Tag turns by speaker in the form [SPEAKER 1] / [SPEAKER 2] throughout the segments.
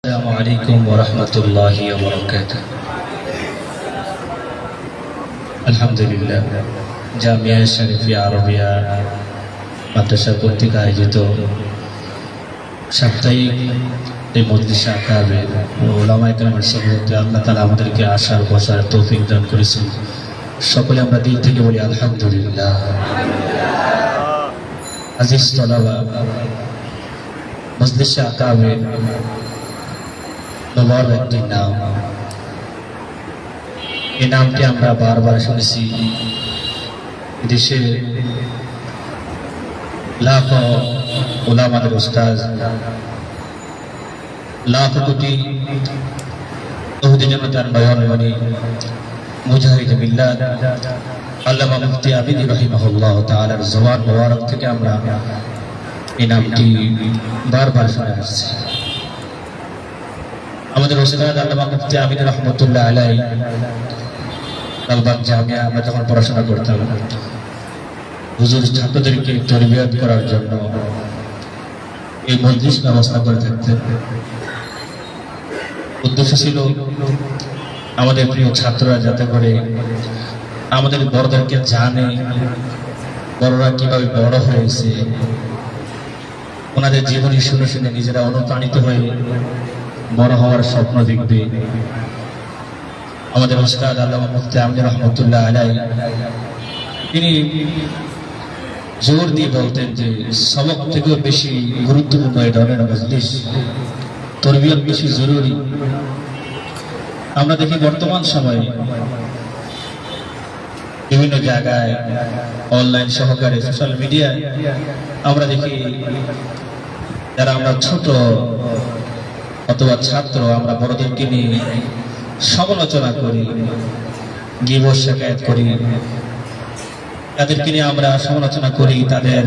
[SPEAKER 1] আসসালামু আলাইকুম ওয়া রাহমাতুল্লাহি ওয়া বারাকাতুহু। আলহামদুলিল্লাহ, জামিয়া শরীফিয়া আরবিয়া মাদ্রাসা কর্তৃক আয়োজিত সাপ্তাহিক এই মজলিসে আকাবের ও উলামায়ে কেরামের সুহবতে আল্লাহ তাআলা আমাদেরকে আসার বসার তৌফিক দান করেছেন। সকলে আমরা দিল থেকে বলি আলহামদুলিল্লাহ। আজিজ তলাবা, মজলিসে আকাবের মোবারক একটি নাম। এই নামটি আমরা বারবার শুনেছি। দেশে লাখো উলামাদের উস্তাদ, লাখো কোটি তৌহিদের জন্য তার নয়নমণি মুজাহিদ মিল্লাত আল্লামা মুফতি আবিদ রাহিমাহুল্লাহ তাআলার জবান মোবারক থেকে আমরা এই নামটি বারবার শুনে আসছি। আমাদের উস্তাদ আল্লামা মুফতি আবিদ রহমতুল্লাহ আলাইহি লালবাগ জামিয়া আমরা যখন পড়াশোনা করতাম, হুজুর ছাত্রদেরকে তরবিয়ত করার জন্য এই মজলিস ব্যবস্থা করে থাকতেন। উদ্দেশ্য ছিল আমাদের প্রিয় ছাত্ররা যাতে করে আমাদের বড়দেরকে জানে, বড়রা কিভাবে বড় হয়েছে, ওনাদের জীবনী শুনে শুনে নিজেরা অনুপ্রাণিত হয়ে বড় হওয়ার স্বপ্ন দেখবে। আমাদের উস্তাদ আল্লামা মুফতি আবিদ রহমতুল্লাহ আলাইহি তিনি জোর দিয়ে বলতেন যে সবক থেকেও বেশি গুরুত্বপূর্ণ এই ধরনের মজলিস, তরবিয়ত বেশি জরুরি। আমরা দেখি বর্তমান সময়ে বিভিন্ন জায়গায় অনলাইন সহকারে সোশ্যাল মিডিয়ায় আমরা দেখি যারা আমরা ছোট অথবা ছাত্র, আমরা বড়দেরকে নিয়ে সমালোচনা করি, গীবত শিকায়ত করি, তাদেরকে নিয়ে আমরা সমালোচনা করি। তাদের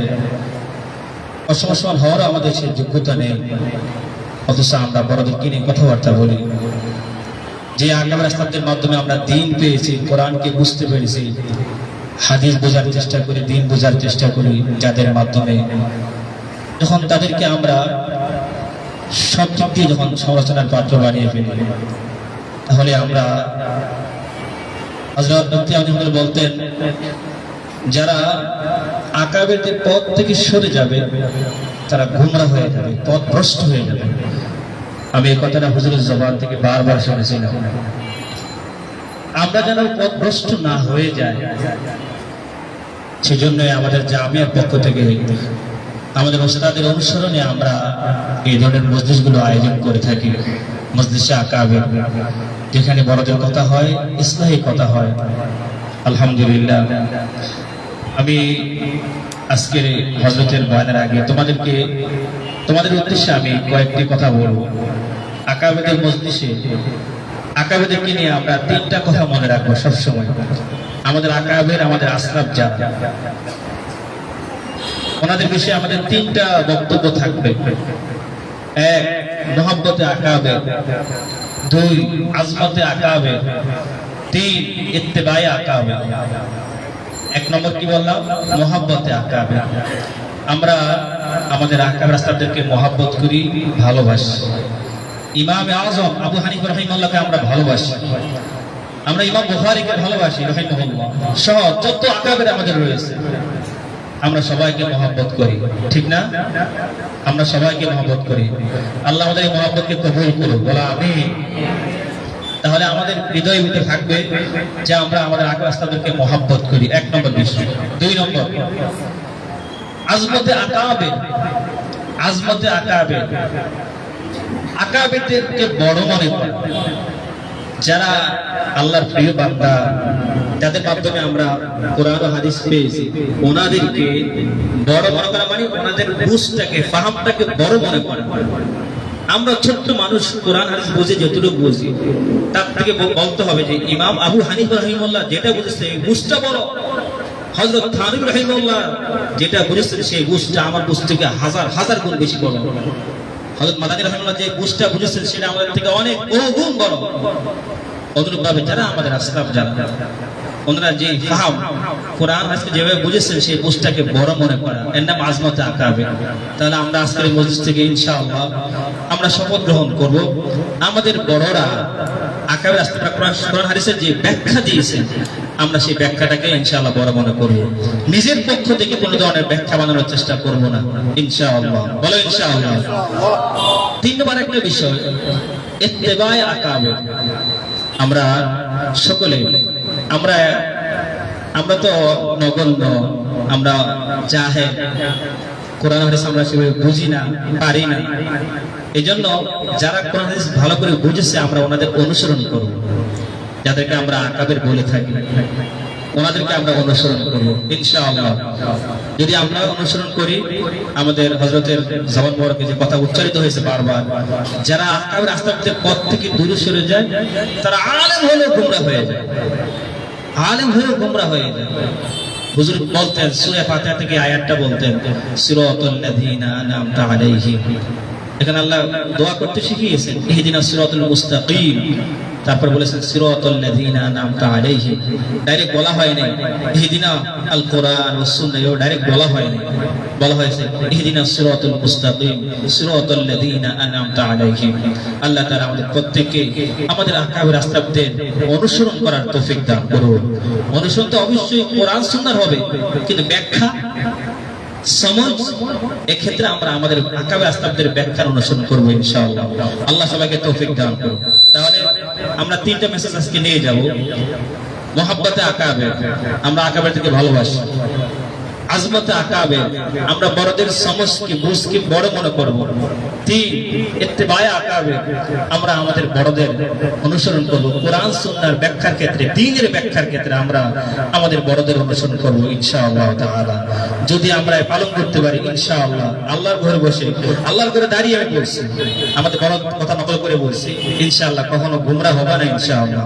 [SPEAKER 1] অসম্মান হওয়ার আমাদের সেই যোগ্যতা নেই, অথচ আমরা বড়দেরকে নিয়ে কথাবার্তা বলি। যে আকাবের রাস্তাদের মাধ্যমে আমরা দিন পেয়েছি, কোরআনকে বুঝতে পেরেছি, হাদিস বোঝার চেষ্টা করি, দিন বোঝার চেষ্টা করি, যাদের মাধ্যমে যখন তাদেরকে আমরা সব দিক দিয়ে যখন সমালোচনার পাত্র বানিয়ে ফেলি, তাহলে আমরা হযরত মুফতি আবিদ বলতেন যারা আকাবেরদের পথ থেকে সরে যাবে তারা গোমরাহ হয়ে যাবে, পথভ্রষ্ট হয়ে যাবে। আমি এই কথাটা হুজুরের জবান থেকে বারবার শুনেছিলাম। আমরা যেন পথভ্রষ্ট না হয়ে যায়, সেজন্যই আমাদের জামিয়ার পক্ষ থেকে আমাদের উস্তাদের অনুসরণে আমরা এই ধরনের মজলিসগুলো আয়োজন করে থাকি। মজলিসে আকাবের, যেখানে বড়দের কথা হয়, ইসলাহি কথা হয়। আলহামদুলিল্লাহ, আমি আজকের হযরতের বয়ানের আগে তোমাদের উদ্দেশ্যে আমি কয়েকটি কথা বলবো। আকাবেদের মজলিসে আকাবেদেরকে নিয়ে আমরা তিনটা কথা মনে রাখবো সবসময়। আমাদের আকাবের, আমাদের আসলাফ যারা, ওনাদের বিষয়ে আমাদের তিনটা বক্তব্য থাকবে। এক, মুহাব্বতে আকাবের; দুই, আজমতে আকাবের; তিন, ইত্তেবায়ে আকাবের। এক নম্বর কি বললাম? মুহাব্বতে আকাবের। আমরা আমাদের আকাবের রাস্তাদেরকে মুহাব্বত করি, ভালোবাসি। ইমামে আযম আবু হানিফা রাহিমাহুল্লাহকে আমরা ভালোবাসি, আমরা ইমাম বুখারীকে ভালোবাসি রাহিমাহুল্লাহ সহ যত আকাবের আমাদের রয়েছে, আমরা সবাইকে মহব্বত করি, ঠিক না? আমরা সবাইকে মহব্বত করি। আল্লাহ আমাদের এই মহব্বতকে কবুল করুন, বলা আমিন। তাহলে আমাদের হৃদয়ের ভিতরে থাকবে যে আমরা আমাদের আকাবেরকে মহব্বত করি, এক নম্বর বিষয়। দুই নম্বর, আজমতে আকাবের। আজমতে আকাবের, আকাবেরদেরকে বড় মনে করে যারা আল্লাহর প্রিয় বান্দা, যাদের মাধ্যমে আমরা কোরআন ও হাদিস পেয়েছি, ওনাদেরকে বড় মনে করা মানে ওনাদের বুঝটাকে, ফাহামটাকে বড় মনে করা। আমরা ছোট্ট মানুষ, কোরআন হাদিস বুঝে যতটুকু বুঝি, তার থেকে বলতে হবে যে ইমাম আবু হানিফা রাহিমাহুল্লাহ যেটা বুঝেছে এই বুঝটা বড়। হযরত থানবী রাহিমাহুল্লাহ যেটা বুঝেছেন সেই বুঝটা আমার বুঝ থেকে হাজার হাজার গুণ বেশি বড়। হযরত মাদানী রাহিমাহুল্লাহ যে বুঝটা বুঝেছেন সেটা আমাদের থেকে অনেক বহু গুণ বড়। অনুরূপভাবে যারা আমাদের আসলাফ যারা ওনারা যে ফাহাম কোরআন আজকে যেভাবে বুঝেছেন সেই বুঝটাকে বড় মনে করা, এর নাম আজমতে আকাবে। তাহলে আমরা আজকের এই মজলিস থেকে ইনশাআল্লাহ আমরা শপথ গ্রহণ করব, আমাদের বড়রা আকাবের আসলাফরা কোরআন হাদিসের যে ব্যাখ্যা দিয়েছেন আমরা সেই ব্যাখ্যাটাকে ইনশাআল্লাহ বড় মনে করব, নিজের পক্ষ থেকে কোনো ধরনের ব্যাখ্যা বানানোর চেষ্টা করব না ইনশাআল্লাহ। বলো ইনশাআল্লাহ। 3 নম্বর একটা বিষয় ইত্তেবায়ে আকাবে। আমরা সকলে আমরা তো নগণ্য, আমরা জাহেল, কোরআন হাদিস আমরা সেভাবে বুঝি না, পারি না। এই জন্য যারা কোরআন হাদিস ভালো করে বুঝেছে আমরা ওনাদের অনুসরণ করব, যাদেরকে আমরা আকাবের বলে থাকি ওনাদেরকে আমরা অনুসরণ করবো ইনশাআল্লাহ। যদি আমরা অনুসরণ করি, আমাদের হযরতের জবান মোবারকে যে কথা উচ্চারিত হয়েছে বারবার, যারা আকাবের আসলাফদের পথ থেকে দূরে সরে যায় তারা আলেম হলেও গোমরা হয়ে যায়, আলেম হলেও গোমরা হয়ে যায়। হুজুর বলতেন সূরা ফাতিহা থেকে আয়াতটা বলতেন, সিরাতাল লাযিনা আনআমতা আলাইহিম। এখানে আল্লাহ দোয়া করতে শিখিয়েছেন ইহদিনাস সিরাতাল মুস্তাকিম, তারপর বলেছেন সিরাতাল লাযিনা আনআমতা আলাইহিম। ডাইরেক্ট বলা হয় নাই ইহদিনা আল কোরআন ওয়াস সুন্নাহ, ডাইরেক্ট বলা হয় নাই, বলা হয়েছে ইহদিনাস সিরাতাল মুস্তাকিম সিরাতাল লাযিনা আনআমতা আলাইহিম। আল্লাহ তাআলা আমাদের প্রত্যেককে আমাদের আকাবের আসলাফদের অনুসরণ করার তৌফিক দান করুন। অনুসরণ তো অবশ্যই কোরআন সুন্নাহর হবে, কিন্তু ব্যাখ্যা সমাজ এক্ষেত্রে আমরা আমাদের আকাবের আসলাফদের ব্যাখ্যার অনুসরণ করব ইনশাআল্লাহ। আল্লাহ সবাইকে তৌফিক দান করুন। তাহলে আমরা 3টা মেসেজ আজকে নিয়ে যাব। মুহাব্বতে আকাবে, আমরা আকাবের থেকে ভালোবাসি। আজমতে আকাবে, আমরা বড়দের সমঝকে বুঝকে বড় মনে করব। 3 ইত্তেবায়ে আকাবে, আমরা আমাদের বড়দের অনুসরণ করব। কোরআন সুন্নাহর ব্যাখ্যার ক্ষেত্রে, দ্বীনের ব্যাখ্যার ক্ষেত্রে আমরা আমাদের বড়দের অনুসরণ করব ইনশাআল্লাহ তাআলা। যদি আমরা পালন করতে পারি ইনশাআল্লাহ, আল্লাহর ঘরে বসে, আল্লাহর ঘরে দাঁড়িয়ে আমি বলছি, আমাদের বড় কথা নকল করে বলছি, ইনশাআল্লাহ কখনো গোমরা হবে না ইনশাআল্লাহ।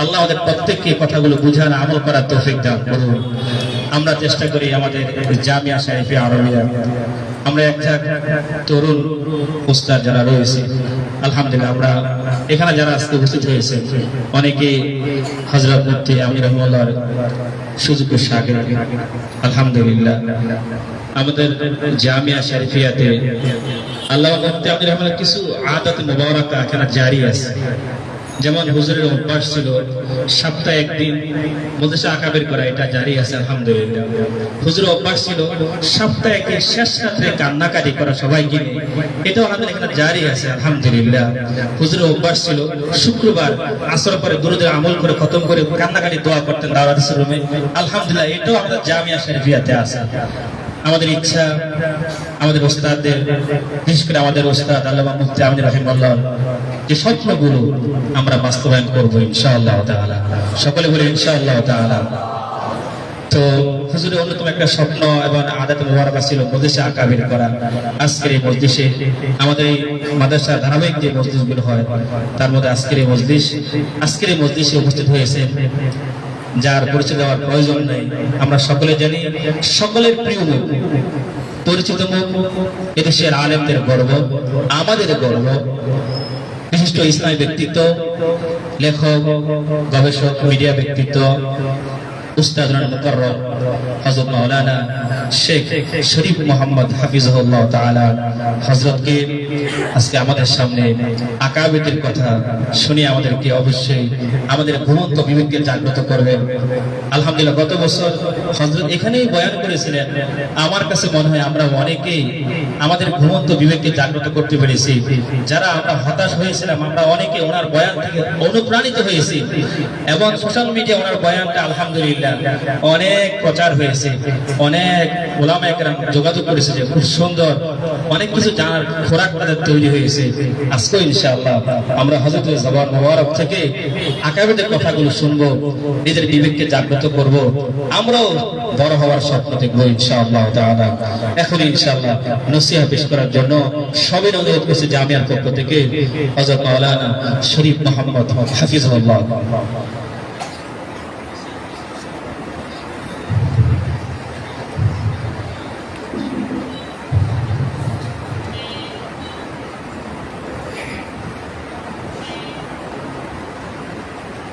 [SPEAKER 1] আল্লাহ আমাদের প্রত্যেককে কথাগুলো বুঝানো আমল করার তৌফিক দান করুন। আমরা চেষ্টা করি আমাদের জামিয়া শরীফে আরবিয়া, আমরা একটা তরুণ উস্তাদ যারা রয়েছে আলহামদুলিল্লাহ, আমরা এখানে যারা আজকে উপস্থিত হয়েছে অনেকে হযরত মুফতি আমির রহমাতুল্লাহর সুযোগ্য শাগির্দ আলহামদুলিল্লাহ। আমাদের জামিয়া শরীফিয়াতে আল্লাহ মুফতি আমির রহমাতুল্লাহর কিছু আদত মুবারাকা এখানে জারি আছে। যেমন হুজুরের অভ্যাস ছিল সপ্তাহে একদিন মজলিসে আকাবের করা, এটা জারি আছে আলহামদুলিল্লাহ। হুজুরের অভ্যাস ছিল সপ্তাহে একদিন শেষ রাত্রে কান্নাকাটি করা সবাইকে নিয়ে, এটাও আমাদের এখানে জারি আছে আলহামদুলিল্লাহ। হুজুরের অভ্যাস ছিল শুক্রবার আসর পরে দুরুদের আমল করে খতম করে কান্নাকাটি দোয়া করতেন দাওয়াতের রুমে আলহামদুলিল্লাহ, এটাও আমাদের জামিয়া শরীফিয়াতে আছে। আমাদের ইচ্ছা আমাদের ওস্তাদদের, বিশেষ করে আমাদের ওস্তাদ আল্লামা মুফতি আমির রহমাতুল্লাহ যে স্বপ্নগুলো আমরা বাস্তবায়ন করবো ইনশাআল্লাহ তাআলা। সকলে বলে ইনশাআল্লাহ তাআলা। তো হুজুরের অন্যতম একটা স্বপ্ন এবং আদাত মুবারাকা ছিল মজলিসে আকাবির করা। আজকের এই মজলিসে আমাদের এই মাদ্রাসার ধারাবাহিক যে মজলিসগুলো হয় তার মধ্যে আজকের এই মজলিসে উপস্থিত হয়েছে যার পরিচয় দেওয়ার প্রয়োজন নেই, আমরা সকলে জানি, সকলের প্রিয় মুখ, পরিচিত মুখ, এদেশের আলেমদের গর্ব, আমাদের গর্ব, বিশিষ্ট ইসলামী ব্যক্তিত্ব, লেখক, গবেষক, মিডিয়া ব্যক্তিত্ব, উস্তাদ মুকাররম হযরত মাওলানা শেখ শরীফ মোহাম্মদ হাফিজাহুল্লাহ তাআলা হযরতকে আজকে আমাদের সামনে আকাবিদের কথা শুনে আমাদেরকে অবশ্যই আমাদের ঘুমন্ত বিবেককে জাগ্রত করবেন। আলহামদুলিল্লাহ গত বছর হযরত এখানেই বয়ান করেছিলেন। আমার কাছে মনে হয় আমরা অনেকেই আমাদের ঘুমন্ত বিবেককে জাগ্রত করতে পেরেছি। যারা আমরা হতাশ হয়েছিলাম আমরা অনেকে ওনার বয়ান থেকে অনুপ্রাণিত হয়েছি এবং সোশ্যাল মিডিয়া ওনার বয়ানটা আলহামদুলিল্লাহ অনেক প্রচার হয়েছে, অনেক ওলামায়ে কেরাম যোগাযোগ করেছে যে খুব সুন্দর অনেক কিছু জানার খোরাক তাদের তৈরি হয়েছে। আজকে ইনশাআল্লাহ আমরা হযরতের জবান মোবারক থেকে আকাবিদের কথাগুলো শুনবো, নিজের বিবেককে জাগ্রত করব, আমরাও বড় হওয়ার স্বপ্ন দেখবো ইনশাআল্লাহ তাআলা। এখন ইনশাআল্লাহ নসিহত পেশ করার জন্য সবাই অনুরোধ করছে জামিয়ার পক্ষ থেকে হযরত মাওলানা শরীফ মোহাম্মদ হাফিজাহুল্লাহ।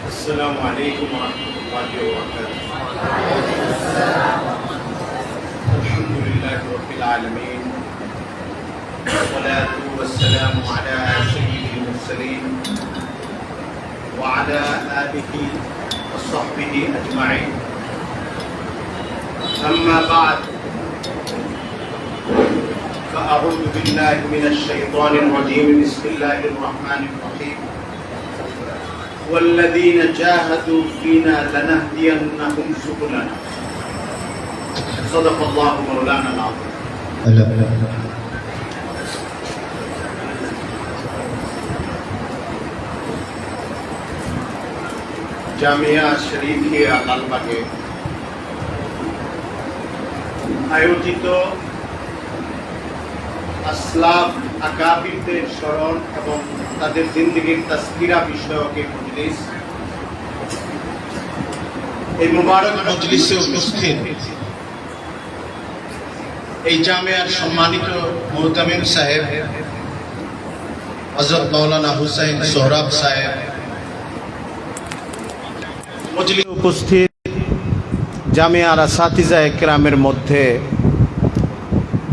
[SPEAKER 2] السلام عليكم ورحمة الله وبركاته. الحمد لله رب العالمين، والصلاة والسلام على سيد المرسلين وعلى آله وصحبه أجمعين. أما بعد، فأعوذ بالله من الشيطان الرجيم. بسم الله الرحمن الرحيم. والذين جاهدوا فينا لنهدينهم سبلنا. صدق الله مولانا العظيم. জামিয়া শরীফিয়া লালবাগে আয়োজিত আসলাফ আকাবিরদের স্মরণ এবং তাদের জিন্দেগীর তাসকিরা বিষয়ক এই মজলিস, এই মুবারক মজলিসে উপস্থিত এই জামিয়ার সম্মানিত মুহতামিম সাহেব হযরত মাওলানা হুসাইন সোহরাব সাহেব, মজলিসে উপস্থিত জামিয়ার আসাতিজা একরামের মধ্যে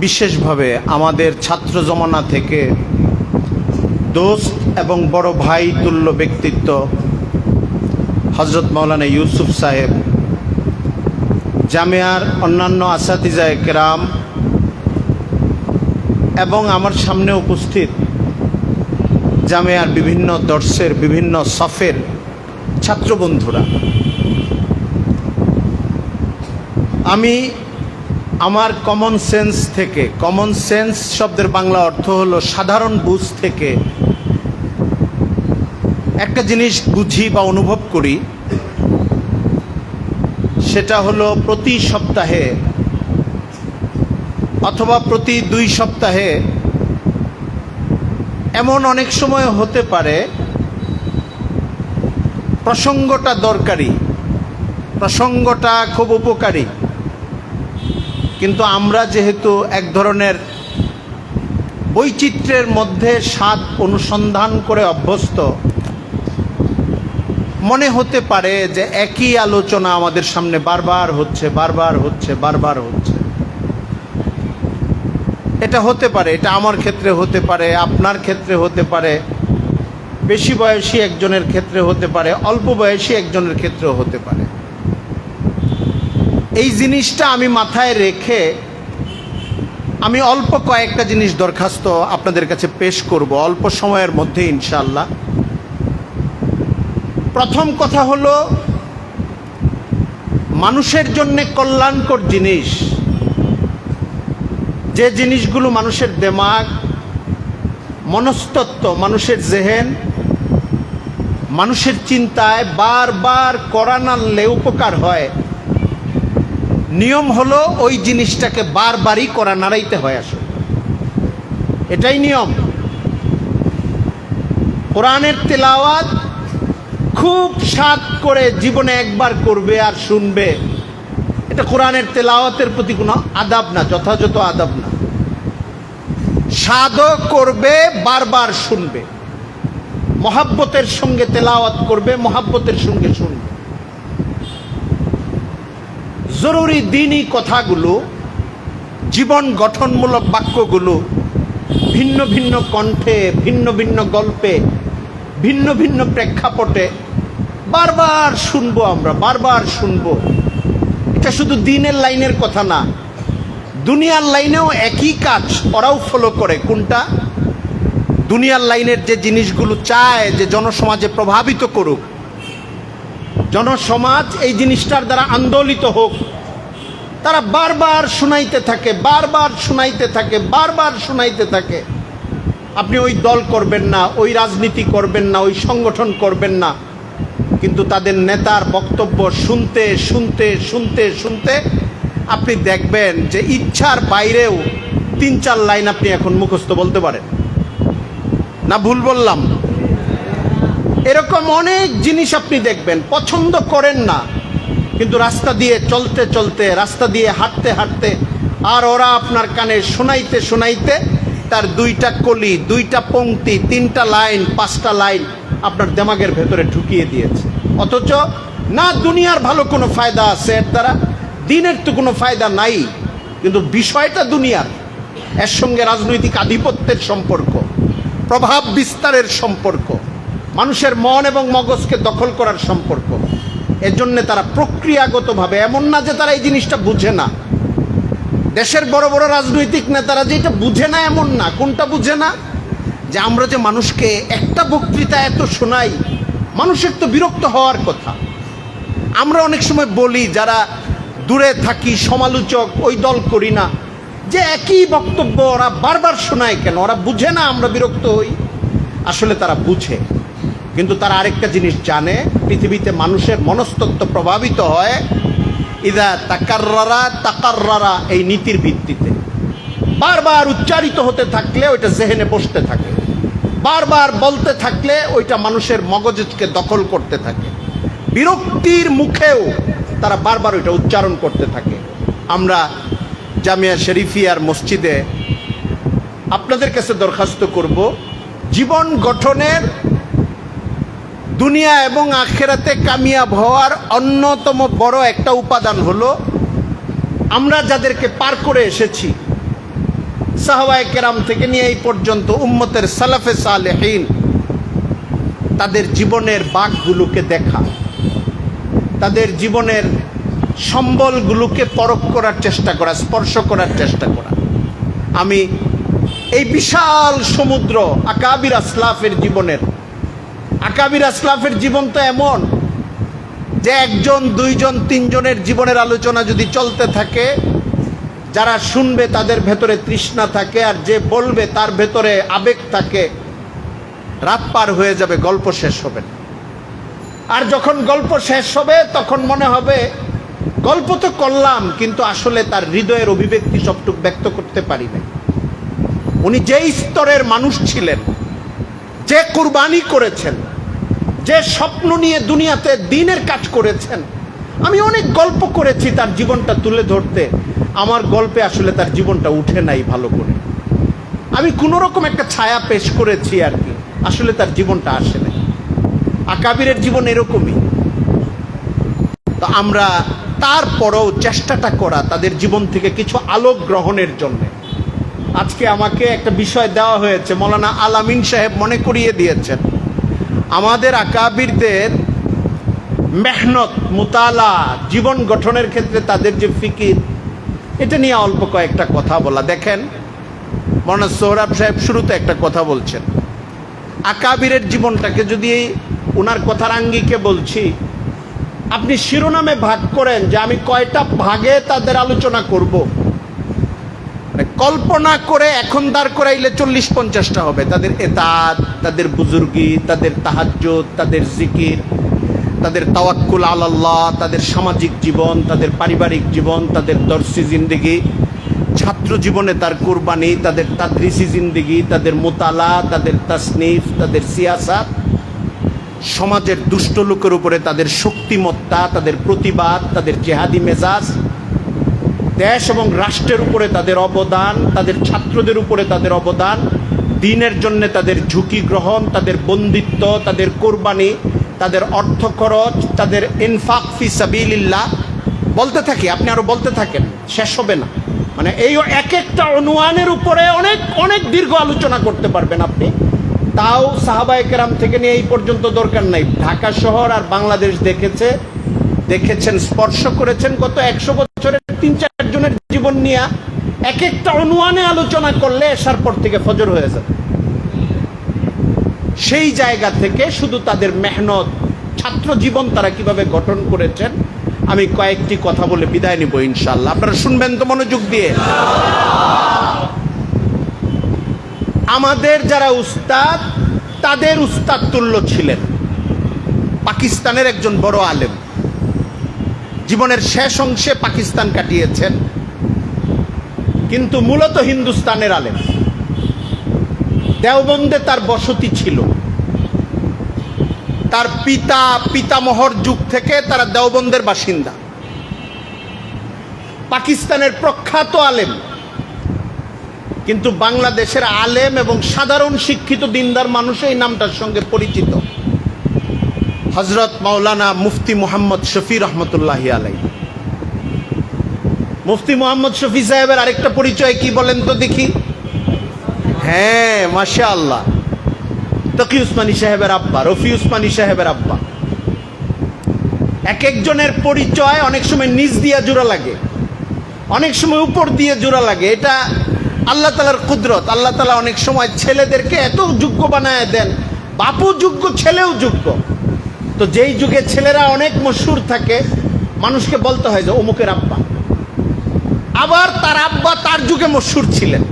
[SPEAKER 2] বিশেষভাবে আমাদের ছাত্র জমানা থেকে দোস্ত এবং বড় ভাই তুল্য ব্যক্তিত্ব হযরত মাওলানা ইউসুফ সাহেব, জামিয়ার অন্যান্য আসাতিজা একরাম এবং আমার সামনে উপস্থিত জামিয়ার বিভিন্ন দর্শের বিভিন্ন সফের ছাত্র বন্ধুরা, আমি আমার কমন সেন্স থেকে, কমন সেন্স শব্দের বাংলা অর্থ হলো সাধারণ বুঝ থেকে একটা জিনিস বুঝি বা অনুভব করি, সেটা হলো প্রতি সপ্তাহে অথবা প্রতি 2 সপ্তাহে এমন অনেক সময় হতে পারে প্রসঙ্গটা দরকারি, প্রসঙ্গটা খুব উপকারী, কিন্তু আমরা যেহেতু এক ধরনের বৈচিত্র্যের মধ্যে স্বাদ অনুসন্ধান করে অভ্যস্ত, মনে হতে পারে যে একই আলোচনা আমাদের সামনে বারবার হচ্ছে, বারবার হচ্ছে, বারবার হচ্ছে। এটা হতে পারে, এটা আমার ক্ষেত্রে হতে পারে, আপনার ক্ষেত্রে হতে পারে, বেশি বয়সী একজনের ক্ষেত্রে হতে পারে, অল্প বয়সী একজনের ক্ষেত্রেও হতে পারে। এই জিনিসটা আমি মাথায় রেখে আমি অল্প কয়েকটা জিনিস দরখাস্ত আপনাদের কাছে পেশ করব অল্প সময়ের মধ্যে ইনশাআল্লাহ। প্রথম কথা হলো, মানুষের জন্য কল্যাণকর জিনিস, যে জিনিসগুলো মানুষের দিমাগ, মনস্তত্ত্ব, মানুষের জেহেন, মানুষের চিন্তায় বারবার করা নাড়লে উপকার হয়, নিয়ম হলো ওই জিনিসটাকে বারবারই করা নাড়াইতে হয়। আসলে এটাই নিয়ম। কোরআনের তেলাওয়াত খুব স্বাদ করে জীবনে একবার করবে আর শুনবে, এটা কোরআনের তেলাওয়াতের প্রতি কোনো আদাব না, যথাযথ আদাব না। স্বাদও করবে, বারবার শুনবে, মহাব্বতের সঙ্গে তেলাওয়াত করবে, মহাব্বতের সঙ্গে শুনবে। জরুরি দিনই কথাগুলো, জীবন গঠনমূলক বাক্যগুলো ভিন্ন ভিন্ন কণ্ঠে, ভিন্ন ভিন্ন গল্পে, ভিন্ন ভিন্ন প্রেক্ষাপটে বারবার শুনবো, আমরা বারবার শুনবো। এটা শুধু দিনের লাইনের কথা না, দুনিয়ার লাইনেও একই কাজ ওরাও ফলো করে। কোনটা? দুনিয়ার লাইনের যে জিনিসগুলো চায় যে জনসমাজে প্রভাবিত করুক, জনসমাজ এই জিনিসটার দ্বারা আন্দোলিত হোক, তারা বারবার শুনাইতে থাকে, বারবার শুনাইতে থাকে, বারবার শুনাইতে থাকে। আপনি ওই দল করবেন না, ওই রাজনীতি করবেন না, ওই সংগঠন করবেন না, কিন্তু তাদের নেতার বক্তব্য শুনতে শুনতে শুনতে শুনতে আপনি দেখবেন যে ইচ্ছার বাইরেও 3-4 লাইন আপনি এখন মুখস্থ বলতে পারেন না। ভুল বললাম? এরকম অনেক জিনিস আপনি দেখবেন, পছন্দ করেন না, কিন্তু রাস্তা দিয়ে চলতে চলতে, রাস্তা দিয়ে হাঁটতে হাঁটতে, আর ওরা আপনার কানে শোনাইতে শোনাইতে তার 2টা কলি, 2টা পংক্তি, 3টা লাইন, 5টা লাইন আপনার দিমাগের ভেতরে ঢুকিয়ে দিয়েছে। অথচ না দুনিয়ার ভালো কোনো ফায়দা আছে এর দ্বারা, দিনের তো কোনো ফায়দা নাই, কিন্তু বিষয়টা দুনিয়ার। এর সঙ্গে রাজনৈতিক আধিপত্যের সম্পর্ক, প্রভাব বিস্তারের সম্পর্ক, মানুষের মন এবং মগজকে দখল করার সম্পর্ক। এর জন্যে তারা প্রক্রিয়াগতভাবে, এমন না যে তারা এই জিনিসটা বুঝে না। দেশের বড় বড় রাজনৈতিক নেতারা যে এটা বুঝে না এমন না। কোনটা বুঝে না? যে আমরা যে মানুষকে একটা বক্তৃতা এত শোনাই, মানুষের তো বিরক্ত হওয়ার কথা। আমরা অনেক সময় বলি, যারা দূরে থাকি, সমালোচক, ওই দল করি না, যে একই বক্তব্য ওরা বারবার শোনায় কেন? ওরা বুঝে না আমরা বিরক্ত হই? আসলে তারা বুঝে, কিন্তু তারা আরেকটা জিনিস জানে, পৃথিবীতে মানুষের মনস্তত্ত্ব প্রভাবিত হয় ইদা তাকাররারা, এই নীতির ভিত্তিতে। বারবার উচ্চারিত হতে থাকলে ওইটা জেহেনে বসতে থাকে, বারবার বলতে থাকলে ওইটা মানুষের মগজকে দখল করতে থাকে। বিরক্তির মুখেও তারা বারবার ওইটা উচ্চারণ করতে থাকে। আমরা জামিয়া শরীফিয়ার মসজিদে আপনাদের কাছে দরখাস্ত করব, জীবন গঠনের, দুনিয়া এবং আখিরাতে কামিয়াব হওয়ার অন্যতম বড় একটা উপাদান হলো, আমরা যাদেরকে পার করে এসেছি, সাহাবায়ে কেরাম থেকে নিয়ে এই পর্যন্ত উম্মতের সালাফে সালেহিন, তাদের জীবনের বাঁকগুলোকে দেখা, তাদের জীবনের সম্বলগুলোকে পরখ করার চেষ্টা করা, স্পর্শ করার চেষ্টা করা। আমি এই বিশাল সমুদ্র আকাবির আসলাফের জীবনের, আকাবির আসলাফের জীবন তো এমন যে একজন, দুইজন, তিনজনের জীবনের আলোচনা যদি চলতে থাকে, যারা শুনবে তাদের ভেতরে তৃষ্ণা থাকে, আর যে বলবে তার ভেতরে আবেগ থাকে। রাত পার হয়ে যাবে, গল্প শেষ হবে না। আর যখন গল্প শেষ হবে তখন মনে হবে গল্প তো করলাম, কিন্তু আসলে তার হৃদয়ের অভিব্যক্তি সবটুকু ব্যক্ত করতে পারি না। উনি যেই স্তরের মানুষ ছিলেন, যে কুরবানি করেছেন, যে স্বপ্ন নিয়ে দুনিয়াতে দিনের কাজ করেছেন, আমি অনেক গল্প করেছি তার জীবনটা তুলে ধরতে, আমার গল্পে আসলে তার জীবনটা উঠে নাই ভালো করে। আমি কোনো রকম একটা ছায়া পেশ করেছি আর কি, আসলে তার জীবনটা আসে নাই। আকাবিরের জীবন এরকমই। তো আমরা তারপরেও চেষ্টাটা করা তাদের জীবন থেকে কিছু আলোক গ্রহণের জন্য। আজকে আমাকে একটা বিষয় দেওয়া হয়েছে, মৌলানা আলামিন সাহেব মনে করিয়ে দিয়েছেন, আমাদের আকাবিরদের মেহনত, মুতালা, জীবন গঠনের ক্ষেত্রে তাদের যে ফিকির, এটা নিয়ে অল্প কয়েকটা কথা বলা। দেখেন, মৌলানা সোহরাব সাহেব শুরুতে একটা কথা বলছেন, আকাবিরের জীবনটাকে যদি ওনার কথার আঙ্গিকে বলছি, আপনি শিরোনামে ভাগ করেন যে আমি কয়টা ভাগে তাদের আলোচনা করব, কল্পনা করে এখন দাঁড় করাইলে 40-50টা হবে। তাদের এতাত, তাদের বুজুর্গি, তাদের তাহাজ্জুদ, তাদের জিকির, তাদের তাওয়াক্কুল আলাল্লাহ, তাদের সামাজিক জীবন, তাদের পারিবারিক জীবন, তাদের দর্শি জিন্দেগি, ছাত্র জীবনে তার কুরবানি, তাদের তাদরিসি জিন্দেগি, তাদের মোতালা, তাদের তাসনিফ, তাদের সিয়াসাত, সমাজের দুষ্ট লোকের উপরে তাদের শক্তিমত্তা, তাদের প্রতিবাদ, তাদের জেহাদি মেজাজ, দেশ এবং রাষ্ট্রের উপরে তাদের অবদান, তাদের ছাত্রদের উপরে তাদের অবদান, দ্বীনের জন্য তাদের ঝুঁকি গ্রহণ, তাদের বন্দিত্ব, তাদের কোরবানি, তাদের অর্থ খরচ, তাদের ইনফাক ফি সাবিলিল্লাহ, বলতে থাকি, আপনি আরো বলতে থাকেন, শেষ হবে না। মানে এই এক একটা অনুয়ানের উপরে অনেক অনেক দীর্ঘ আলোচনা করতে পারবেন আপনি। তাও সাহাবায়ে কেরাম থেকে নিয়ে এই পর্যন্ত দরকার নাই। ঢাকা শহর আর বাংলাদেশ দেখেছেন, স্পর্শ করেছেন গত 100 বছরের 3-4 জনের জীবন নিয়ে এক একটা অনুয়ানে আলোচনা করলে এশার পর থেকে ফজর হয়ে যাবে। সেই জায়গা থেকে শুধু তাদের মেহনত, ছাত্র জীবন তারা কিভাবে গঠন করেছেন, আমি কয়েকটি কথা বলে বিদায় নিব ইনশাআল্লাহ। আপনারা শুনবেন তো মনোযোগ দিয়ে? আমাদের যারা উস্তাদ, তাদের উস্তাদ তুল্য ছিলেন পাকিস্তানের একজন বড় আলেম, জীবনের শেষ অংশে পাকিস্তান কাটিয়েছেন, কিন্তু মূলত হিন্দুস্তানের আলেম। দেওবন্দে তার বসতি ছিল, তার পিতামহর যুগ থেকে তারা দেওবন্দের বাসিন্দা। পাকিস্তানের প্রখ্যাত আলেম, কিন্তু বাংলাদেশের আলেম এবং সাধারণ শিক্ষিত দিনদার মানুষ এই নামটার সঙ্গে পরিচিত। হযরত মাওলানা মুফতি মুহাম্মদ শফি রহমতুল্লাহি আলাইহি। মুফতি মুহাম্মদ শফি সাহেবের আরেকটা পরিচয় কি বলেন তো দেখি? হ্যাঁ, মাশাআল্লাহ, তকি উসমানী সাহেবের আব্বা, রফি উসমানী সাহেবের আব্বা। এক একজনের পরিচয় অনেক সময় নিচ দিয়ে জোড়া লাগে, অনেক সময় উপর দিয়ে জোড়া লাগে। এটা আল্লাহ তাআলার কুদরত। আল্লাহ তাআলা অনেক সময় ছেলেদেরকে এত যোগ্য বানায় দেন, বাপও যোগ্য, ছেলেও যোগ্য। তো যেই যুগে ছেলেরা অনেক মশহুর থাকে, মানুষকে বলতে হয় যে অমুকের আব্বা। আবার তার আব্বা তার যুগে মশহুর ছিলেন।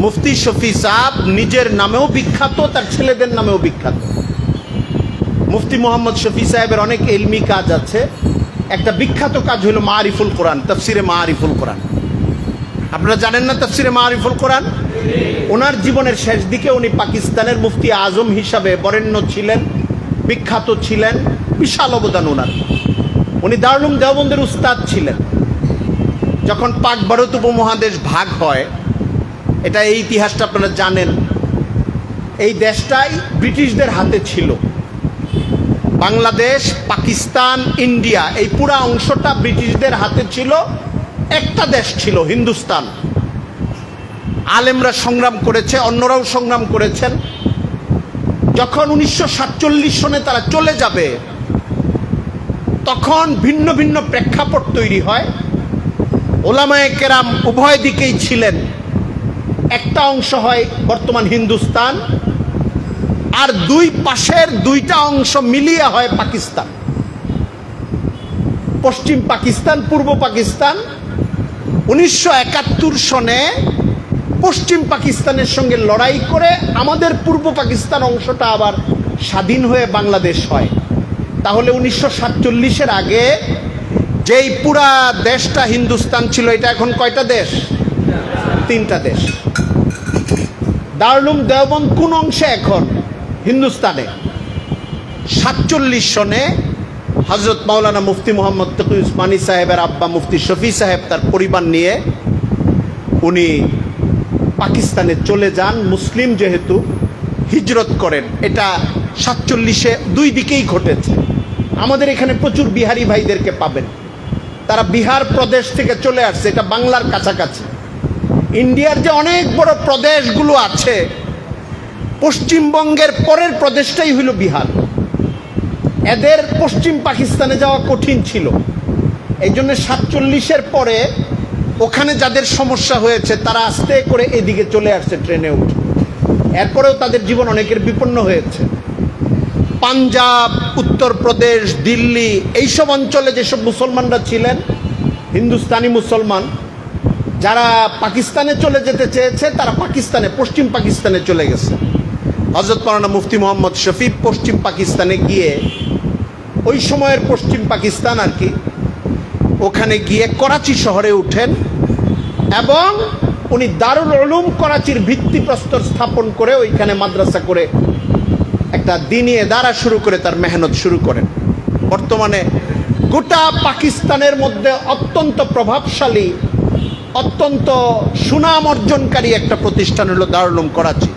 [SPEAKER 2] মুফতি শফি সাহেব নিজের নামেও বিখ্যাত, তার ছেলেদের নামেও বিখ্যাত। মুফতি মুহাম্মদ শফি সাহেবের অনেক ইলমি কাজ আছে। একটা বিখ্যাত কাজ হলো মারিফুল কোরআন, তাফসিরে মারিফুল কোরআন। আপনারা জানেন না তাফসিরে মারিফুল কোরআন? ওনার জীবনের শেষ দিকে উনি পাকিস্তানের মুফতি আজম হিসাবে বরেণ্য ছিলেন, বিখ্যাত ছিলেন, বিশাল অবদান ওনার। উনি দারুল উলুম দেওবন্দের উস্তাদ ছিলেন। যখন পাক ভারত উপমহাদেশ ভাগ হয়, এটা এই ইতিহাসটা আপনারা জানেন, এই দেশটাই ব্রিটিশদের হাতে ছিল। বাংলাদেশ, পাকিস্তান, ইন্ডিয়া, এই পুরা অংশটা ব্রিটিশদের হাতে ছিল। একটা দেশ ছিল হিন্দুস্তান। আলেমরা সংগ্রাম করেছে, অন্যরাও সংগ্রাম করেছেন। যখন 1947 সনে তারা চলে যাবে, তখন ভিন্ন ভিন্ন প্রেক্ষাপট তৈরি হয়। ওলামায়ে কেরাম উভয় দিকেই ছিলেন। একটা অংশ হয় বর্তমান হিন্দুস্তান, আর দুই পাশের দুইটা অংশ মিলিয়ে হয় পাকিস্তান। পশ্চিম পাকিস্তান, পূর্ব পাকিস্তান। 1971 সনে পশ্চিম পাকিস্তানের সঙ্গে লড়াই করে আমাদের পূর্ব পাকিস্তান অংশটা আবার স্বাধীন হয়ে বাংলাদেশ হয়। তাহলে 1947-এর আগে যেই পুরা দেশটা হিন্দুস্তান ছিল, এটা এখন কয়টা দেশ? তিনটা দেশ। দারুল উলুম দেওবন্দ কোন অংশে এখন? হিন্দুস্তানে। 47 সনে হযরত মাওলানা মুফতি মুহাম্মদ তকি উসমানী সাহেবের আব্বা মুফতি শফি সাহেব তার পরিবার নিয়ে উনি পাকিস্তানে চলে যান। মুসলিম যেহেতু হিজরত করেন, এটা 47-এ দুই দিকেই ঘটেছে। আমাদের এখানে প্রচুর বিহারি ভাইদেরকে পাবেন, তারা বিহার প্রদেশ থেকে চলে আসছে, এটা বাংলার কাছাকাছি। ইন্ডিয়ার যে অনেক বড় প্রদেশগুলো আছে, পশ্চিমবঙ্গের পরের প্রদেশটাই হইল বিহার। এদের পশ্চিম পাকিস্তানে যাওয়া কঠিন ছিল। এই জন্য 47-এর পরে ওখানে যাদের সমস্যা হয়েছে, তারা আস্তে করে এদিকে চলে আসছে ট্রেনে উঠে। এরপরেও তাদের জীবন অনেকের বিপন্ন হয়েছে। পাঞ্জাব, উত্তরপ্রদেশ, দিল্লি, এইসব অঞ্চলে যেসব মুসলমানরা ছিলেন, হিন্দুস্তানি মুসলমান, যারা পাকিস্তানে চলে যেতে চেয়েছে, তারা পাকিস্তানে, পশ্চিম পাকিস্তানে চলে গেছে। হযরত মাওলানা মুফতি মুহাম্মদ শফি পশ্চিম পাকিস্তানে গিয়ে, ওই সময়ের পশ্চিম পাকিস্তান আর কি, ওখানে গিয়ে করাচি শহরে উঠেন এবং উনি দারুল উলুম করাচির ভিত্তিপ্রস্তর স্থাপন করে ওইখানে মাদ্রাসা করে একটা দ্বীনি ইদারা শুরু করে তার মেহনত শুরু করেন। বর্তমানে গোটা পাকিস্তানের মধ্যে অত্যন্ত প্রভাবশালী, অত্যন্ত সুনাম অর্জনকারী একটা প্রতিষ্ঠান হলো দারুল উলুম করাচি।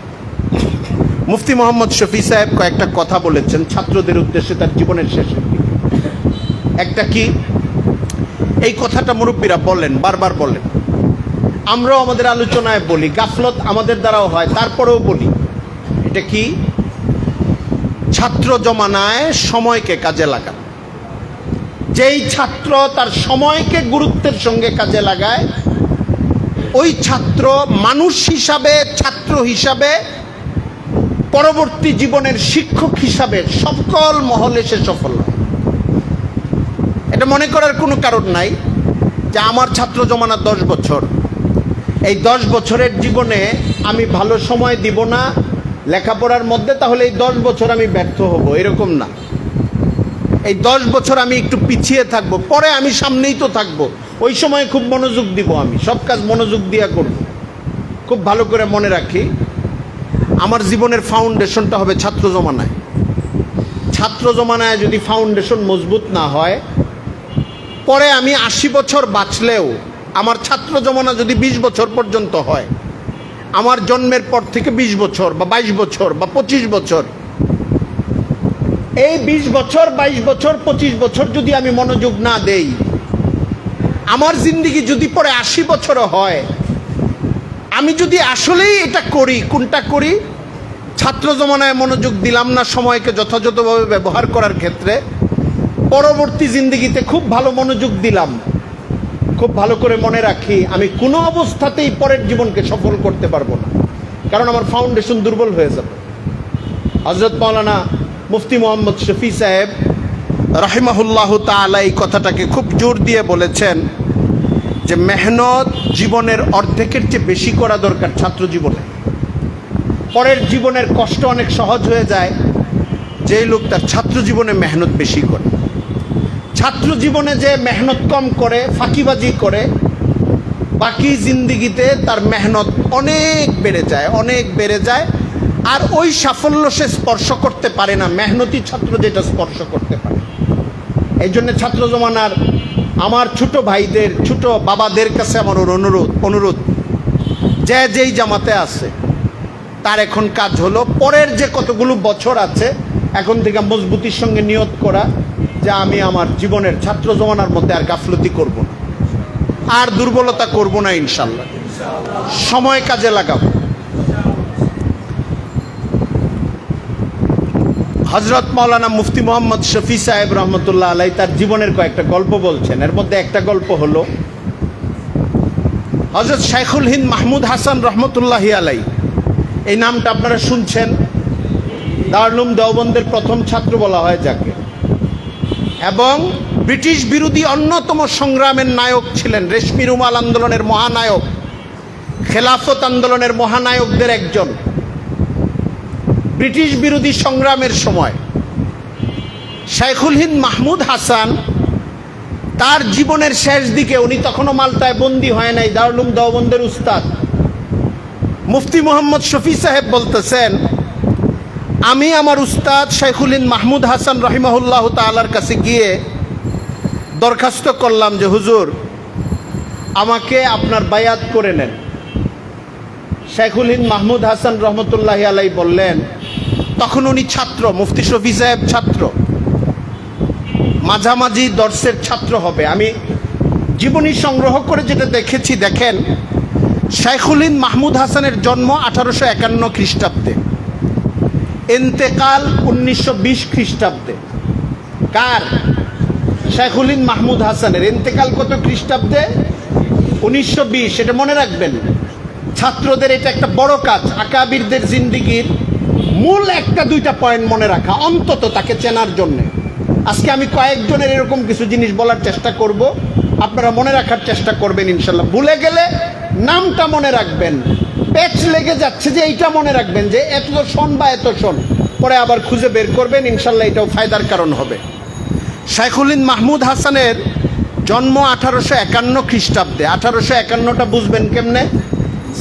[SPEAKER 2] মুফতি মুহাম্মদ শফি সাহেব কয়েকটা কথা বলেছেন ছাত্রদের উদ্দেশ্যে তার জীবনের শেষের দিকে। একটা কি, এই কথাটা মুরব্বীরা বলেন, বারবার বলেন, আমরাও আমাদের আলোচনায় বলি, গাফলত আমাদের দ্বারাও হয়, তারপরেও বলি। এটা কি? ছাত্র জমানায় সময়কে কাজে লাগান। যেই ছাত্র তার সময়কে গুরুত্বের সঙ্গে কাজে লাগায়, ওই ছাত্র মানুষ হিসাবে, ছাত্র হিসাবে, পরবর্তী জীবনের শিক্ষক হিসাবে সকল মহলে সে সফল হয়। এটা মনে করার কোনো কারণ নাই যে আমার ছাত্র জমানা 10 বছর, এই 10 বছরের জীবনে আমি ভালো সময় দিব না লেখাপড়ার মধ্যে, তাহলে এই 10 বছর আমি ব্যর্থ হব, এরকম না। এই 10 বছর আমি একটু পিছিয়ে থাকবো, পরে আমি সামনেই তো থাকবো, ওই সময় খুব মনোযোগ দিব, আমি সব কাজ মনোযোগ দিয়ে করব। খুব ভালো করে মনে রাখি, আমার জীবনের ফাউন্ডেশনটা হবে ছাত্র জমানায়। ছাত্র জমানায় যদি ফাউন্ডেশন মজবুত না হয়, পরে আমি 80 বছর বাঁচলেও আমার ছাত্র জমানা যদি 20 বছর পর্যন্ত হয়, আমার জন্মের পর থেকে 20 বছর বা 22 বছর বা 25 বছর, এই 20 বছর 22 বছর 25 বছর যদি আমি মনোযোগ না দেই, আমার জিন্দেগি যদি পরে 80 বছরও হয়, আমি যদি আসলেই এটা করি, কোনটা করি, ছাত্র জমানায় মনোযোগ দিলাম না সময়কে যথাযথভাবে ব্যবহার করার ক্ষেত্রে, পরবর্তী জিন্দেগিতে খুব ভালো মনোযোগ দিলাম, খুব ভালো করে মনে রাখি আমি কোনো অবস্থাতেই পরের জীবনকে সফল করতে পারবো না, কারণ আমার ফাউন্ডেশন দুর্বল হয়ে যাবে। হযরত মাওলানা মুফতি মোহাম্মদ শফি সাহেব রাহিমাহুল্লাহ তাআলা এই কথাটাকে খুব জোর দিয়ে বলেছেন যে মেহনত জীবনের অর্ধেকের চেয়ে বেশি করা দরকার ছাত্র জীবনে। পরের জীবনের কষ্ট অনেক সহজ হয়ে যায় যেই লোক তার ছাত্র জীবনে মেহনত বেশি করে। ছাত্র জীবনে যে মেহনত কম করে, ফাঁকিবাজি করে, বাকি জিন্দিগিতে তার মেহনত অনেক বেড়ে যায়, অনেক বেড়ে যায়, আর ওই সাফল্য সে স্পর্শ করতে পারে না মেহনতি ছাত্র যেটা স্পর্শ করতে পারে। এই জন্য ছাত্র জমানার আমার ছোট ভাইদের, ছোট বাবাদের কাছে আমার অনুরোধ যে যেই জামাতে আছে তার এখন কাজ হলো পরের যে কতগুলো বছর আছে এখন থেকে মজবুতির সঙ্গে নিয়ত করা যে আমি আমার জীবনের ছাত্র জমানার মধ্যে আর গাফলতি করব না, আর দুর্বলতা করব না, ইনশাল্লাহ সময় কাজে লাগাবো। হযরত মাওলানা মুফতি মোহাম্মদ শফি সাহেব রহমতুল্লাহ আলাই তার জীবনের কয়েকটা গল্প বলছেন। এর মধ্যে একটা গল্প হলো হযরত শাইখুল হিন্দ মাহমুদ হাসান রহমতুল্লাহি আলাই, এই নামটা আপনারা শুনছেন, দারুল উলুম দেওবন্দের প্রথম ছাত্র বলা হয় যাকে, এবং ব্রিটিশ বিরোধী অন্যতম সংগ্রামের নায়ক ছিলেন, রেশমি রুমাল আন্দোলনের মহানায়ক, খেলাফত আন্দোলনের মহানায়কদের একজন। ব্রিটিশ বিরোধী সংগ্রামের সময় শাইখুল হিন্দ মাহমুদ হাসান তার জীবনের শেষ দিকে, উনি তখনও মাল্টায় বন্দী হয় নাই, দারুল উলুম দেওবন্দের উস্তাদ মুফতি মোহাম্মদ শফি সাহেব বলতেছেন, আমি আমার উস্তাদ শাইখুল হিন্দ মাহমুদ হাসান রহিমাহুল্লাহ তাআলার কাছে গিয়ে দরখাস্ত করলাম যে হুজুর আমাকে আপনার বায়াত করে নেন। শাইখুল হিন্দ মাহমুদ হাসান রহমতুল্লাহি আলাই বললেন, তখন উনি ছাত্র, মুফতি শফি সাহেব ছাত্র, মাঝামাঝি দর্শের ছাত্র হবে। আমি জীবনী সংগ্রহ করে যেটা দেখেছি, দেখেন শাইখুল হিন্দ মাহমুদ হাসানের জন্ম 1851 খ্রিস্টাব্দে, ইন্তেকাল 1920 খ্রিস্টাব্দে। কার? শাইখুল হিন্দ মাহমুদ হাসানের। ইন্তেকাল কত খ্রিস্টাব্দে? 1920। এটা মনে রাখবেন, ছাত্রদের এটা একটা বড় কাজ, আকাবিরদের জিন্দিগির মূল একটা দুইটা পয়েন্ট মনে রাখা, অন্তত তাকে চেনার জন্যে। আজকে আমি কয়েকজনের এরকম কিছু জিনিস বলার চেষ্টা করব, আপনারা মনে রাখার চেষ্টা করবেন ইনশাল্লাহ। ভুলে গেলে নামটা মনে রাখবেন, প্যাচ লেগে যাচ্ছে যে এইটা মনে রাখবেন যে এত শোন বা এত শোন, পরে আবার খুঁজে বের করবেন, ইনশাল্লাহ এটাও ফায়দার কারণ হবে। শাইখুল হিন্দ মাহমুদ হাসানের জন্ম 1851 খ্রিস্টাব্দে। 1851টা বুঝবেন কেমনে?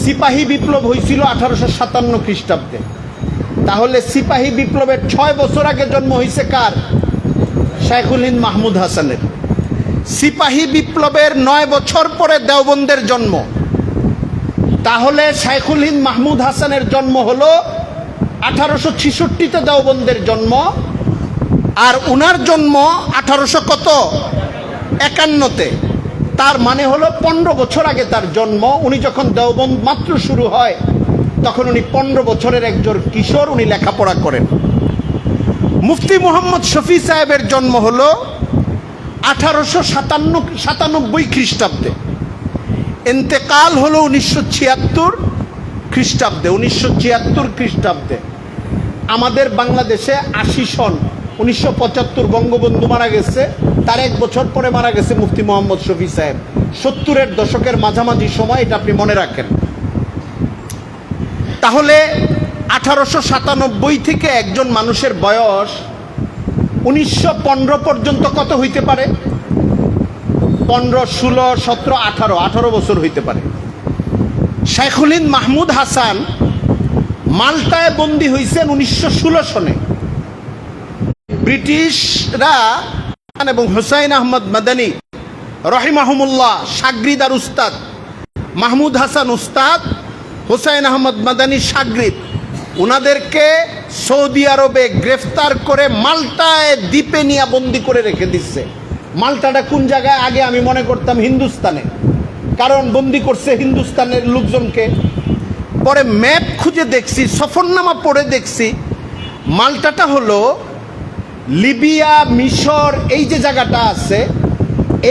[SPEAKER 2] সিপাহী বিপ্লব হয়েছিল 1857 খ্রিস্টাব্দে। তাহলে সিপাহী বিপ্লবের 6 বছর আগে জন্ম হয়েছে কার? শাইখুল হিন্দ মাহমুদ হাসানের। সিপাহী বিপ্লবের 9 বছর পরে দেওবন্দের জন্ম। তাহলে শাইখুল হিন্দ মাহমুদ হাসানের জন্ম হলো 1866-তে দেওবন্দের জন্ম, আর উনার জন্ম 1851-তে। তার মানে হলো 15 বছর আগে তার জন্ম। উনি যখন দেওবন্দ মাত্র শুরু হয় তখন উনি 15 বছরের একজন কিশোর, উনি লেখাপড়া করেন। মুফতি মোহাম্মদ শফি সাহেবের জন্ম হলো 1897 খ্রিস্টাব্দে, ইন্তেকাল হলো 1976 খ্রিস্টাব্দে। 1976 খ্রিস্টাব্দে আমাদের বাংলাদেশে 80 সন 1975 বঙ্গবন্ধু মারা গেছে, তার 1 বছর পরে মারা গেছে মুফতি মোহাম্মদ শফি সাহেব। 70-এর দশকের মাঝামাঝি সময়, এটা আপনি মনে রাখেন। তাহলে 1897 থেকে একজন মানুষের বয়স 1915 পর্যন্ত কত হইতে পারে? 15, 16, 17, 18 বছর হইতে পারে। শাইখুল হিন্দ মাহমুদ হাসান মাল্টায় বন্দী হয়েছেন 1916 সনে। ব্রিটিশরা এবং হুসাইন আহমদ মাদানী রহিমাহুমুল্লাহ শাগরিদ আর উস্তাদ, মাহমুদ হাসান উস্তাদ, হুসাইন আহমদ মাদানী শাগরিদ, ওনাদেরকে সৌদি আরবে গ্রেফতার করে মাল্টায় দ্বীপে নিয়ে বন্দি করে রেখে দিচ্ছে। মাল্টাটা কোন জায়গায়? আগে আমি মনে করতাম হিন্দুস্তানে, কারণ বন্দি করছে হিন্দুস্তানের লোকজনকে। পরে ম্যাপ খুঁজে দেখছি, সফরনামা পড়ে দেখছি মাল্টাটা হলো লিবিয়া, মিশর, এই যে জায়গাটা আছে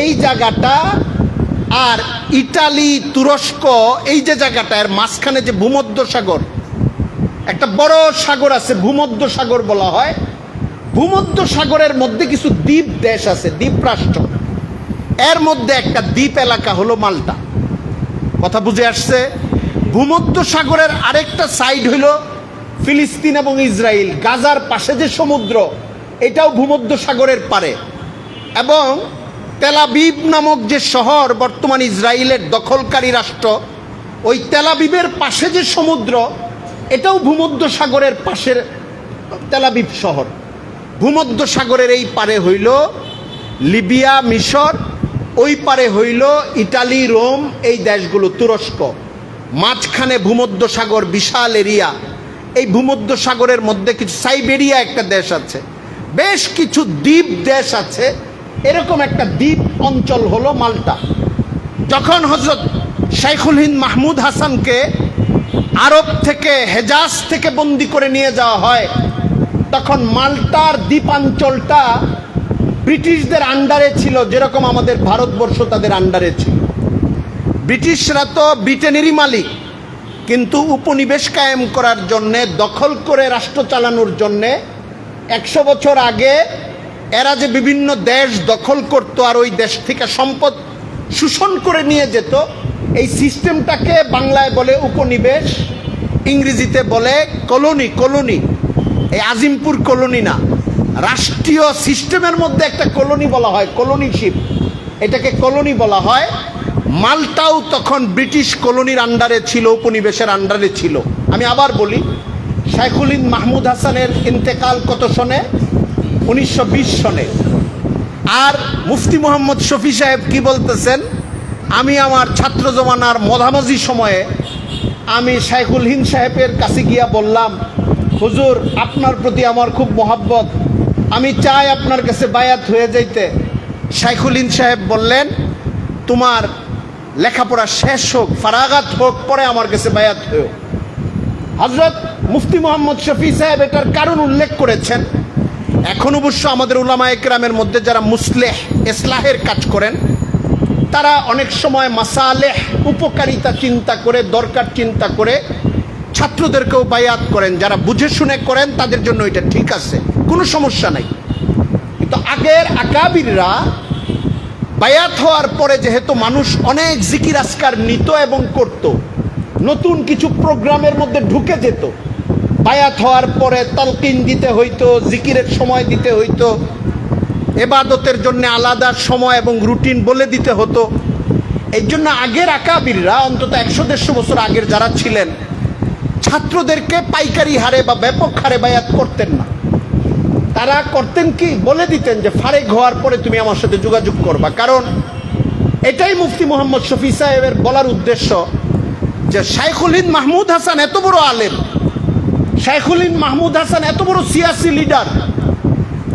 [SPEAKER 2] এই জায়গাটা, আর ইটালি, তুরস্ক, এই যে জায়গাটা, এর মাঝখানে যে ভূমধ্য সাগর, একটা বড় সাগর আছে, ভূমধ্য সাগর বলা হয়। ভূমধ্য সাগরের মধ্যে কিছু দ্বীপ দেশ আছে, দ্বীপ রাষ্ট্র, এর মধ্যে একটা দ্বীপ এলাকা হলো মাল্টা। কথা বুঝে আসছে? ভূমধ্য সাগরের আরেকটা সাইড হইল ফিলিস্তিন এবং ইসরায়েল, গাজার পাশে যে সমুদ্র, এটাও ভূমধ্য সাগরের পারে। এবং তেল আবিব নামক যে শহর বর্তমান ইসরায়েলের দখলকারী রাষ্ট্র, ওই তেল আবিবের পাশে যে সমুদ্র, এটাও ভূমধ্য সাগরের পাশের তেল আবিব শহর। ভূমধ্য সাগরের এই পারে হইল লিবিয়া, মিশর, ওই পারে হইল ইটালি, রোম, এই দেশগুলো, তুরস্ক। মাঝখানে ভূমধ্য সাগর, বিশাল এরিয়া। এই ভূমধ্য সাগরের মধ্যে কিছু, সাইবেরিয়া একটা দেশ আছে, বেশ কিছু দ্বীপ দেশ আছে। এরকম একটা দ্বীপ অঞ্চল হলো মাল্টা। যখন হযরত শাইখুল হিন্দ মাহমুদ হাসানকে আরব থেকে, হেজাজ থেকে বন্দি করে নিয়ে যাওয়া হয়, তখন মাল্টার দ্বীপাঞ্চলটা ব্রিটিশদের আন্ডারে ছিল, যেরকম আমাদের ভারতবর্ষ তাদের আন্ডারে ছিল। ব্রিটিশরা তো ব্রিটেনেরই মালিক, কিন্তু উপনিবেশ কায়েম করার জন্যে, দখল করে রাষ্ট্র চালানোর জন্যে 100 বছর আগে এরা যে বিভিন্ন দেশ দখল করত আর ওই দেশ থেকে সম্পদ শোষণ করে নিয়ে যেত, এই সিস্টেমটাকে বাংলায় বলে উপনিবেশ, ইংরেজিতে বলে কলোনি। কলোনি, এই আজিমপুর কলোনি না, রাষ্ট্রীয় সিস্টেমের মধ্যে একটা কলোনি বলা হয়, কলোনিশিপ, এটাকে কলোনি বলা হয়। মাল্টাও তখন ব্রিটিশ কলোনির আন্ডারে ছিল, উপনিবেশের আন্ডারে ছিল। আমি আবার বলি, শাইখুল হিন্দ মাহমুদ হাসানের ইন্তেকাল কত সনে? 1920 সনে। আর মুফতি মোহাম্মদ শফি সাহেব কি বলতেছেন? আমি আমার ছাত্র জমানার মধামজি সময়ে আমি শাইখুল হিন্দ সাহেবের কাছে গিয়া বললাম, হুজুর আপনার প্রতি আমার খুব মহাব্বত, আমি চাই আপনার কাছে বায়াত হয়ে যাইতে। শাইখুল হিন্দ সাহেব বললেন, তোমার লেখাপড়া শেষ হোক, ফারাগাত হোক, পরে আমার কাছে বায়াত হয়েও। হযরত মুফতি মোহাম্মদ শফি সাহেব এটার কারণ উল্লেখ করেছেন। এখন অবশ্য আমাদের উলামায়ে কেরামের মধ্যে যারা মুসলেহ, ইসলাহের কাজ করেন, তারা অনেক সময় মাসালেহ, উপকারিতা চিন্তা করে, দরকার চিন্তা করে ছাত্রদেরকেও বায়াত করেন। যারা বুঝে শুনে করেন তাদের জন্য এটা ঠিক আছে, কোনো সমস্যা নাই। কিন্তু আগের আকাবিররা বায়াত হওয়ার পরে যেহেতু মানুষ অনেক জিকির আজকার নিত এবং করত, নতুন কিছু প্রোগ্রামের মধ্যে ঢুকে যেত, বায়াত হওয়ার পরে তালকিন দিতে হইতো, জিকিরের সময় দিতে হইতো, এবাদতের জন্য আলাদা সময় এবং রুটিন বলে দিতে হতো। এই জন্য আগের আকাবিররা, অন্তত 100-150 বছর আগের যারা ছিলেন, ছাত্রদেরকে পাইকারি হারে বা ব্যাপক হারে বায়াত করতেন না। তারা করতেন কি, বলে দিতেন যে ফারেক হওয়ার পরে তুমি আমার সাথে যোগাযোগ করবা। কারণ এটাই মুফতি মোহাম্মদ শফি সাহেবের বলার উদ্দেশ্য, যে শাইখুল হিন্দ মাহমুদ হাসান এত বড় আলেম, শাইখুল হিন্দ মাহমুদ হাসান এত বড় সিয়াসি লিডার,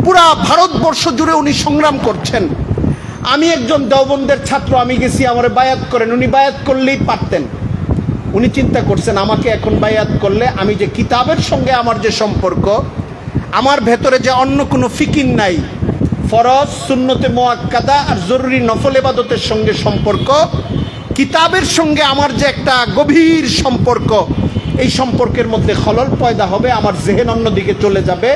[SPEAKER 2] পুরা ভারতবর্ষ জুড়ে উনি সংগ্রাম করছেন। আমি একজন দেওবন্দের ছাত্র, আমি গেছি, আমার বায়াত করেন, উনি বায়াত করলেই পারতেন। উনি চিন্তা করছেন আমাকে এখন বায়াত করলে আমি যে কিতাবের সঙ্গে আমার যে সম্পর্ক, আমার ভেতরে যে অন্য কোনো ফিকির নাই, ফরজ, সুন্নতে মুআক্কাদা আর জরুরি নফল ইবাদতের সঙ্গে সম্পর্ক, কিতাবের সঙ্গে আমার যে একটা গভীর সম্পর্ক, এই সম্পর্কের মধ্যে খলল পয়দা হবে, আমার জেহেন অন্যদিকে চলে যাবে।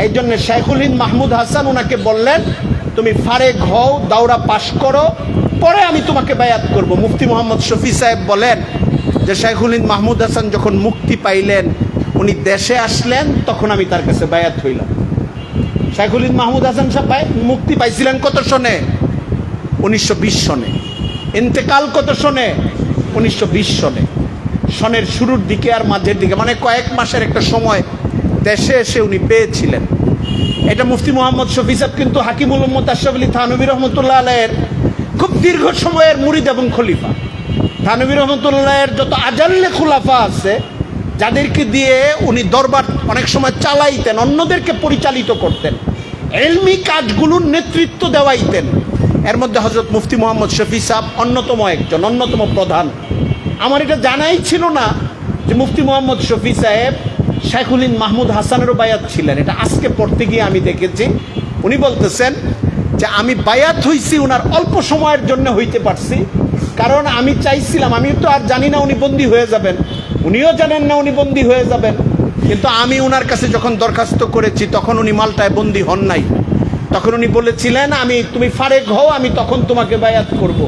[SPEAKER 2] এই জন্য শাইখুল হিন্দ মাহমুদ হাসান ওনাকে বললেন, তুমি ফারেক হও, দাওরা পাশ করো, পরে আমি তোমাকে বায়াত করব। মুফতি মোহাম্মদ শফি সাহেব বলেন যে শাইখুল হিন্দ মাহমুদ হাসান যখন মুক্তি পাইলেন, উনি দেশে আসলেন, তখন আমি তার কাছে বায়াত হইলাম। শাইখুল হিন্দ মাহমুদ হাসান সাহেব মুক্তি পাইছিলেন কত সনে? 1920 সনে। ইন্তেকাল কত সনে? 1920 সনে। সনের শুরুর দিকে আর মাঝের দিকে, মানে কয়েক মাসের একটা সময় দেশে এসে উনি পেয়েছিলেন। এটা মুফতি মোহাম্মদ শফি সাহেব কিন্তু হাকিমুল উম্মত আশরাফ আলী থানভী রহমতুল্লাহ আলাইহির খুব দীর্ঘ সময়ের মুরিদ এবং খলিফা। থানভী রহমতুল্লাহের যত আজাল্লে খুলাফা আছে, যাদেরকে দিয়ে উনি দরবার অনেক সময় চালাইতেন, অন্যদেরকে পরিচালিত করতেন, এলমি কাজগুলোর নেতৃত্ব দেওয়াইতেন। এর মধ্যে হজরত মুফতি মোহাম্মদ শফি সাহেব অন্যতম একজন, অন্যতম প্রধান। আমার এটা জানাই ছিল না যে মুফতি মোহাম্মদ শফি সাহেব শাইখুল হিন্দ মাহমুদ হাসানেরও বায়াত ছিলেন। এটা আজকে পড়তে গিয়ে আমি দেখেছি। উনি বলতেছেন যে আমি বায়াত হইছি ওনার অল্প সময়ের জন্য হইতে পারছি, কারণ আমি চাইছিলাম, আমি তো আর জানি না উনি বন্দী হয়ে যাবেন, উনিও জানেন না উনি বন্দী হয়ে যাবেন, কিন্তু আমি ওনার কাছে যখন দরখাস্ত করেছি তখন উনি মাল্টায় বন্দী হন নাই। তখন উনি বলেছিলেন তুমি ফারেক হও, আমি তখন তোমাকে বায়াত করব।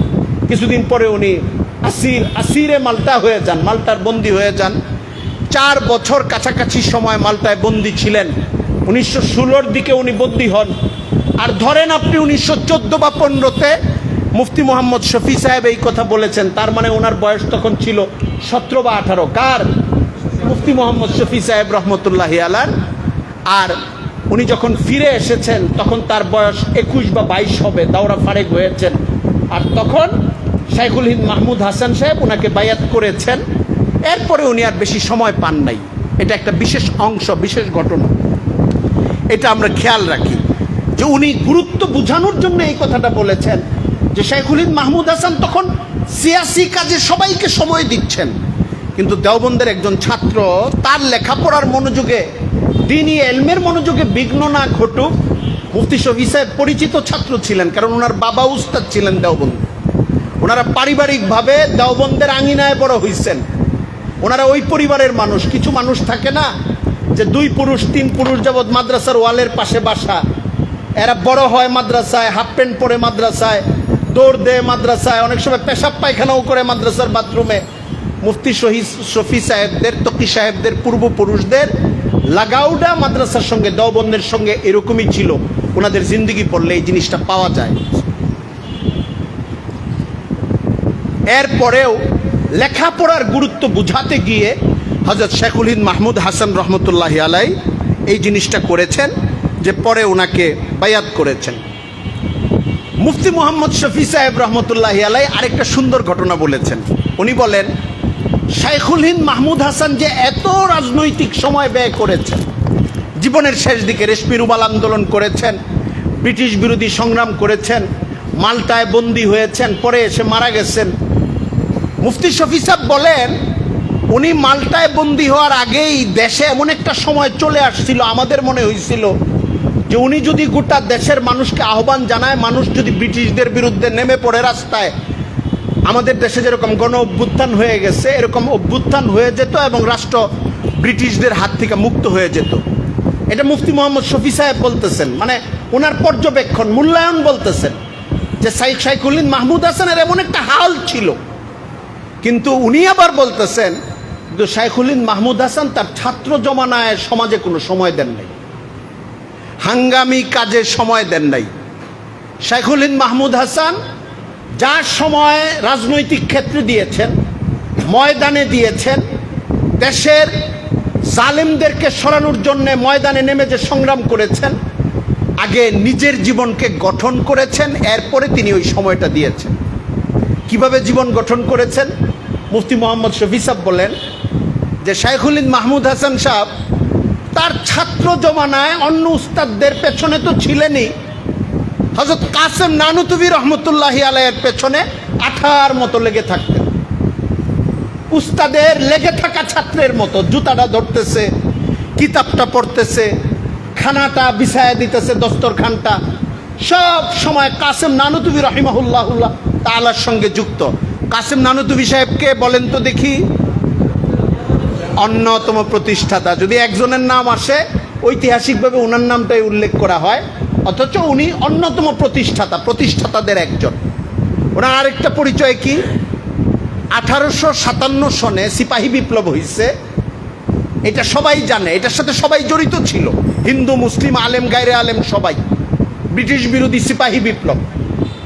[SPEAKER 2] কিছুদিন পরে উনি আসিরে মাল্টা হয়ে যান, মাল্টার বন্দী হয়ে যান। 4 বছর কাছাকাছি সময় মাল্টায় বন্দী ছিলেন। 1916-র দিকে উনি বন্দী হন। আর ধরেন আপনি 1914 বা 15-তে মুফতি মোহাম্মদ শফি সাহেব এই কথা বলেছেন, তার মানে ওনার বয়স তখন ছিল 17 বা 18। কার? মুফতি মোহাম্মদ শফি সাহেব রহমতুল্লাহি আলার। আর উনি যখন ফিরে এসেছেন তখন তার বয়স 21 বা 22 হবে, দাওরা ফারেক হয়েছেন। আর তখন শাইখুল হিন্দ মাহমুদ হাসান সাহেব ওনাকে বায়াত করেছেন। এরপরে উনি আর বেশি সময় পান নাই। এটা একটা বিশেষ অংশ, বিশেষ ঘটনা, এটা আমরা খেয়াল রাখি যে উনি গুরুত্ব বোঝানোর জন্য এই কথাটা বলেছেন যে শাইখুল হিন্দ মাহমুদ হাসান তখন সিয়াসি কাজে সবাইকে সময় দিচ্ছেন, কিন্তু দেওবন্দের একজন ছাত্র তার লেখাপড়ার মনোযোগে, দ্বীনি এলমের মনোযোগে বিঘ্ন না ঘটুক। মুফতি শফি সাহেব পরিচিত ছাত্র ছিলেন, কারণ ওনার বাবা উস্তাদ ছিলেন দেওবন্দ। ওনারা পারিবারিকভাবে দেওবন্দের আঙিনায় বড় হইছেন। ওনারা ওই পরিবারের মানুষ। কিছু মানুষ থাকে না যে 2 পুরুষ 3 পুরুষ যাবৎ মাদ্রাসার ওয়ালের পাশে বাসা, এরা বড় হয় মাদ্রাসায়, হাফ প্যান্ট পরে মাদ্রাসায়, দৌড় দেয় মাদ্রাসায়, অনেক সময় পেশাব পায়খানাও করে মাদ্রাসার বাথরুমে। মুফতি শফি সাহেবদের, তকি সাহেবদের পূর্বপুরুষদের লাগাউডা মাদ্রাসার সঙ্গে, দেওবন্দের সঙ্গে এরকমই ছিল। ওনাদের জিন্দিগি পড়লে এই জিনিসটা পাওয়া যায়। এরপরেও লেখাপড়ার গুরুত্ব বুঝাতে গিয়ে হযরত শাইখুল হিন্দ মাহমুদ হাসান রহমতুল্লাহি আলাই এই জিনিসটা করেছেন যে পরে ওনাকে বায়াত করেছেন। মুফতি মোহাম্মদ শফি সাহেব রহমতুল্লাহি আলাই আরেকটা সুন্দর ঘটনা বলেছেন। উনি বলেন শাইখুল হিন্দ মাহমুদ হাসান যে এত রাজনৈতিক সময় ব্যয় করেছেন, জীবনের শেষ দিকে রেশমি রুমাল আন্দোলন করেছেন, ব্রিটিশ বিরোধী সংগ্রাম করেছেন, মাল্টায় বন্দী হয়েছেন, পরে এসে মারা গেছেন। মুফতি শফি সাহেব বলেন উনি মাল্টায় বন্দী হওয়ার আগেই দেশে এমন একটা সময় চলে আসছিল, আমাদের মনে হয়েছিল যে উনি যদি গোটা দেশের মানুষকে আহ্বান জানায়, মানুষ যদি ব্রিটিশদের বিরুদ্ধে নেমে পড়ে রাস্তায়, আমাদের দেশে যেরকম গণ অভ্যুত্থান হয়ে গেছে এরকম অভ্যুত্থান হয়ে যেত এবং রাষ্ট্র ব্রিটিশদের হাত থেকে মুক্ত হয়ে যেত। এটা মুফতি মোহাম্মদ শফি সাহেব বলতেছেন, মানে ওনার পর্যবেক্ষণ, মূল্যায়ন বলতেছেন যে শাইখুল হিন্দ মাহমুদ হাসানের এমন একটা হাল ছিল। কিন্তু উনি আবার বলতেছেন যে শাইখুল হিন্দ মাহমুদ হাসান তার ছাত্র জমানায় সমাজে কোনো সময় দেন নাই, হাঙ্গামি কাজে সময় দেন নাই। শাইখুল হিন্দ মাহমুদ হাসান যার সময় রাজনৈতিক ক্ষেত্রে দিয়েছেন, ময়দানে দিয়েছেন, দেশের জালেমদেরকে সরানোর জন্য ময়দানে নেমে যে সংগ্রাম করেছেন, আগে নিজের জীবনকে গঠন করেছেন, এরপরে তিনি ওই সময়টা দিয়েছেন। কিভাবে জীবন গঠন করেছেন? মুফতি মোহাম্মদ শফি সাহেব বলেন যে শাইখুল হিন্দ মাহমুদ হাসান সাহেব তার ছাত্র জমানায় অন্য উস্তাদদের পেছনে তো ছিলেনই, হযরত কাসেম নানুতুবি রহমতুল্লাহি আলাইহির পেছনে আঠার মতো লেগে থাকতেন। উস্তাদের লেগে থাকা ছাত্রের মতো জুতাটা ধরতেছে, কিতাবটা পড়তেছে, খানাটা বিছায়া দিতেছে, দস্তরখানটা, সব সময় কাসেম নানুতুবি রহিমাহুল্লাহ তাআলার সঙ্গে যুক্ত। কাসেম নানুতুবি সাহেবকে বলেন তো দেখি? অন্যতম প্রতিষ্ঠাতা। যদি একজনের নাম আসে ঐতিহাসিকভাবে ওনার নামটাই উল্লেখ করা হয়, অথচ উনি অন্যতম প্রতিষ্ঠাতাদের একজন। ওনার আরেকটা পরিচয় কি? 1857 সনে সিপাহী বিপ্লব হয়েছে, এটা সবাই জানে, এটার সাথে সবাই জড়িত ছিল, হিন্দু মুসলিম আলেম গায়রে আলেম সবাই, ব্রিটিশ বিরোধী সিপাহী বিপ্লব।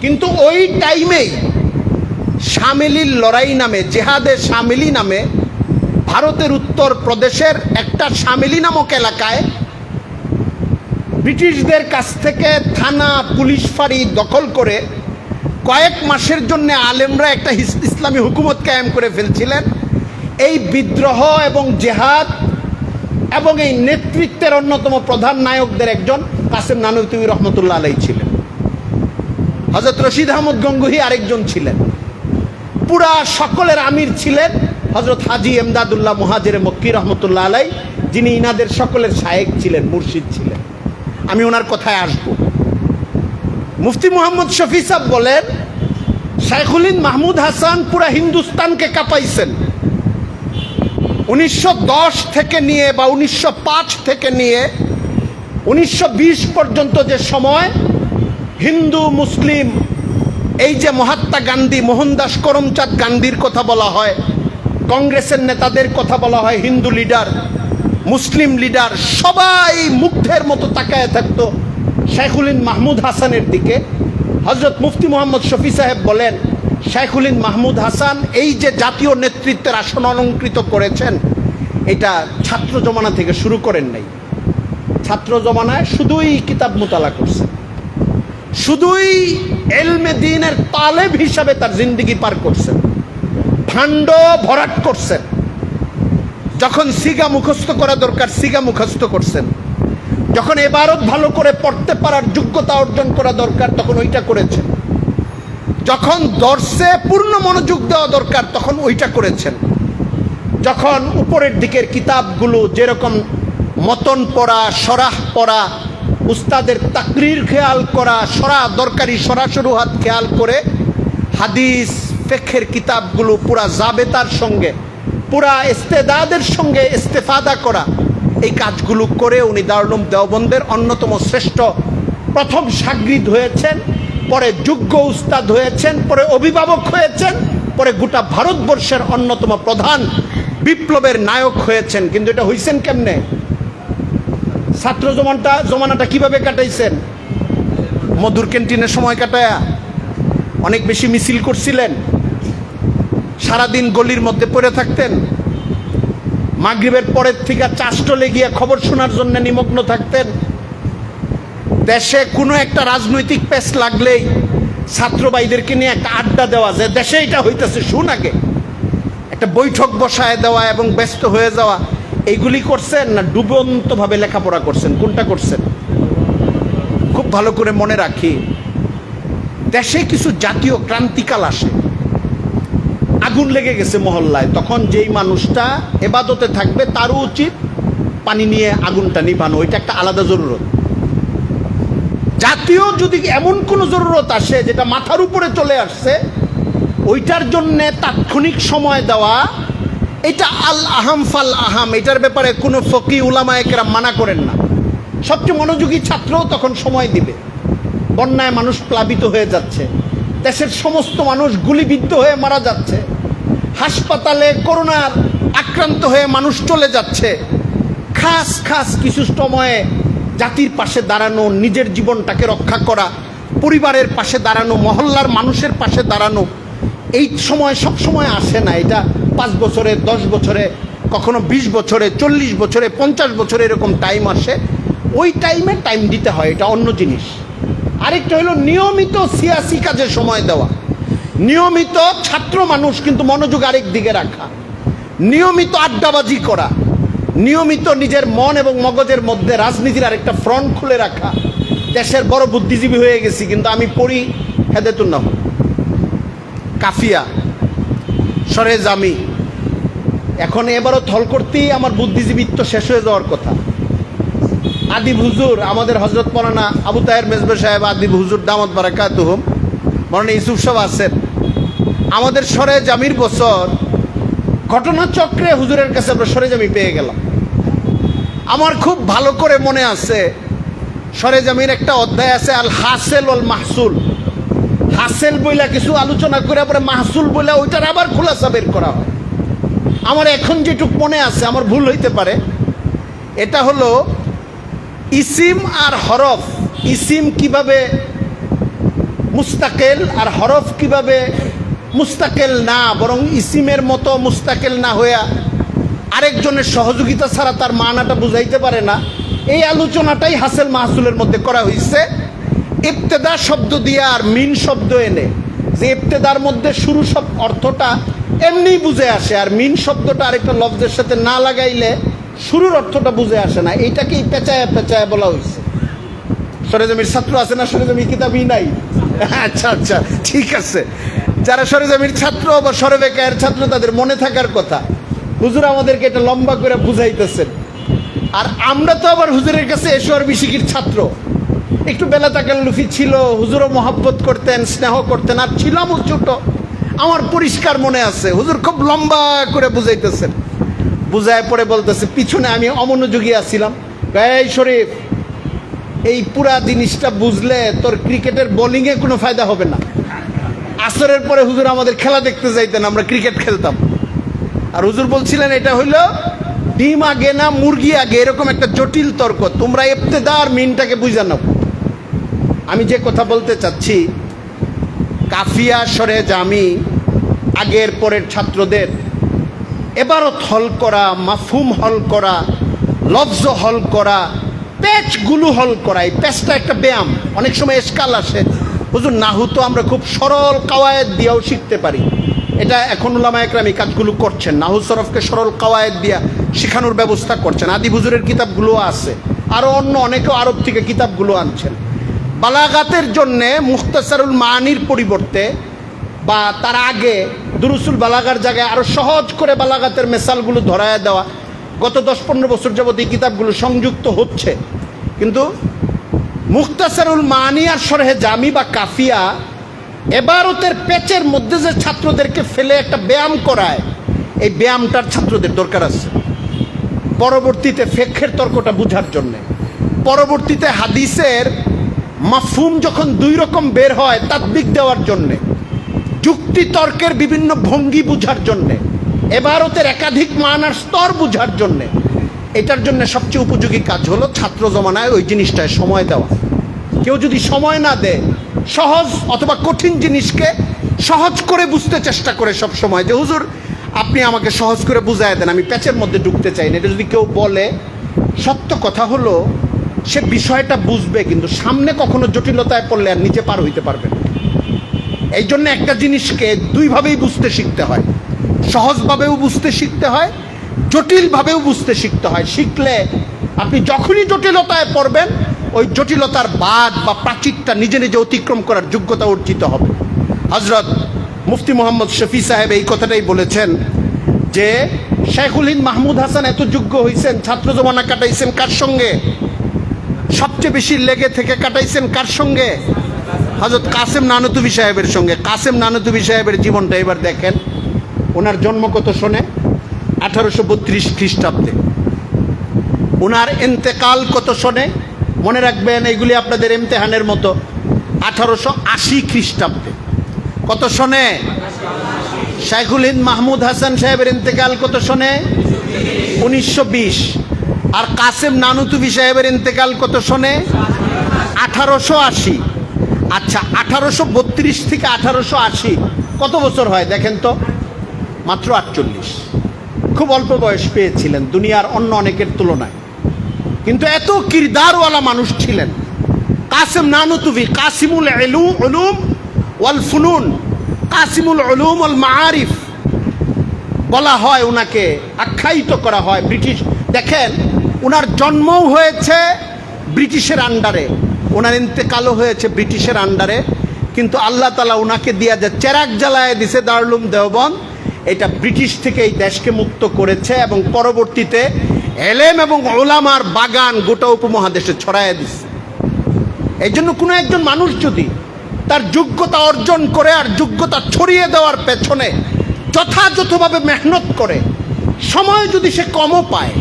[SPEAKER 2] কিন্তু ওই টাইমেই শামেলির লড়াই নামে, জেহাদে শামেলি নামে ভারতের উত্তর প্রদেশের একটা শামেলি নামক এলাকায় ব্রিটিশদের কাছ থেকে থানা পুলিশ ফাঁড়ি দখল করে কয়েক মাসের জন্য আলেমরা একটা ইসলামী হুকুমত কায়েম করে ফেলছিলেন। এই বিদ্রোহ এবং জেহাদ এবং এই নেতৃত্বের অন্যতম প্রধান নায়কদের একজন কাসেম নানুতুবি রহমতুল্লাহ আলাইহি ছিলেন। হযরত রশিদ আহমদ গঙ্গুহি আরেকজন ছিলেন। পুরা সকলের আমির ছিলেন হযরত হাজী এমদাদুল্লাহ মুহাজিরে মক্কি রহমতুল্লাহ আলাইহি, যিনি ইনাদের সকলের শায়েখ ছিলেন, মুর্শিদ ছিলেন। আমি ওনার কথায় আসব। মুফতি মুহাম্মদ শফি সাহেব বলেন, শাইখুল হিন্দ মাহমুদ হাসান পুরা হিন্দুস্তানকে কাঁপাইছেন। 1910 থেকে নিয়ে বা 1905 থেকে নিয়ে 1920 পর্যন্ত যে সময় হিন্দু মুসলিম, এই যে মহাত্মা গান্ধী, মোহনদাস করমচাঁদ গান্ধীর কথা বলা হয়, কংগ্রেসের নেতাদের কথা বলা হয়, হিন্দু লিডার, মুসলিম লিডার, সবাই মুগ্ধের মতো তাকায় থাকতো শাইখুল হিন্দ মাহমুদ হাসানের দিকে। হযরত মুফতি মুহাম্মদ শফি সাহেব বলেন, শাইখুল হিন্দ মাহমুদ হাসান এই যে জাতীয় নেতৃত্বের আসন অলঙ্কৃত করেছেন, এটা ছাত্র জমানা থেকে শুরু করেন নাই। ছাত্র জমানায় শুধুই কিতাব মোতালা করছেন, শুধুই এলমে দ্বীনের তালেব হিসাবে তার জিন্দেগি পার করছেন, ভাণ্ড ভরাট করছেন। যখন সিগা মুখস্থ করা দরকার সিগা মুখস্থ করছেন, যখন এবারত ভালো করে পড়তে পারার যোগ্যতা অর্জন করা দরকার তখন ওইটা করেছেন, যখন দর্শে পূর্ণ মনোযোগ দেওয়া দরকার তখন ওইটা করেছেন, যখন উপরের দিকের কিতাবগুলো যেরকম মতন পড়া, সরাহ পড়া, উস্তাদের তাকরির খেয়াল করা, দরকারি সরাসরুহাত খেয়াল করে হাদিস ফিকহের কিতাবগুলো পুরা জাবেতার সঙ্গে, পুরা ইস্তেদাদের সঙ্গে ইস্তেফাদা করা, এই কাজগুলো করে উনি দারুল উলুম দেওবন্দের অন্যতম শ্রেষ্ঠ প্রথম শাগরিদ হয়েছেন, পরে যোগ্য উস্তাদ হয়েছেন, পরে অভিভাবক হয়েছেন, পরে গোটা ভারতবর্ষের অন্যতম প্রধান বিপ্লবের নায়ক হয়েছেন। কিন্তু এটা হইছেন কেমনে? ছাত্র জমানাটা কিভাবে কাটাইছেন? মধুর ক্যান্টিনের সময় কাটায়া অনেক বেশি মিছিল করছিলেন, সারাদিন গলির মধ্যে পড়ে থাকতেন, মাগরিবের পরের থেকে চা স্টলে গিয়ে খবর শোনার জন্য নিমগ্ন থাকতেন। দেশে কোনো একটা রাজনৈতিক পেশ লাগলেই ছাত্র ভাইদেরকে নিয়ে একটা আড্ডা দেওয়া, যে দেশে এটা হইতেছে শুন আগে, একটা বৈঠক বসায় দেওয়া এবং ব্যস্ত হয়ে যাওয়া, এইগুলি করছেন না ডুবন্তভাবে লেখাপড়া করছেন? কোনটা করছেন? খুব ভালো করে মনে রাখি, দেশে কিছু জাতীয় ক্রান্তিকাল আসে, আগুন লেগে গেছে মহল্লায়, তখন যেই মানুষটা এবাদতে থাকবে তারও উচিত পানি নিয়ে আগুনটা নিভানো, ওইটা একটা আলাদা জরুরত। জাতীয় যদি এমন কোনো জরুরত আসে যেটা মাথার উপরে চলে আসছে, ওইটার জন্য তাৎক্ষণিক সময় দেওয়া, এটা আল আহাম ফাল আহাম, এটার ব্যাপারে কোনো ফকি উলামায়ে কেরাম মানা করেন না। সবচেয়ে মনোযোগী ছাত্রও তখন সময় দিবে। বন্যায় মানুষ প্লাবিত হয়ে যাচ্ছে, দেশের সমস্ত মানুষ গুলিবিদ্ধ হয়ে মারা যাচ্ছে, হাসপাতালে করোনার আক্রান্ত হয়ে মানুষ চলে যাচ্ছে। খাস খাস কিছু সময়ে জাতির পাশে দাঁড়ানো, নিজের জীবনটাকে রক্ষা করা, পরিবারের পাশে দাঁড়ানো, মহল্লার মানুষের পাশে দাঁড়ানো, এই সময় সব সময় আসে না। এটা 5 বছরে, 10 বছরে, কখনো 20 বছরে, 40 বছরে, 50 বছরে এরকম টাইম আসে। ওই টাইমে টাইম দিতে হয়, এটা অন্য জিনিস। আরেকটা হলো নিয়মিত সিয়াসি কাজে সময় দেওয়া, নিয়মিত ছাত্র মানুষ কিন্তু মনোযোগ আরেক দিকে রাখা, নিয়মিত আড্ডাবাজি করা, নিয়মিত নিজের মন এবং মগজের মধ্যে রাজনীতির আরেকটা ফ্রন্ট খুলে রাখা। দেশের বড় বুদ্ধিজীবী হয়ে গেছি, কিন্তু আমি পড়ি হেদায়েতুন নাহর, কাফিয়া, সরে জামি, এখন এবারও থল করতেই আমার বুদ্ধিজীবিত্ব শেষ হয়ে যাওয়ার কথা। আদিব হুজুর, আমাদের হজরত মৌলানা আবু তাহের মেজবে সাহেব আদিব হুজুর দামাত বারাকাতুহুম, মৌলানা ইউসুফ সাহেব আছেন, আমাদের সরে জামির বছর ঘটনাচক্রে হুজুরের কাছে আমরা সরে জামি পেয়ে গেলাম। আমার খুব ভালো করে মনে আছে, সরে জামির একটা অধ্যায় আছে আল হাসেল ওয়াল মাহসুল। হাসেল বইলা কিছু আলোচনা করে পরে মাহসুল বইলা ওইটার আবার খোলাসা বের করা হয়। আমার এখন যেটুক মনে আছে, আমার ভুল হইতে পারে, এটা হলো ইসিম আর হরফ, ইসিম কিভাবে মুস্তাকিল আর হরফ কিভাবে মুস্তাকিল না, বরং ইসিমের মতো মুস্তাকিল না হইয়া আরেকজনের সহযোগিতা ছাড়া তার মানাটা বুঝাইতে পারে না। এই আলোচনাটাই হাসেল মাহসুলের মধ্যে করা হয়েছে, ইবতেদা শব্দ দিয়ে আর মিন শব্দ এনে, যে ইবতেদার মধ্যে শুরু সব অর্থটা এমনি বুঝে আসে। আর মিন শব্দটা আরেকটা লফজের সাথে না লাগাইলে শুরুর অর্থটা বুঝে আসে না। এইটাকেই পেঁচায় পেঁচায় বলা হয়েছে। সরেজমির ছাত্র আছে না? সরেজমির কিতাবই নাই? আচ্ছা আচ্ছা, ঠিক আছে। যারা সরেজমির ছাত্র বা সরেবেকায়ের ছাত্র তাদের মনে থাকার কথা। হুজুর আমাদেরকে এটা লম্বা করে বুঝাইতেছেন। আর আমরা তো আবার হুজুরের কাছে এসোয়ার বিশিকির ছাত্র। একটু বেলা তাকাল্লুফি ছিল, হুজুরও মহব্বত করতেন, স্নেহ করতেন, আর ছিলামও ছোট। আমার পরিষ্কার মনে আছে হুজুর খুব লম্বা করে বুঝাইতেছেন। বুঝায় পরে বলতেছে, পিছনে আমি অমনোযোগী আছিলাম, এই শরীফ এই পুরা জিনিসটা বুঝলে তোর ক্রিকেটের বোলিংয়ে কোনো ফায়দা হবে না। আসরের পরে হুজুর আমাদের খেলা দেখতে যাইতেন, আমরা ক্রিকেট খেলতাম। আর হুজুর বলছিলেন এটা হইলো ডিম আগে না মুরগি আগে, এরকম একটা জটিল তর্ক। তোমরা ইবতেদার মিনটাকে বুঝা নাও। আমি যে কথা বলতে চাচ্ছি, কাফিয়া সরে জামি আগের পরের ছাত্রদের এবারত হল করা, মাফহুম হল করা, লফজ হল করা, প্যাচগুলো হল করা। এই প্যাচটা একটা ব্যায়াম। অনেক সময় এসকাল আসে, হুজুর নাহু তো আমরা খুব সরল কাওয়ায়েদ দিয়েও শিখতে পারি। এটা এখন উলামা একরাম এই কাজগুলো করছেন, নাহু সরফকে সরল কাওয়ায়েদ দিয়া শেখানোর ব্যবস্থা করছেন। আদি হুজুরের কিতাবগুলো আছে, আরও অন্য অনেকেও আরব থেকে কিতাবগুলো আনছেন। বালাগাতের জন্যে মুখতাসারুল মানির পরিবর্তে বা তার আগে দুরুসুল বালাগার জায়গায় আরও সহজ করে বালাগাতের মেসালগুলো ধরায় দেওয়া। গত 10-15 বছর যাবত এই কিতাবগুলো সংযুক্ত হচ্ছে। কিন্তু মুখতাসারুল মানি আর শরহে জামি বা কাফিয়া এবারতের পেচের মধ্যে যে ছাত্রদেরকে ফেলে একটা ব্যায়াম করায়, এই ব্যায়ামটার ছাত্রদের দরকার আছে পরবর্তীতে ফিকহের তর্কটা বুঝার জন্যে। পরবর্তীতে হাদিসের মাফহুম যখন দুই রকম বের হয় তাতবিক দেওয়ার জন্যে, যুক্তি তর্কের বিভিন্ন ভঙ্গি বুঝার জন্যে, এবারতের একাধিক মানার স্তর বুঝার জন্যে, এটার জন্য সবচেয়ে উপযোগী কাজ হলো ছাত্র জমানায় ওই জিনিসটায় সময় দেওয়া। কেউ যদি সময় না দেয়, সহজ অথবা কঠিন জিনিসকে সহজ করে বুঝতে চেষ্টা করে সব সময়, যে হুজুর আপনি আমাকে সহজ করে বুঝায় দেন, আমি প্যাচের মধ্যে ঢুকতে চাই না, এটা যদি কেউ বলে, সত্য কথা হলো সে বিষয়টা বুঝবে, কিন্তু সামনে কখনো জটিলতায় পড়লে আর নিচে পার হইতে পারবে না। এই জন্য একটা জিনিসকে দুইভাবেই বুঝতে শিখতে হয়, সহজভাবেও বুঝতে শিখতে হয়, জটিলভাবেও বুঝতে শিখতে হয়। শিখলে আপনি যখনই জটিলতায় পড়বেন, ওই জটিলতার বাদ বা প্রাচীরটা নিজে নিজে অতিক্রম করার যোগ্যতা অর্জিত হবে। হজরত মুফতি মোহাম্মদ শফি সাহেব এই কথাটাই বলেছেন যে শেখুল হিন্দ মাহমুদ হাসান এত যোগ্য হয়েছেন, ছাত্র জমানা কাটাইছেন কার সঙ্গে? সবচেয়ে বেশি লেগে থেকে কাটাইছেন কার সঙ্গে? হজরত কাসেম নানতুবি সাহেবের সঙ্গে। কাসেম নানতুবি সাহেবের জীবনটা এবার দেখেন। ওনার জন্ম কত সনে? 1832 খ্রিস্টাব্দে। ওনার ইন্তেকাল কত সনে? মনে রাখবেন, এইগুলি আপনাদের ইমতেহানের মতো। 1880 খ্রিস্টাব্দে। কত সনে? শেখুল হিন্দ মাহমুদ হাসান সাহেবের ইন্তেকাল কত সনে? 1920। আর কাসেম নানুতুবি সাহেবের ইন্তেকাল কত সনে? 1880। আচ্ছা, 1832 থেকে 1880 কত বছর হয় দেখেন তো? মাত্র 48। খুব অল্প বয়স পেয়েছিলেন দুনিয়ার অন্য অনেকের তুলনায়, কিন্তু এত কিরদারওয়ালা মানুষ ছিলেন। কাসেম নানুতুবি কাসিমুল উলুম ওয়াল ফুনুন, কাসিমুল উলুম ওয়াল মাআরিফ বলা হয় ওনাকে, আখ্যায়িত করা হয়। ব্রিটিশ, দেখেন ওনার জন্মও হয়েছে ব্রিটিশের আন্ডারে, ওনার ইন্তেকালও হয়েছে ব্রিটিশের আন্ডারে, কিন্তু আল্লাহ তাআলা ওনাকে দিয়া যে চেরাগ জ্বালায় দিছে দারুল উলুম দেওবন্দ, এটা ব্রিটিশ থেকে এই দেশকে মুক্ত করেছে এবং পরবর্তীতে এলেম এবং উলামার বাগান গোটা উপমহাদেশে ছড়াইয়া দিচ্ছে। এই জন্য কোনো একজন মানুষ যদি তার যোগ্যতা অর্জন করে আর যোগ্যতা ছড়িয়ে দেওয়ার পেছনে যথাযথভাবে মেহনত করে, সময় যদি সে কমও পায়,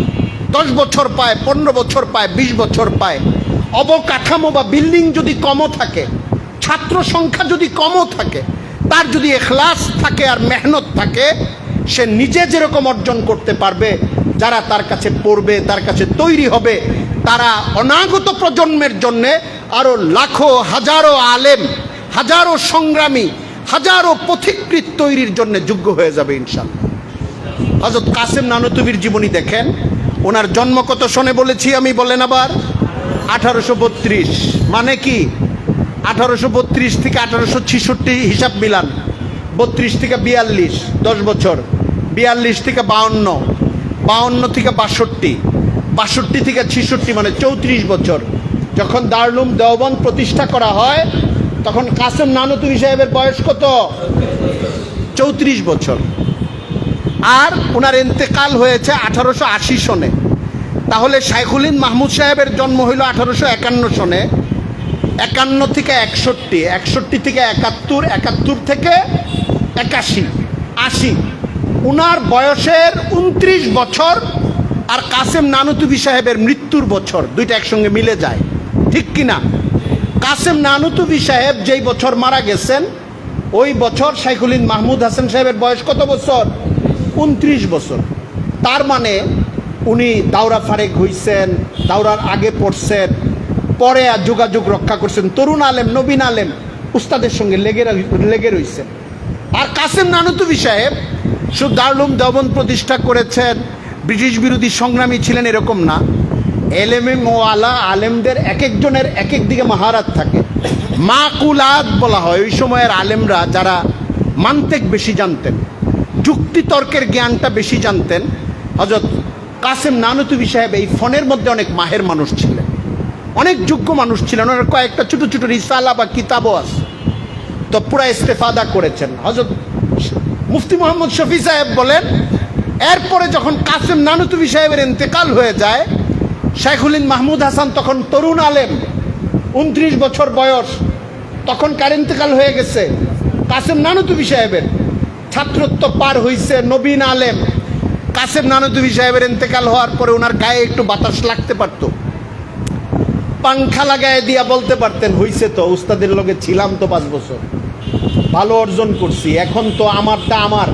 [SPEAKER 2] 10 বছর পায়, 15 বছর পায়, 20 বছর পায়, অবকাঠামো বা বিল্ডিং যদি কমও থাকে, ছাত্র সংখ্যা যদি কমও থাকে, তার যদি ইখলাস থাকে আর মেহনত থাকে, সে নিজে যেরকম অর্জন করতে পারবে, যারা তার কাছে পড়বে, তার কাছে তৈরি হবে, তারা অনাগত প্রজন্মের জন্যে আরও লাখো হাজারো আলেম, হাজারো সংগ্রামী, হাজারো পথিকৃৎ তৈরির জন্য যোগ্য হয়ে যাবে ইনশাআল্লাহ। হযরত কাসেম নানুতুবির জীবনী দেখেন। ওনার জন্ম কত সনে বলেছি আমি, বলেন আবার? 1832। মানে কি? 1832 থেকে 1866 হিসাব মিলান। 32 থেকে 42, 10 বছর, 42 থেকে 52, 52 থেকে 62, 62 থেকে 66, মানে 34 বছর। যখন দারুল দেওবন্দ প্রতিষ্ঠা করা হয় তখন কাসেম নানুতুবি সাহেবের বয়স কত? 34 বছর। আর ওনার ইন্তেকাল হয়েছে 1880 সনে। তাহলে শাইখুল হিন্দ মাহমুদ সাহেবের জন্ম হইল 1851 সনে। 51 থেকে 61, 61 থেকে 71, 71 থেকে 81, 80। উনার বয়সের 29 বছর আর কাসেম নানুতুবি সাহেবের মৃত্যুর বছর দুইটা একসঙ্গে মিলে যায়, ঠিক কিনা? কাসেম নানুতুবি সাহেব যেই বছর মারা গেছেন ওই বছর শাইখুল হিন্দ মাহমুদ হাসান সাহেবের বয়স কত বছর? 29 বছর। তার মানে উনি দাওরা ফারেক হইছেন, দাওরার আগে পড়ছেন, পরে আর যোগাযোগ রক্ষা করছেন, তরুণ আলেম, নবীন আলেম, উস্তাদের সঙ্গে লেগে রইছেন। আর কাসেম নানুতুবি সাহেব শুধু দারুল দেওবন্দ প্রতিষ্ঠা করেছেন, ব্রিটিশ বিরোধী সংগ্রামী ছিলেন এরকম না। এলেমে মোয়ালা আলেমদের এক একজনের এক এক দিকে মাহারাত থাকে। মাকুলাত বলা হয় ওই সময়ের আলেমরা যারা মান্তেক বেশি জানতেন, যুক্তি তর্কের জ্ঞানটা বেশি জানতেন। হযরত কাসেম নানুতুবি সাহেব এই ফোনের মধ্যে অনেক মাহের মানুষ ছিলেন, অনেক যোগ্য মানুষ ছিলেন। ওনার কয়েকটা ছোট ছোট রিসালা বা কিতাবও আছে, তো পুরা ইস্তেফাদা করেছেন। হযরত মুফতি মোহাম্মদ শফি সাহেব বলেন, এরপরে যখন কাসেম নানুতুবি সাহেবের ইন্তেকাল হয়ে যায়, শাইখুল হিন্দ মাহমুদ হাসান তখন তরুণ আলেম, 29 বছর বয়স, তখন কার ইন্তেকাল হয়ে গেছে? কাসেম নানুতুবি সাহেবের। ছাত্রত্ব পার হইছে, নবীন আলেম। কাসেম নানুতুবি সাহেবের ইন্তেকাল হওয়ার পরে ওনার গায়ে একটু বাতাস লাগতে পারত, পাংখা লাগায় দিয়া বলতে পারতেন, হইছে তো, উস্তাদের লগে ছিলাম তো 5 বছর, ভালো অর্জন করছি, এখন তো আমারটা আমার,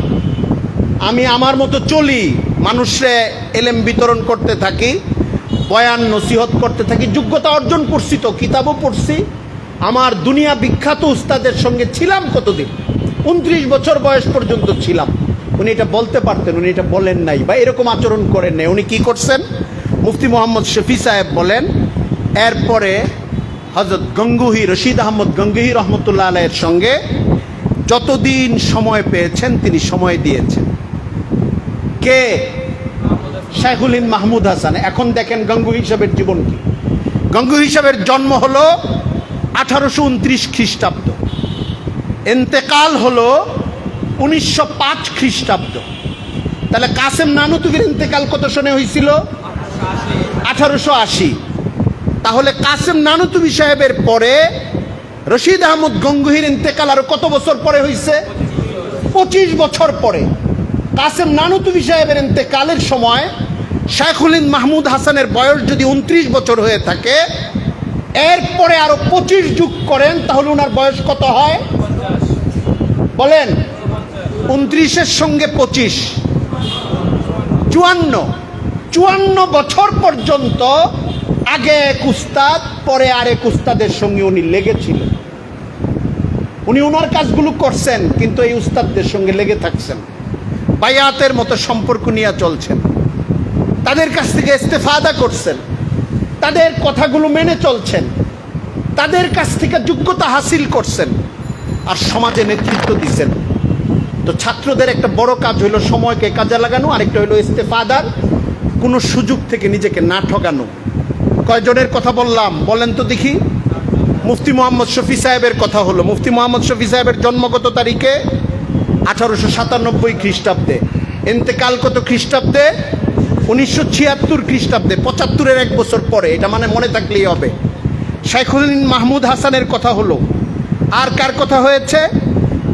[SPEAKER 2] আমি আমার মতো চলি, মানুষে এলেম বিতরণ করতে থাকি, বয়ান নসিহত করতে থাকি, যোগ্যতা অর্জন করছি তো, কিতাবও পড়ছি, আমার দুনিয়া বিখ্যাত উস্তাদের সঙ্গে ছিলাম কতদিন, 29 বছর বয়স পর্যন্ত ছিলাম। উনি এটা বলতে পারতেন, উনি এটা বলেন নাই বা এরকম আচরণ করেন নাই। উনি কি করছেন? মুফতি মোহাম্মদ শফি সাহেব বলেন, এরপরে হযরত গঙ্গুহি, রশিদ আহমদ গঙ্গুহি রহমতুল্লাহ আলাইহির সঙ্গে যতদিন সময় পেয়েছেন তিনি সময় দিয়েছেন। কে? শাইখুল হিন্দ মাহমুদ হাসান। এখন দেখেন গঙ্গুহি সাহেবের জীবন কি। গঙ্গুহি সাহেবের জন্ম হলো 1829 খ্রিস্টাব্দ, ইন্তেকাল হলো 1905 খ্রিস্টাব্দ। তাহলে কাসেম নানুতুবির ইন্তেকাল কত সনে হয়েছিল? 1880। তাহলে কাসেম নানুতুবি সাহেবের পরে রশিদ আহমদ গঙ্গুহির ইন্তেকাল আরো কত বছর পরে হয়েছে? 25 বছর পরে। কাসেম নানুতুবি সাহেবের ইন্তেকালের সময় শাইখুল হিন্দ মাহমুদ হাসানের বয়স যদি 29 বছর হয়ে থাকে, এরপরে আরো 25 যোগ করেন, তাহলে ওনার বয়স কত হয় বলেন? 29-এর সঙ্গে 25, 54 বছর পর্যন্ত আগে এক উস্তাদ, পরে আরেক উস্তাদের সঙ্গে উনি লেগেছিলেন। উনি ওনার কাজগুলো করছেন, কিন্তু এই উস্তাদদের সঙ্গে লেগে থাকছেন, বায়াতের মতো সম্পর্ক নিয়ে চলছেন, তাদের কাছ থেকে ইস্তেফাদা করছেন, তাদের কথাগুলো মেনে চলছেন, তাদের কাছ থেকে যোগ্যতা হাসিল করছেন, আর সমাজে নেতৃত্ব দিচ্ছেন। তো ছাত্রদের একটা বড় কাজ হলো সময়কে কাজে লাগানো, আরেকটা হলো ইস্তেফাদার, কোনো সুযোগ থেকে নিজেকে না ঠকানো। কয়জনের কথা বললাম বলেন তো দেখি? মুফতি মোহাম্মদ শফি সাহেবের কথা হলো। মুফতি মোহাম্মদ শফি সাহেবের জন্ম কত তারিখে? 1897 খ্রিস্টাব্দে। ইন্তেকাল কত খ্রিস্টাব্দে? 1976 খ্রিস্টাব্দে, 75-এর 1 বছর পরে। এটা মানে মনে থাকলেই হবে। শাইখুল হিন্দ মাহমুদ হাসানের কথা হলো। আর কার কথা হয়েছে?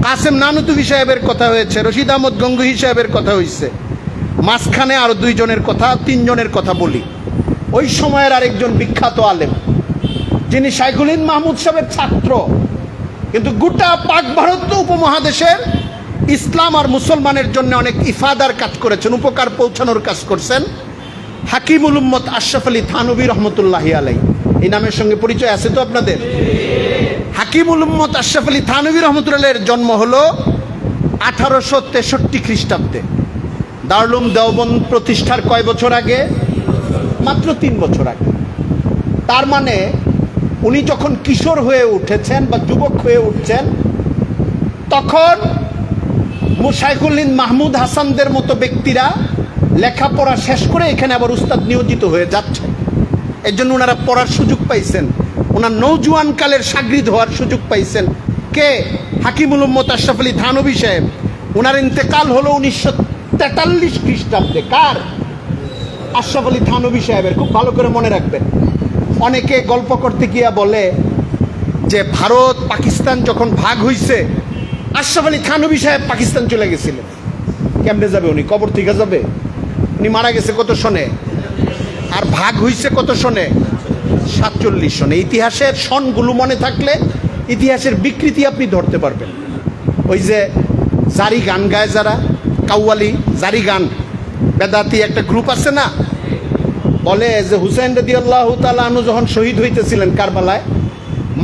[SPEAKER 2] কাসেম নানুতুবি সাহেবের কথা হয়েছে, রশিদ আহমদ গঙ্গুহি সাহেবের কথা হয়েছে। মাঝখানে আরো 2 জনের কথা, 3 জনের কথা বলি। ওই সময়ের আরেকজন বিখ্যাত আলেম, যিনি শাইখুল হিন্দ মাহমুদ সাহেবের ছাত্র, কিন্তু গোটা পাক ভারত উপমহাদেশের ইসলাম আর মুসলমানের জন্য অনেক ইফাদার কাজ করেছেন, উপকার পৌঁছানোর কাজ করছেন, হাকিমুল উম্মত আশরাফ আলী থানভী রহমতুল্লাহি আলাইহি। এই নামের সঙ্গে পরিচয় আছে তো আপনাদের? হাকিমুল উম্মত আশরাফ আলী থানভী রহমতুল্লাহের জন্ম হলো 1863 খ্রিস্টাব্দে। দারুল দেওবন্দ প্রতিষ্ঠার কয় বছর আগে? মাত্র 3 বছর আগে। তার মানে উনি যখন কিশোর হয়ে উঠেছেন বা যুবক হয়ে উঠছেন, তখন শাইখুল হিন্দ মাহমুদ হাসানদের মতো ব্যক্তিরা লেখাপড়া শেষ করে এখানে আবার উস্তাদ নিয়োজিত হয়ে যাচ্ছে। এর জন্য ওনারা পড়ার সুযোগ পাইছেন, ওনার নৌজওয়ান কালের শাগরিদ হওয়ার সুযোগ পাইছেন। কে? হাকিমুল উম্মত আশরাফ আলী থানভী সাহেব। ওনার ইন্তেকাল হলো 1943 খ্রিস্টাব্দে। কার? আশরাফ আলী থানভী সাহেবের। খুব ভালো করে মনে রাখবেন। অনেকে গল্প করতে গিয়া বলে যে ভারত পাকিস্তান যখন ভাগ হইছে আশরাফ আলী থানভী সাহেব পাকিস্তান চলে গেছিলেন। কেমনে যাবে উনি? কবর থেকে যাবে? উনি মারা গেছে কত সনে? আর ভাগ হইছে কত সনে? 47 সনে। ইতিহাসের সনগুলো মনে থাকলে ইতিহাসের বিকৃতি আপনি ধরতে পারবেন। ওই যে জারি গান গায় যারা, কাউয়ালি জারি গান বেদাতি একটা গ্রুপ আছে না, বলে যে হুসাইন রাদিয়াল্লাহু তাআলা আনহু যখন শহীদ হইতেছিলেন কারবালায়,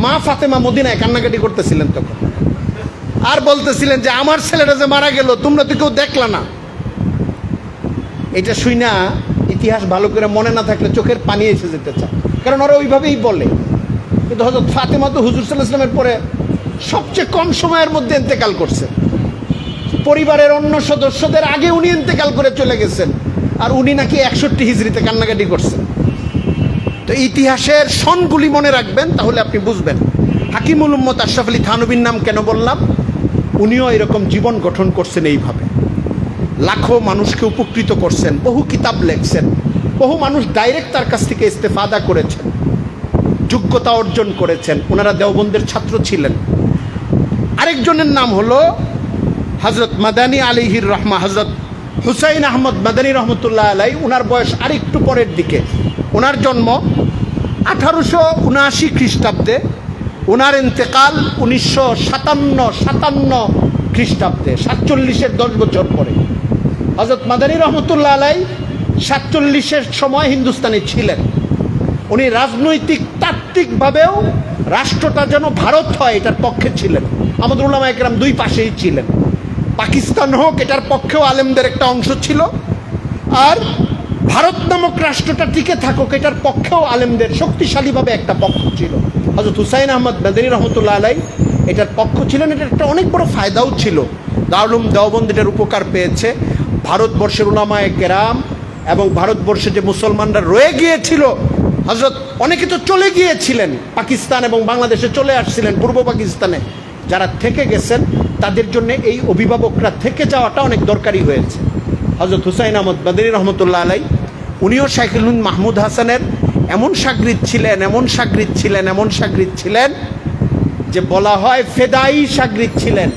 [SPEAKER 2] মা ফাতেমা মদিনায় কান্নাকাটি করতেছিলেন তখন, আর বলতেছিলেন যে আমার ছেলেটা যে মারা গেল তোমরা তো কেউ দেখলা না। এটা শুই না ইতিহাস ভালো করে মনে না থাকলে চোখের পানি এসে যেতে চায়, কারণ ওরা ওইভাবেই বলে। কিন্তু হযরত ফাতেমা তো হুজুর সাল্লাল্লাহু আলাইহি ওয়াসাল্লামের পরে সবচেয়ে কম সময়ের মধ্যে ইন্তেকাল করছেন। পরিবারের অন্য সদস্যদের আগে উনি ইন্তেকাল করে চলে গেছেন, আর উনি নাকি 61 হিজরিতে কান্নাকাটি করছেন। তো ইতিহাসের সনগুলি মনে রাখবেন, তাহলে আপনি বুঝবেন। হাকিমুল উম্মত আশরাফ আলী থানভীর নাম কেন বললাম? উনিও এরকম জীবন গঠন করছেন এইভাবে, লাখো মানুষকে উপকৃত করছেন, বহু কিতাব লেখছেন, বহু মানুষ ডাইরেক্ট তার কাছ থেকে ইস্তেফাদা করেছেন, যোগ্যতা অর্জন করেছেন। ওনারা দেওবন্দের ছাত্র ছিলেন। আরেকজনের নাম হলো হযরত মাদানী আলাইহির রহমা, হযরত হুসাইন আহমদ মাদানী রহমতুল্লাহ আলাই। ওনার বয়স আরেকটু পরের দিকে। ওনার জন্ম 1879 খ্রিস্টাব্দে, ওনার ইন্তেকাল 1957 খ্রিস্টাব্দে, 47-এর 10 বছর পরে। হযরত মাদানী রহমতুল্লাহ আলাই 47-এর সময় হিন্দুস্তানে ছিলেন। উনি রাজনৈতিক তাত্ত্বিকভাবেও রাষ্ট্রটা যেন ভারত হয় এটার পক্ষে ছিলেন। আমাদের উলামা একরাম দুই পাশেই ছিলেন। পাকিস্তান হোক এটার পক্ষেও আলেমদের একটা অংশ ছিল, আর ভারত নামক রাষ্ট্রটা টিকে থাকুক এটার পক্ষেও আলেমদের শক্তিশালীভাবে একটা পক্ষ ছিল। হযরত হুসাইন আহমদ মাদানী রহমতুল্লাহ আলাই এটার পক্ষ ছিলেন। এটার একটা অনেক বড় ফায়দাও ছিল। দারুল উলুম দেওবন্দ এটার উপকার পেয়েছে। ভারতবর্ষের উলামায়ে কেরাম এবং ভারতবর্ষে যে মুসলমানরা রয়ে গিয়েছিল, হযরত অনেকে তো চলে গিয়েছিলেন পাকিস্তান এবং বাংলাদেশে চলে আসছিলেন, পূর্ব পাকিস্তানে। যারা থেকে গেছেন তাদের জন্য এই অভিভাবকরা থেকে যাওয়াটা অনেক দরকারি হয়েছে। হযরত হুসাইন আহমদ মাদানী রহমতুল্লাহ আলাই উনিও শাইখুল হিন্দ মাহমুদ হাসানের এমন শাগরিদ ছিলেন যে বলা হয় ফেদাই শাগরিদ ছিলেন।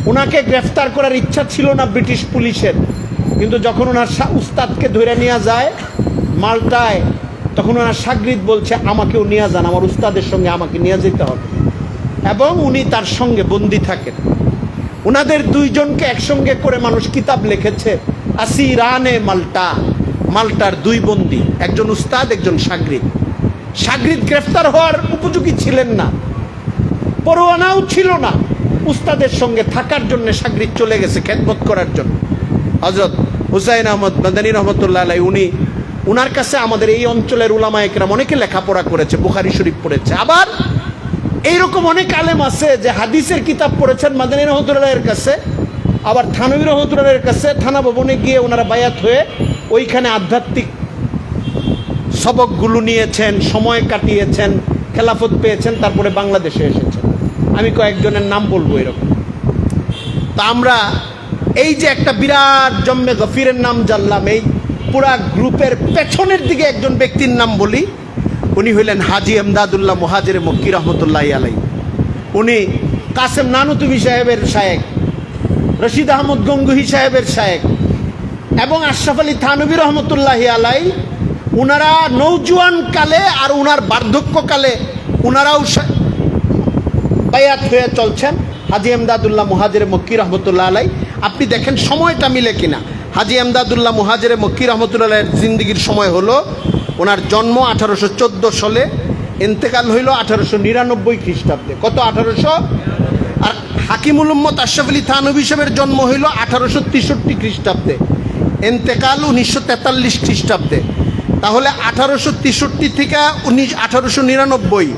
[SPEAKER 2] ওনাকে গ্রেফতার করার ইচ্ছা ছিল না ব্রিটিশ পুলিশের, কিন্তু যখন ওনার উস্তাদকে ধরে নিয়ে যায় মাল্টায়, তখন ওনার শাগরিদ বলছে আমাকেও নিয়ে যান, আমার উস্তাদের সঙ্গে আমাকে নিয়ে যেতে হবে। এবং উনি তার সঙ্গে বন্দী থাকেন। ওনাদের দুইজনকে একসঙ্গে করে মানুষ কিতাব লিখেছে, আসিরানে মাল্টা, মাল্টার দুই বন্দী, একজন উস্তাদ একজন শাগরিদ। শাগরিদ গ্রেফতার হওয়ার উপযোগী ছিলেন না, পরোয়ানাও ছিল না, উস্তাদের সঙ্গে থাকার জন্য শাগরিদ চলে গেছে খেদমত করার জন্য। হযরত হুসাইন আহমদ মাদানী রহমতুল্লাহ আলাই উনার কাছে আমাদের এই অঞ্চলের উলামায়ে কেরাম অনেকে লেখাপড়া করেছে, বুখারী শরীফ পড়েছে। আবার এইরকম অনেক আলেম আছে যে হাদিসের কিতাব পড়েছেন মাদানী রহমতুল্লাহের কাছে, আবার থানভী রহমতুল্লাহের কাছে থানা ভবনে গিয়ে ওনারা বায়াত হয়ে ওইখানে আধ্যাত্মিক সবকগুলো নিয়েছেন, সময় কাটিয়েছেন, খেলাফত পেয়েছেন, তারপরে বাংলাদেশে এসেছেন। আমি কয়েকজনের নাম বলবো এরকম। তা আমরা এই যে একটা বিরাট জম্মে গফিরের নাম জানলাম, এই পুরা গ্রুপের পেছনের দিকে একজন ব্যক্তির নাম বলি। উনি হইলেন হাজি এমদাদুল্লাহ মুহাজির মক্কি রহমতুল্লাহ আলাই। উনি কাসেম নানুতুবি সাহেবের শায়েখ, রশিদ আহমদ গঙ্গুহি সাহেবের শায়েখ এবং আশরাফ আলী থানভী রহমতুল্লাহ আলাই। উনারা নৌজওয়ান কালে আর উনার বার্ধক্যকালে উনারাও বায়াত হয়ে চলছেন হাজি এমদাদুল্লাহ মুহাজির মক্কি রহমতুল্লাহ আলাই। আপনি দেখেন সময়টা মিলে কিনা। হাজি এমদাদুল্লাহ মুহাজির মক্কি রহমতুল্লাহ আলাইয়ের জিন্দিগির সময় হলো, ওনার জন্ম 1814 সালে, ইন্তেকাল হইল 1899 খ্রিস্টাব্দে। কত? 1800। আর হাকিমুল উম্মত আশরাফ আলী থানভী সাহেবের জন্ম হইল 1863 খ্রিস্টাব্দে, ইন্তেকাল 1943 খ্রিস্টাব্দে। তাহলে 1863 থেকে 1899,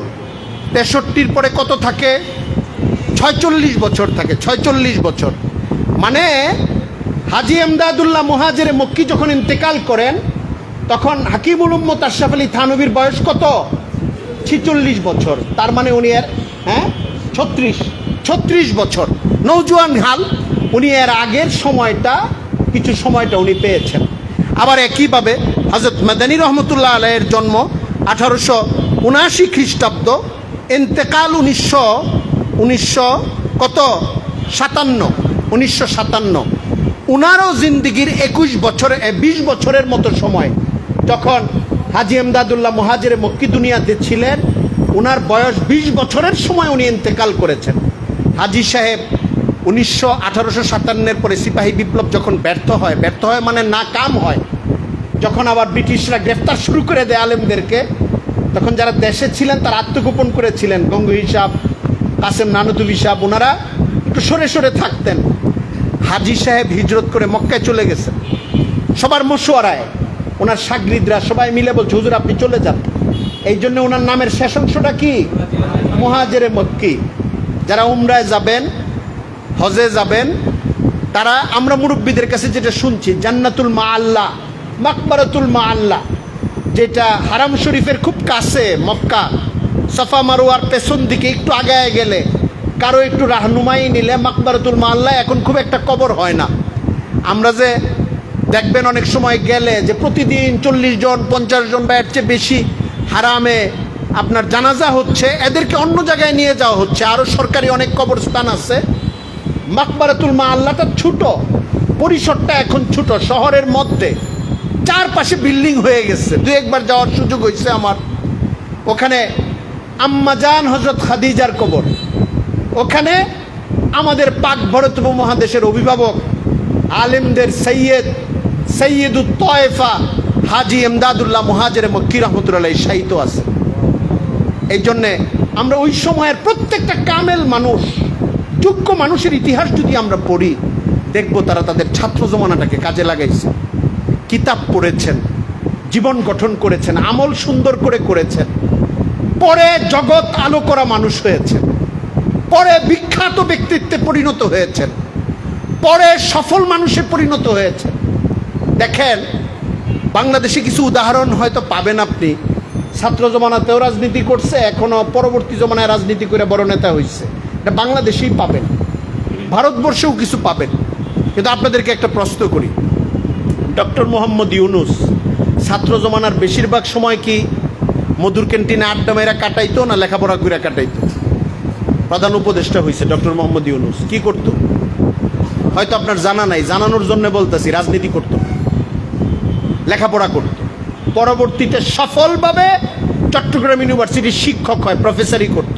[SPEAKER 2] 63-র পরে কত থাকে? 46 বছর থাকে। 46 বছর মানে হাজী এমদাদুল্লাহ মুহাজিরে মক্কি যখন ইন্তেকাল করেন তখন হাকিমুল উম্মত আশরাফ আলী থানভীর বয়স কত? 46 বছর। তার মানে উনি এর 36 বছর নৌজওয়ান হাল। উনি এর আগের কিছু সময়টা উনি পেয়েছেন। আবার একইভাবে হযরত মাদানী রহমতুল্লাহ আলাইহির জন্ম 1879 খ্রিস্টাব্দ, ইন্তেকাল 1957। উনারও জিন্দিগির 20 বছরের মতো সময় যখন হাজী এমদাদুল্লাহ মুহাজিরে মক্কি দুনিয়াতে ছিলেন, উনার বয়স 20 বছরের সময় উনি ইন্তেকাল করেছেন। হাজী সাহেব 1857 পরে সিপাহী বিপ্লব যখন ব্যর্থ হয় মানে নাকাম হয়, যখন আবার ব্রিটিশরা গ্রেফতার শুরু করে দেয় আলেমদেরকে, তখন যারা দেশে ছিলেন তারা আত্মগোপন করেছিলেন। গঙ্গুহি সাহেব, কাসেম নানুতুবি সাহেব, ওনারা একটু সরে সরে থাকতেন। হাজী সাহেব হিজরত করে মক্কায় চলে গেছেন। সবার মশওয়ারায় ওনার শাগরিদরা সবাই মিলে বলছে, হুজুর আপনি চলে যান। এই জন্য ওনার নামের শেষ অংশটা কি? মুহাজিরে মক্কি। যারা উমরায় যাবেন, হজে যাবেন, তারা আমরা মুরব্বীদের কাছে যেটা শুনছি, জান্নাতুল মাআল্লা, মাকবারাতুল মাআল্লা, যেটা হারাম শরীফের খুব কাছে মক্কা, সাফা মারওয়ার পেছন দিকে একটু আগায় গেলে, কারো একটু রাহনুমাই নিলে মাকবারাতুল মাআল্লা এখন খুব একটা কবর হয় না। আমরা যে দেখবেন অনেক সময় গেলে যে প্রতিদিন 40 জন 50 জন বা এর চেয়ে বেশি হারামে আপনার জানাজা হচ্ছে, এদেরকে অন্য জায়গায় নিয়ে যাওয়া হচ্ছে। আরও সরকারি অনেক কবরস্থান আছে। মাকবারাতুল মাআল্লাটা ছোট, পরিসরটা এখন ছোট, শহরের মধ্যে চারপাশে বিল্ডিং হয়ে গেছে। দু একবার যাওয়ার সুযোগ হয়েছে আমার। ওখানে আম্মাজান হযরত খাদিজার কবর, ওখানে আমাদের পাক ভারত উপমহাদেশের অভিভাবক আলেমদের সৈয়দুত তয়েফা হাজী এমদাদুল্লাহ মুহাজিরে মক্কি রহমতুল্লাহ শায়িত আছে। এই জন্যে আমরা ওই সময়ের প্রত্যেকটা কামেল মানুষ, যোগ্য মানুষের ইতিহাস যদি আমরা পড়ি, দেখব তারা তাদের ছাত্র জমানাটাকে কাজে লাগাইছে, কিতাব পড়েছেন, জীবন গঠন করেছেন, আমল সুন্দর করে করেছেন, পরে জগৎ আলো করা মানুষ হয়েছেন, পরে বিখ্যাত ব্যক্তিত্বে পরিণত হয়েছেন, পরে সফল মানুষে পরিণত হয়েছে। দেখেন বাংলাদেশে কিছু উদাহরণ হয়তো পাবেন আপনি। ছাত্র জমানাতেও রাজনীতি করছে, এখনো পরবর্তী জমানায় রাজনীতি করে বড় নেতা হয়েছে। এটা বাংলাদেশেই পাবেন, ভারতবর্ষেও কিছু পাবেন। কিন্তু আপনাদেরকে একটা প্রশ্ন করি, ডক্টর মোহাম্মদ ইউনুস ছাত্র জমানার বেশিরভাগ সময় কি মধুর ক্যান্টিনে আড্ডা মেয়েরা কাটাইতো না লেখাপড়া করে কাটাইতো? প্রধান উপদেষ্টা হয়েছে ডক্টর মোহাম্মদ ইউনুস, কি করতো? হয়তো আপনার জানা নাই, জানানোর জন্য বলতেছি, রাজনীতি করতো, লেখাপড়া করত। পরবর্তীতে সফলভাবে চট্টগ্রাম ইউনিভার্সিটির শিক্ষক হয়, প্রফেসরই করত।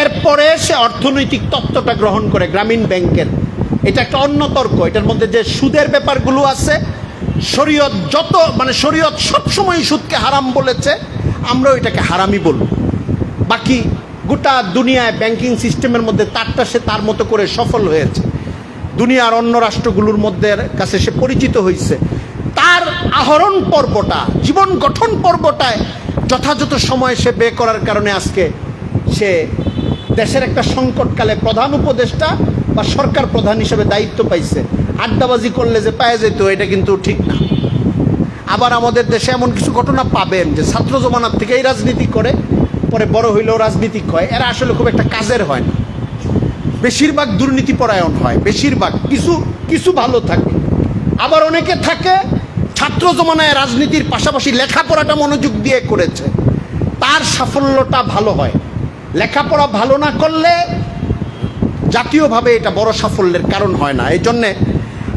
[SPEAKER 2] এরপরে সে অর্থনৈতিক তত্ত্বটা গ্রহণ করে গ্রামীণ ব্যাংকের। এটা একটা অন্য তর্ক, এটার মধ্যে যে সুদের ব্যাপারগুলো আছে, শরীয়ত শরীয়ত সবসময় সুদকে হারাম বলেছে, আমরাও এটাকে হারামই বলব। বাকি গোটা দুনিয়ায় ব্যাংকিং সিস্টেমের মধ্যে তারটা সে তার মতো করে সফল হয়েছে, দুনিয়ার অন্য রাষ্ট্রগুলোর মধ্যে কাছে সে পরিচিত হয়েছে। তার আহরণ পর্বটা, জীবন গঠন পর্বটায় যথাযথ সময় সে ব্যয় করার কারণে আজকে সে দেশের একটা সংকটকালে প্রধান উপদেষ্টা বা সরকার প্রধান হিসেবে দায়িত্ব পাইছে। আড্ডাবাজি করলে যে পাওয়া যেত, এটা কিন্তু ঠিক না। আবার আমাদের দেশে এমন কিছু ঘটনা পাবেন যে ছাত্র জমানার থেকেই রাজনীতি করে, পরে বড় হইলেও রাজনীতিক হয়। এরা আসলে খুব একটা কাজের হয় না, বেশিরভাগ দুর্নীতিপরায়ণ হয়, বেশিরভাগ। কিছু ভালো থাকে, আবার অনেকে থাকে ছাত্র জমানায় রাজনীতির পাশাপাশি লেখাপড়াটা মনোযোগ দিয়ে করেছে, তার সাফল্যটা ভালো হয়। লেখাপড়া ভালো না করলে জাতীয়ভাবে এটা বড় সাফল্যের কারণ হয় না। এই জন্যে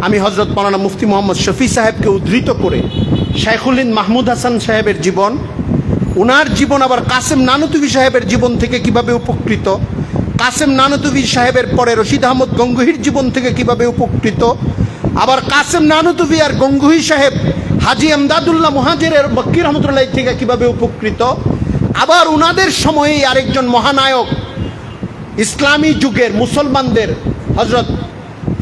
[SPEAKER 2] আমি হজরত মাওলানা মুফতি মোহাম্মদ শফি সাহেবকে উদ্ধৃত করে শাইখুল হিন্দ মাহমুদ হাসান সাহেবের জীবন, উনার জীবন, আবার কাসেম নানুতুবি সাহেবের জীবন থেকে কিভাবে উপকৃত, কাসেম নানুতুবি সাহেবের পরে রশিদ আহমদ গঙ্গুহির জীবন থেকে কিভাবে উপকৃত, আবার কাসেম নানুতুবি আর গঙ্গুহি সাহেব হাজী এমদাদুল্লাহ মুহাজিরের মক্কি রহমতুল্লাহ থেকে কিভাবে উপকৃত, আবার উনাদের সময়েই আরেকজন মহানায়ক ইসলামী যুগের মুসলমানদের হজরত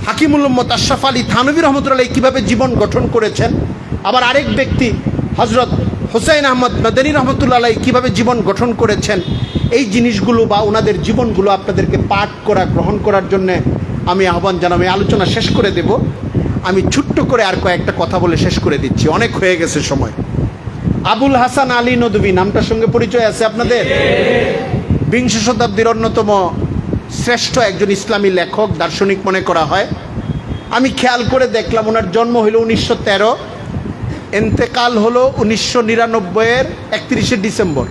[SPEAKER 2] হাকিমুল উম্মত আশরাফ আলী থানভী রহমতুল্লাহ কিভাবে জীবন গঠন করেছেন, আবার আরেক ব্যক্তি হজরত হুসাইন আহমদ মাদানী রহমতুল্লাহ কিভাবে জীবন গঠন করেছেন। এই জিনিসগুলো বা ওনাদের জীবনগুলো আপনাদেরকে পাঠ করা, গ্রহণ করার জন্যে আমি আহ্বান জানাবো। আলোচনা শেষ করে দেব। আমি ছোট্ট করে আর কয়েকটা কথা বলে শেষ করে দিচ্ছি, অনেক হয়ে গেছে সময়। আবুল হাসান আলী নদভী নামটার সঙ্গে পরিচয় আছে আপনাদের? বিংশ শতাব্দীর অন্যতম শ্রেষ্ঠ একজন ইসলামী লেখক, দার্শনিক মনে করা হয়। আমি খেয়াল করে দেখলাম ওনার জন্ম হলো 1913, এন্তেকাল হলো 1999-এর 31শে ডিসেম্বর।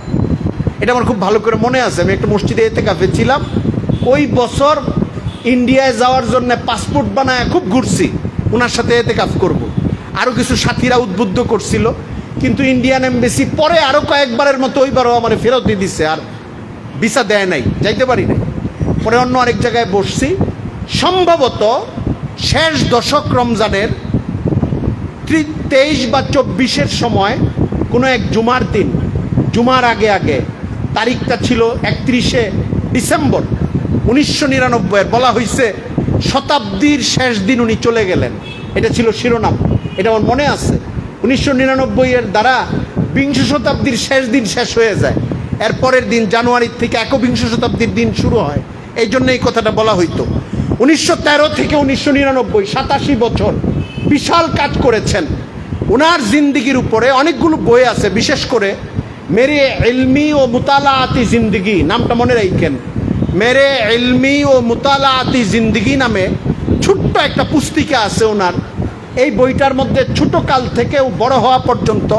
[SPEAKER 2] এটা আমার খুব ভালো করে মনে আছে। আমি একটা মসজিদে এতেকাফে ছিলাম, ওই বছর ইন্ডিয়ায় যাওয়ার জন্য পাসপোর্ট বানায় খুব ঘুরছি, ওনার সাথে এতেকাফ করব। আরও কিছু সাথীরা উদ্বুদ্ধ করছিল, কিন্তু ইন্ডিয়ান এমবেসি পরে আরও কয়েকবারের মতো ওইবারও আমার ফেরত দিয়ে দিচ্ছে, আর ভিসা দেয় নাই, যাইতে পারি নাই। পরে অন্য আরেক জায়গায় বসছি, সম্ভবত শেষ দশক রমজানের 23 বা 24-এর সময় কোনো এক জুমার দিন, জুমার আগে আগে, তারিখটা ছিল 31শে ডিসেম্বর 1999। বলা হয়েছে শতাব্দীর শেষ দিন উনি চলে গেলেন, এটা ছিল শিরোনাম। এটা আমার মনে আছে। 1999-এর দ্বারা বিংশ শতাব্দীর শেষ দিন শেষ হয়ে যায়, এর পরের দিন জানুয়ারির থেকে একবিংশ শতাব্দীর দিন শুরু হয়। এই জন্য এই কথাটা বলা হইতো। 1913 থেকে 1999, 87 বছর বিশাল কাজ করেছেন। ওনার জিন্দিগির উপরে অনেকগুলো বই আছে, বিশেষ করে মেরে ইলমি ও মুতালাআতি জিন্দিগি নামটা মনে রাখেন। মেরে ইলমি ও মুতালাআতি জিন্দিগি নামে ছোট্ট একটা পুস্তিকা আছে ওনার। এই বইটার মধ্যে ছোট কাল থেকে বড় হওয়া পর্যন্ত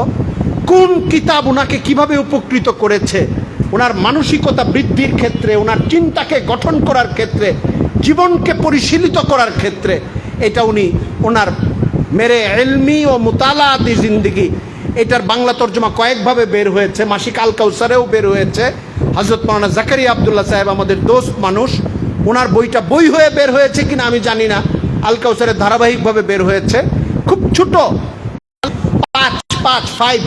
[SPEAKER 2] কোন কিতাব ওনাকে কিভাবে উপকৃত করেছে, ওনার মানসিকতা বৃদ্ধির ক্ষেত্রে, ওনার চিন্তাকে গঠন করার ক্ষেত্রে, জীবনকে পরিশীলিত করার ক্ষেত্রে, এটা উনি ওনার মেরে ইলমি ও মুতালাআতি জিন্দিগি, এটার বাংলা তর্জমা কয়েকভাবে বের হয়েছে, মাসিক আল কাউসারেও বের হয়েছে। হযরত মাওলানা জাকারিয়া আব্দুল্লাহ সাহেব আমাদের দোস্ত মানুষ, ওনার বইটা বই হয়ে বের হয়েছে কিনা আমি জানি না, আল কাউসারের ধারাবাহিকভাবে বের হয়েছে, খুব ছোট, 5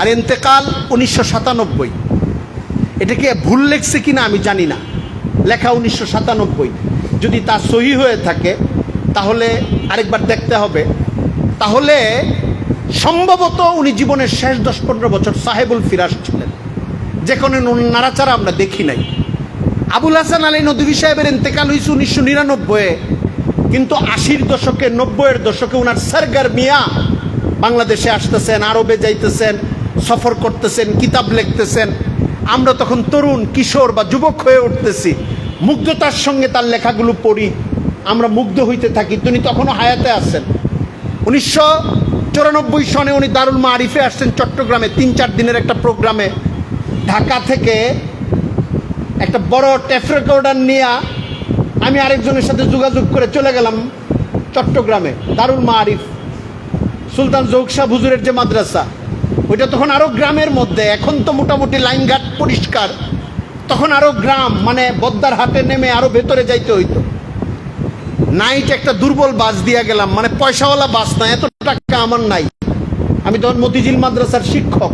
[SPEAKER 2] আর ইন্তেকাল 1997। এটাকে ভুল লেখছে কিনা আমি জানি না, লেখা 1997। যদি তা সহি হয়ে থাকে তাহলে আরেকবার দেখতে হবে। তাহলে সম্ভবত উনি জীবনের শেষ 10-15 বছর সাহেবুল ফিরাস ছিলেন, যে কোনো নাড়াচাড়া আমরা দেখি নাই। আবুল হাসান আলী নদভী সাহেবের ইন্তেকাল হয়েছে 1999-এ, কিন্তু 80-র দশকে, 90-এর দশকে ওনার সরগর মিয়া বাংলাদেশে আসতেছেন, আরবে যাইতেছেন, সফর করতেছেন, কিতাব লিখতেছেন। আমরা তখন তরুণ, কিশোর বা যুবক হয়ে উঠতেছি, মুগ্ধতার সঙ্গে তার লেখাগুলো পড়ি, আমরা মুগ্ধ হইতে থাকি। তিনি তখনও হায়াতে আছেন। 1994 সনে উনি দারুল মারিফে আসছেন চট্টগ্রামে, 3-4 দিনের একটা প্রোগ্রামে। ঢাকা থেকে একটা বড় টেপ রেকর্ডার নিয়ে আমি আরেকজনের সাথে যোগাযোগ করে চলে গেলাম চট্টগ্রামে। দারুল মারিফ, সুলতান জৌকশা হুজুরের যে মাদ্রাসা, ওইটা তখন আরও গ্রামের মধ্যে, এখন তো মোটামুটি লাইনঘাট পরিষ্কার, তখন আরও গ্রাম, মানে বদ্দার হাটে নেমে আরও ভেতরে যাইতে হইতো। নাইট একটা দুর্বল বাস দিয়া গেলাম, মানে পয়সাওয়ালা বাস না, এত টাকা আমার নাই। আমি তখন মতিঝিল মাদ্রাসার শিক্ষক,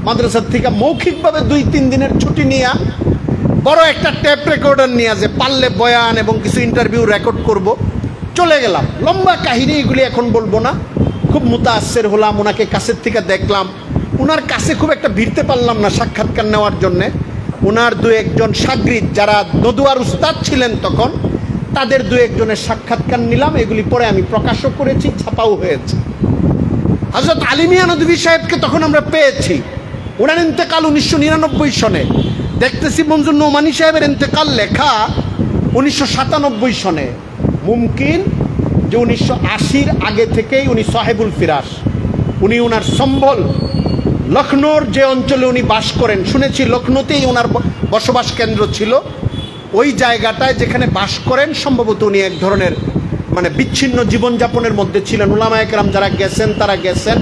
[SPEAKER 2] মাদ্রাসার থেকে মৌখিকভাবে 2-3 দিনের ছুটি নিয়ে বড় একটা টেপ রেকর্ডার নিয়ে, যে পারলে বয়ান এবং কিছু ইন্টারভিউ রেকর্ড করব, চলে গেলাম। লম্বা কাহিনী, এগুলি এখন বলবো না। খুব মুতাআসসির হলাম, ওনাকে কাছের থেকে দেখলাম। ওনার কাছে খুব একটা ভিড়তে পারলাম না সাক্ষাৎকার নেওয়ার জন্যে। ওনার 2-1 শাগরিদ যারা নদুয়ার উস্তাদ ছিলেন তখন, তাদের 2-1 জনের সাক্ষাৎকার নিলাম। এগুলি পরে আমি প্রকাশও করেছি, ছাপাও হয়েছে। হযরত আলী মিয়া নদভী সাহেবকে তখন আমরা পেয়েছি। ওনার ইন্তেকাল 1999 সনে। দেখতেছি মঞ্জুর নোমানী সাহেবের ইন্তেকাল লেখা 1997 সনে। মুমকিন যে 1980-র আগে থেকেই উনি সাহেবুল ফিরাস। উনি ওনার সম্বল, লখনৌর যে অঞ্চলে উনি বাস করেন, শুনেছি লখনৌতেই ওনার বসবাস কেন্দ্র ছিল। ওই জায়গাটায় যেখানে বাস করেন, সম্ভবত উনি এক ধরনের মানে বিচ্ছিন্ন জীবনযাপনের মধ্যে ছিলেন। উলামায়ে কেরাম যারা গেছেন তারা গেছেন।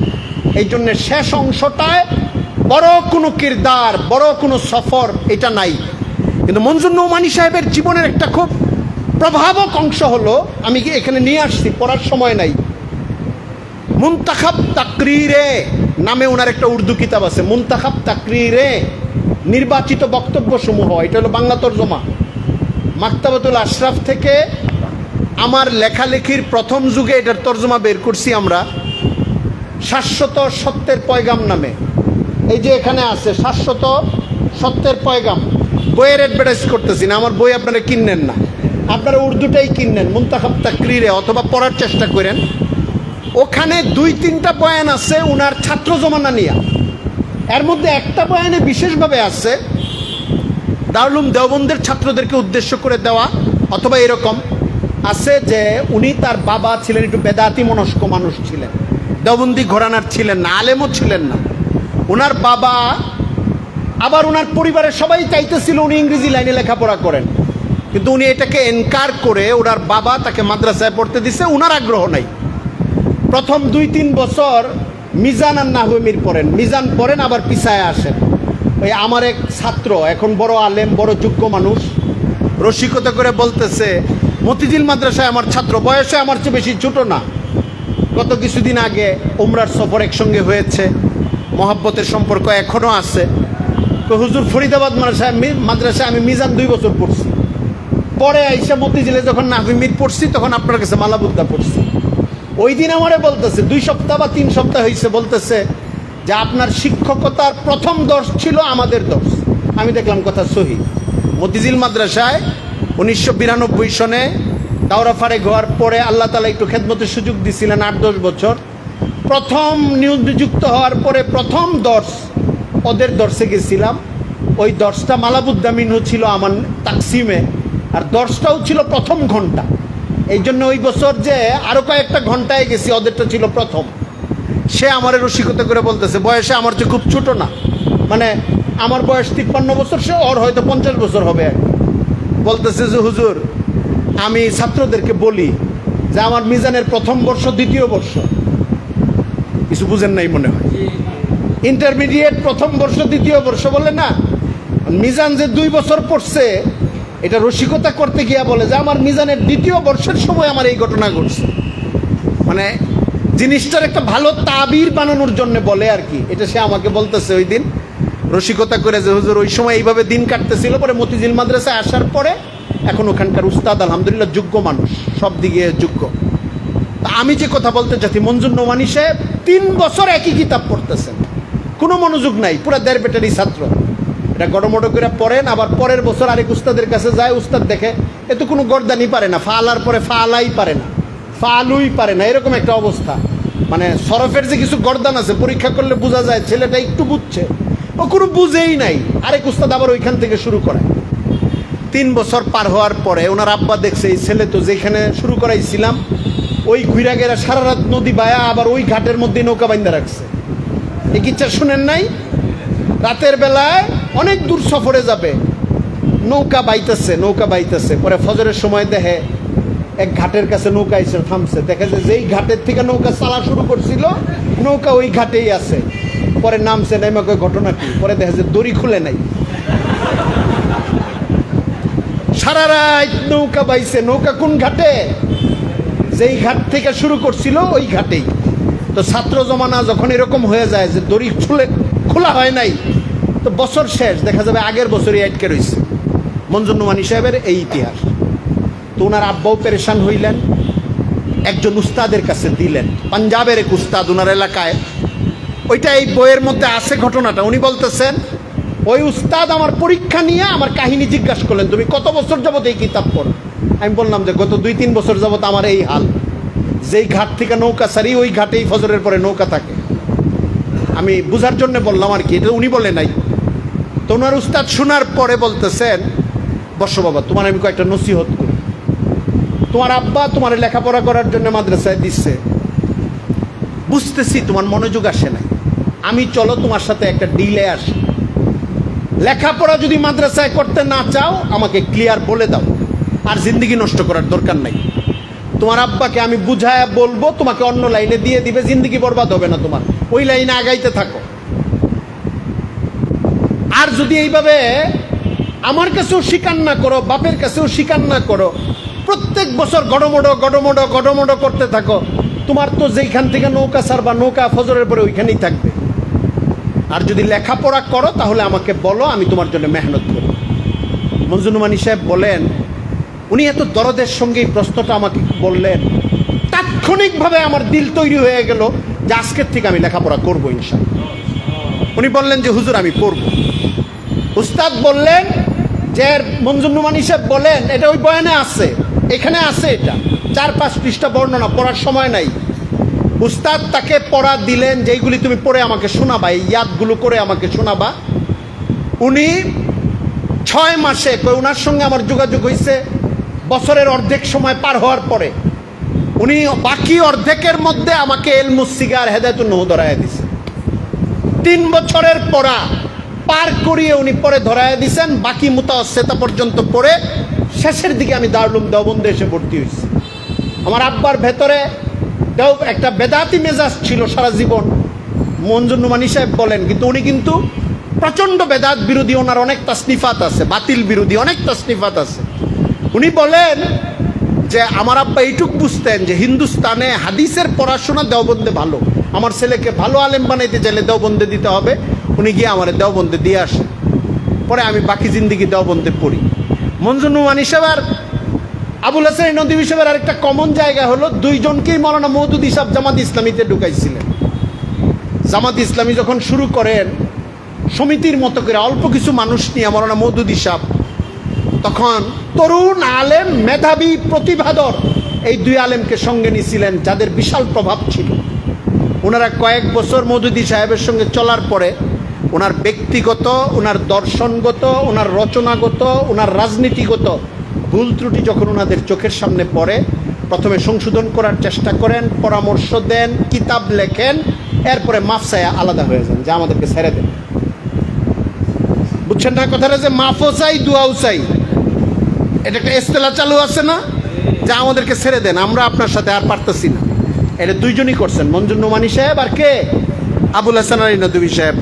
[SPEAKER 2] এই জন্য শেষ অংশটায় বড় কোনো কিরদার, বড় কোনো সফর এটা নাই। কিন্তু মঞ্জুর নোমানী সাহেবের জীবনের একটা খুব প্রভাবক অংশ হলো, আমি কি এখানে নিয়ে আসছি, পড়ার সময় নাই। মুনতাখাব তাকরিরে নামে ওনার একটা উর্দু কিতাব আছে, মুনতাখাব তাকরিরে, নির্বাচিত বক্তব্য সমূহ। এটা হলো বাংলা তর্জমা। মাকতাবাতুল আশরাফ থেকে আমার লেখালেখির প্রথম যুগে এটার তর্জমা বের করছি আমরা, শাশ্বত সত্যের পয়গাম নামে। এই যে এখানে আছে শাশ্বত সত্যের পয়গাম। বইয়ের অ্যাডভার্টাইজ করতেছি না, আমার বই আপনারা কিনলেন না। আপনারা উর্দুটাই কিনেন, মুনতাখাব তাকরিরে অথবা পড়ার চেষ্টা করেন। ওখানে 2-3টা বয়ান আছে উনার ছাত্র জমানা নিয়া। এর মধ্যে একটা বয়ানে বিশেষভাবে আছে দারুল উলুম দেওবন্দের ছাত্রদেরকে উদ্দেশ্য করে দেওয়া, অথবা এরকম আছে যে উনি তার বাবা ছিলেন একটু বেদাতি মনস্ক মানুষ ছিলেন, দেওবন্দি ঘরানার ছিলেন না, আলেমও ছিলেন না। ওনার বাবা আবার ওনার পরিবারের সবাই চাইতেছিল উনি ইংরেজি লাইনে লেখাপড়া করেন, কিন্তু উনি এটাকে এনকার করে ওনার বাবা তাকে মাদ্রাসায় পড়তে দিছে, ওনার আগ্রহ নাই। প্রথম 2-3 বছর মিজান আর নাহমির পড়েন, মিজান পড়েন আবার পিছায় আসেন। ওই আমার এক ছাত্র এখন বড় আলেম, বড় যোগ্য মানুষ, রসিকতা করে বলতেছে মতিঝিল মাদ্রাসায় আমার ছাত্র, বয়সে আমার চেয়ে বেশি ছোট না। গত কিছুদিন আগে উমরার সফর একসঙ্গে হয়েছে, মহাব্বতের সম্পর্ক এখনো আছে। তো হুজুর ফরিদাবাদ মাদ্রাসায় আমি মিজান 2 বছর পড়ছি, পরে আইসা মতিঝিলে যখন নাহমির পড়ছি তখন আপনার কাছে মালাবুদ্দা পড়ছি। ওই দিন আমারে বলতেছে 2 সপ্তাহ বা 3 সপ্তাহ হয়েছে, বলতেছে যে আপনার শিক্ষকতার প্রথম দর্শ ছিল আমাদের দর্শ। আমি দেখলাম কথা সহি। মতিঝিল মাদ্রাসায় 1992 সনে দাওরা ফারেক হওয়ার পরে আল্লাহ তাআলা একটু খেদমতের সুযোগ দিছিলেন 8-10 বছর। প্রথম নিযুক্ত হওয়ার পরে প্রথম দর্শ ওদের দর্শে গেছিলাম। ওই দর্শটা মালাবুদ্দা মিনহু ছিল আমার তাকসিমে, আর দর্শটাও ছিল প্রথম ঘন্টা। এই জন্য ওই বছর যে আরও কয়েকটা ঘন্টায় গেছি, ওদেরটা ছিল প্রথম। সে আমার রসিকতা করে বলতেছে বয়সে আমার চেয়ে খুব ছোট না, মানে আমার বয়স 53 বছর, সে ওর হয়তো 50 বছর হবে। বলতেছে যে হুজুর আমি ছাত্রদেরকে বলি যে আমার মিজানের প্রথম বর্ষ, দ্বিতীয় বর্ষ, কিছু বুঝেন নাই মনে হয়, ইন্টারমিডিয়েট প্রথম বর্ষ, দ্বিতীয় বর্ষ বলে না। মিজান যে 2 বছর পড়ছে এটা রসিকতা করতে গিয়া বলে যে আমার মিজানের দ্বিতীয় বর্ষের সময় আমার এই ঘটনা ঘটছে। মানে জিনিসটার একটা ভালো তাবির বানানোর জন্য বলে আর কি। এটা সে আমাকে বলতেছে ওই দিন রসিকতা করে যে হুজুর ওই সময় এইভাবে দিন কাটতেছিল। পরে মতিঝিল মাদ্রাসায় আসার পরে এখন ওখানকার উস্তাদ আলহামদুলিল্লাহ যোগ্য মানুষ, সব দিকে যোগ্য। তা আমি যে কথা বলতে চাচ্ছি, মঞ্জুর নোমানী সাহেব 3 বছর একই কিতাব পড়তেছেন, কোনো মনোযোগ নাই, পুরো 1.5 ব্যাটারি ছাত্র। এটা গড়মড়ো করে পড়েন, আবার পরের বছর আরেক উস্তাদের কাছে যায়, উস্তাদ দেখে এ তো কোনো গর্দানি পারে না, ফালার পরে ফালাই পারে না, ফালুই পারে না, এরকম একটা অবস্থা। মানে সরফের যে কিছু গর্দান আছে পরীক্ষা করলে বোঝা যায় ছেলেটা একটু বুঝছে, ও কোনো বুঝেই নাই। আরেক উস্তাদ আবার ওইখান থেকে শুরু করে। 3 বছর পার হওয়ার পরে ওনার আব্বা দেখছে এই ছেলে তো যেখানে শুরু করাইছিলাম ওই ঘুরা গেরা সারা রাত নদী বায়া আবার ওই ঘাটের মধ্যে নৌকা বাইন্দা রাখছে। এই কিচ্ছা শুনেন নাই? রাতের বেলায় অনেক দূর সফরে যাবে, নৌকা বাইতেছে, পরে ফজরের সময় দেখে এক ঘাটের কাছে নৌকা এসে থামছে, দেখে যে যেই ঘাটের থেকে নৌকা চালা শুরু করছিল নৌকা ওই ঘাটেই আছে। পরে নামছে, নেমে কয় ঘটনা কি? পরে দেখে যে দড়ি খুলে নাই, সারা রাত নৌকা বাইছে। নৌকা কোন ঘাটে? যেই ঘাট থেকে শুরু করছিল ওই ঘাটেই। তো ছাত্র জমানা যখন এরকম হয়ে যায় যে দড়ি খোলা হয় নাই, তো বছর শেষ দেখা যাবে আগের বছরই আটকে রয়েছে। মঞ্জুর নোমানী সাহেবের এই ইতিহাস। তো ওনার আব্বাও পেরেশান হইলেন, একজন উস্তাদের কাছে দিলেন, পাঞ্জাবের এক উস্তাদ ওনার এলাকায়। ওইটা এই বইয়ের মধ্যে আছে ঘটনাটা। উনি বলতেছেন ওই উস্তাদ আমার পরীক্ষা নিয়ে আমার কাহিনী জিজ্ঞাসা করলেন, তুমি কত বছর যাবত এই কিতাব পড়ো? আমি বললাম যে গত 2-3 বছর যাবত আমার এই হাল, যেই ঘাট থেকে নৌকা সারি ওই ঘাটেই ফজরের পরে নৌকা থাকে। আমি বুঝার জন্য বললাম আর কি, এটা উনি বলে নাই। তো ওনার উস্তাদ শোনার পরে বলতেছেন বর্ষ বাবা, তোমার আমি কয়েকটা নসিহত করি। তোমার আব্বা তোমার লেখাপড়া করার জন্য মাদ্রাসায় দিচ্ছে, বুঝতেছি তোমার মনোযোগ আসে নাই। আমি চলো তোমার সাথে একটা ডিলে আসি, লেখাপড়া যদি মাদ্রাসায় করতে না চাও আমাকে ক্লিয়ার বলে দাও, আর জিন্দগি নষ্ট করার দরকার নাই। তোমার আব্বাকে আমি বুঝায় বলবো, তোমাকে অন্য লাইনে দিয়ে দিবে, জিন্দগি বরবাদ হবে না তোমার, ওই লাইনে আগাইতে থাকো। আর যদি এইভাবে আমার কাছেও স্বীকার না করো, বাপের কাছেও স্বীকার না করো, প্রত্যেক বছর গড়মড়ো করতে থাকো, তোমার তো যেইখান থেকে নৌকা ছাড়বা নৌকা ফজরের পরে ওইখানেই থাকবে। আর যদি লেখাপড়া করো তাহলে আমাকে বলো, আমি তোমার জন্য মেহনত করব। মঞ্জুর নোমানী সাহেব বলেন, উনি এত দরদের সঙ্গে এই প্রশ্নটা আমাকে বললেন, তাৎক্ষণিকভাবে আমার দিল তৈরি হয়ে গেল যে আজকের থেকে আমি লেখাপড়া করবো ইনশাআল্লাহ। উনি বললেন যে হুজুর আমি পড়ব। উস্তাদ বললেন যে মঞ্জুর নোমানী সাহেব বলেন, এটা ওই বয়ানে আছে, এখানে আছে, এটা 4-5 পৃষ্ঠা বর্ণনা, পড়ার সময় নাই। উস্তাদ তাকে পড়া দিলেন, যেইগুলি তুমি পড়ে আমাকে শোনাবা, এই ইয়াদগুলো করে আমাকে শোনাবা। উনি 6 মাসে, ওনার সঙ্গে আমার যোগাযোগ হয়েছে বছরের অর্ধেক সময় পার হওয়ার পরে। উনি বাকি অর্ধেকের মধ্যে আমাকে এলমুসিগার হেদায়েতুন নহু ধরাইয়া দিছে। 3 বছরের পড়া পার করিয়ে উনি পরে ধরাইয়া দিছেন। বাকি মুতাওয়াসসিতা পর্যন্ত পড়ে শেষের দিকে আমি দারুল উলুম দেওবন্দে এসে ভর্তি হয়েছি। আমার আব্বার ভেতরে একটা বেদাতি মেজাজ ছিল সারা জীবন, মঞ্জুর নোমানী সাহেব বলেন, কিন্তু উনি কিন্তু প্রচণ্ড বেদাত বিরোধী। ওনার অনেক তাসনিফাত আছে, বাতিল বিরোধী অনেক তাসনিফাত আছে। উনি বলেন যে আমার আব্বা এইটুক বুঝতেন যে হিন্দুস্তানে হাদিসের পড়াশোনা দেওবন্দে ভালো, আমার ছেলেকে ভালো আলেম বানাইতে চাইলে দেওবন্দে দিতে হবে। উনি গিয়ে আমার দেওবন্দে দিয়ে আসেন, পরে আমি বাকি জিন্দিগি দেওবন্দে পড়ি। মঞ্জুর নোমানী সাহেব আর আবুল হাসান নদভী সাহেবের আরেকটা কমন জায়গা হলো, দুইজনকেই মৌলানা মওদুদী সাহেব জামাত ইসলামীতে ঢুকাইছিলেন। জামাত ইসলামী যখন শুরু করেন সমিতির মতো করে অল্প কিছু মানুষ নিয়ে মৌলানা মওদুদী সাহেব, তখন তরুণ আলেম, মেধাবী, প্রতিভাধর এই 2 আলেমকে সঙ্গে নিয়েছিলেন, যাদের বিশাল প্রভাব ছিল। ওনারা কয়েক বছর মওদুদী সাহেবের সঙ্গে চলার পরে ওনার ব্যক্তিগত, ওনার দর্শনগত, ওনার রচনাগত, ওনার রাজনীতিগত ভুল ত্রুটি যখন ওনাদের চোখের সামনে পড়ে, প্রথমে সংশোধন করার চেষ্টা করেন, পরামর্শ দেন, কিতাব লেখেন, এরপরে মাফসায়া আলাদা হয়ে যান, যা আমাদেরকে ছেড়ে দেন। বুঝছেন না কথাটা, যে মাফও চাই দুয়াও চাই, এটা একটা ইস্তেলা চালু আছে না, যা আমাদেরকে ছেড়ে দেন, আমরা আপনার সাথে আর পারতেছি না। এটা দুইজনই করছেন, মঞ্জুর নোমানী সাহেব আর কে, আবুল হাসান আলী নদভী সাহেব।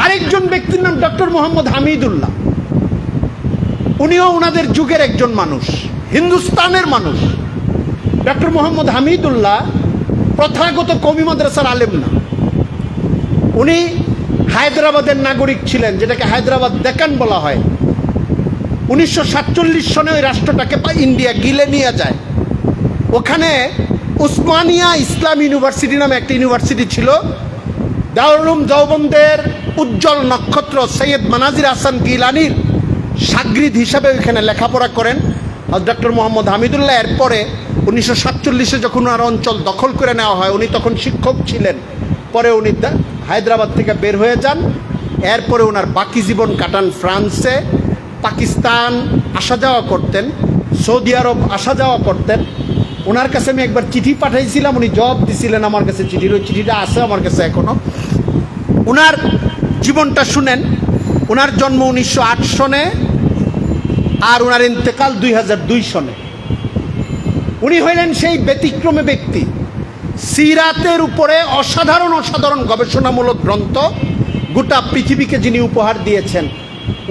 [SPEAKER 2] আরেকজন ব্যক্তির নাম ডক্টর মোহাম্মদ হামিদুল্লাহ, উনিও ওনাদের যুগের একজন মানুষ, হিন্দুস্তানের মানুষ। ডক্টর মোহাম্মদ হামিদুল্লাহ প্রথাগত কওমি মাদ্রাসার আলেম না, উনি হায়দ্রাবাদের নাগরিক ছিলেন, যেটাকে হায়দ্রাবাদ ডেকান বলা হয়। 1947 সনে ওই রাষ্ট্রটাকে ইন্ডিয়া গিলে নিয়ে যায়। ওখানে উসমানিয়া ইসলাম ইউনিভার্সিটি নামে একটা ইউনিভার্সিটি ছিল। দারুল উলুম দেওবন্দের উজ্জ্বল নক্ষত্র সৈয়দ মানাজির হাসান গিলানির শাগরিদ হিসাবে ওইখানে লেখাপড়া করেন ডক্টর মোহাম্মদ হামিদুল্লাহ। এরপরে 1947-এ যখন ওনার অঞ্চল দখল করে নেওয়া হয়, উনি তখন শিক্ষক ছিলেন। পরে উনি হায়দ্রাবাদ থেকে বের হয়ে যান। এরপরে ওনার বাকি জীবন কাটান ফ্রান্সে, পাকিস্তান আসা যাওয়া করতেন, সৌদি আরব আসা যাওয়া করতেন। ওনার কাছে আমি একবার চিঠি পাঠাইছিলাম, উনি জবাব দিছিলেন আমার কাছে চিঠির, ওই চিঠিটা আছে আমার কাছে এখনো। ওনার জীবনটা শুনেন। ওনার জন্ম 1908 সনে আর ওনার ইন্তেকাল 2002 সনে। উনি হইলেন সেই ব্যতিক্রমী ব্যক্তি, সিরাতের উপরে অসাধারণ অসাধারণ গবেষণামূলক গ্রন্থ গোটা পৃথিবীকে যিনি উপহার দিয়েছেন,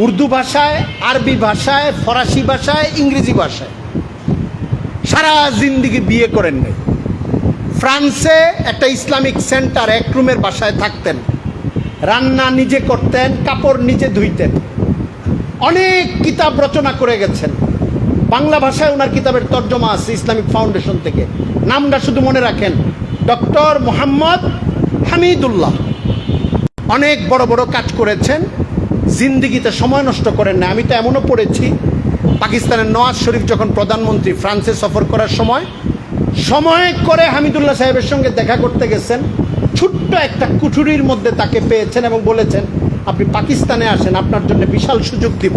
[SPEAKER 2] উর্দু ভাষায়, আরবি ভাষায়, ফরাসি ভাষায়, ইংরেজি ভাষায়। সারা জিন্দিগি বিয়ে করেন নাই। ফ্রান্সে একটা ইসলামিক সেন্টার, 1 রুমের বাসায় থাকতেন, রান্না নিজে করতেন, কাপড় নিজে ধুইতেন, অনেক কিতাব রচনা করে গেছেন। বাংলা ভাষায় ওনার কিতাবের তর্জমা আছে ইসলামিক ফাউন্ডেশন থেকে। নামটা শুধু মনে রাখেন, ডক্টর মোহাম্মদ হামিদুল্লাহ। অনেক বড় বড় কাজ করেছেন, জিন্দিগিতে সময় নষ্ট করেন না। আমি তো এমনও পড়েছি, পাকিস্তানের নওয়াজ শরীফ যখন প্রধানমন্ত্রী ফ্রান্সে সফর করার সময় করে হামিদুল্লাহ সাহেবের সঙ্গে দেখা করতে গেছেন, ছোট্ট একটা কুঠুরির মধ্যে তাকে পেয়েছেন এবং বলেছেন, আপনি পাকিস্তানে আসেন, আপনার জন্য বিশাল সুযোগ দিব।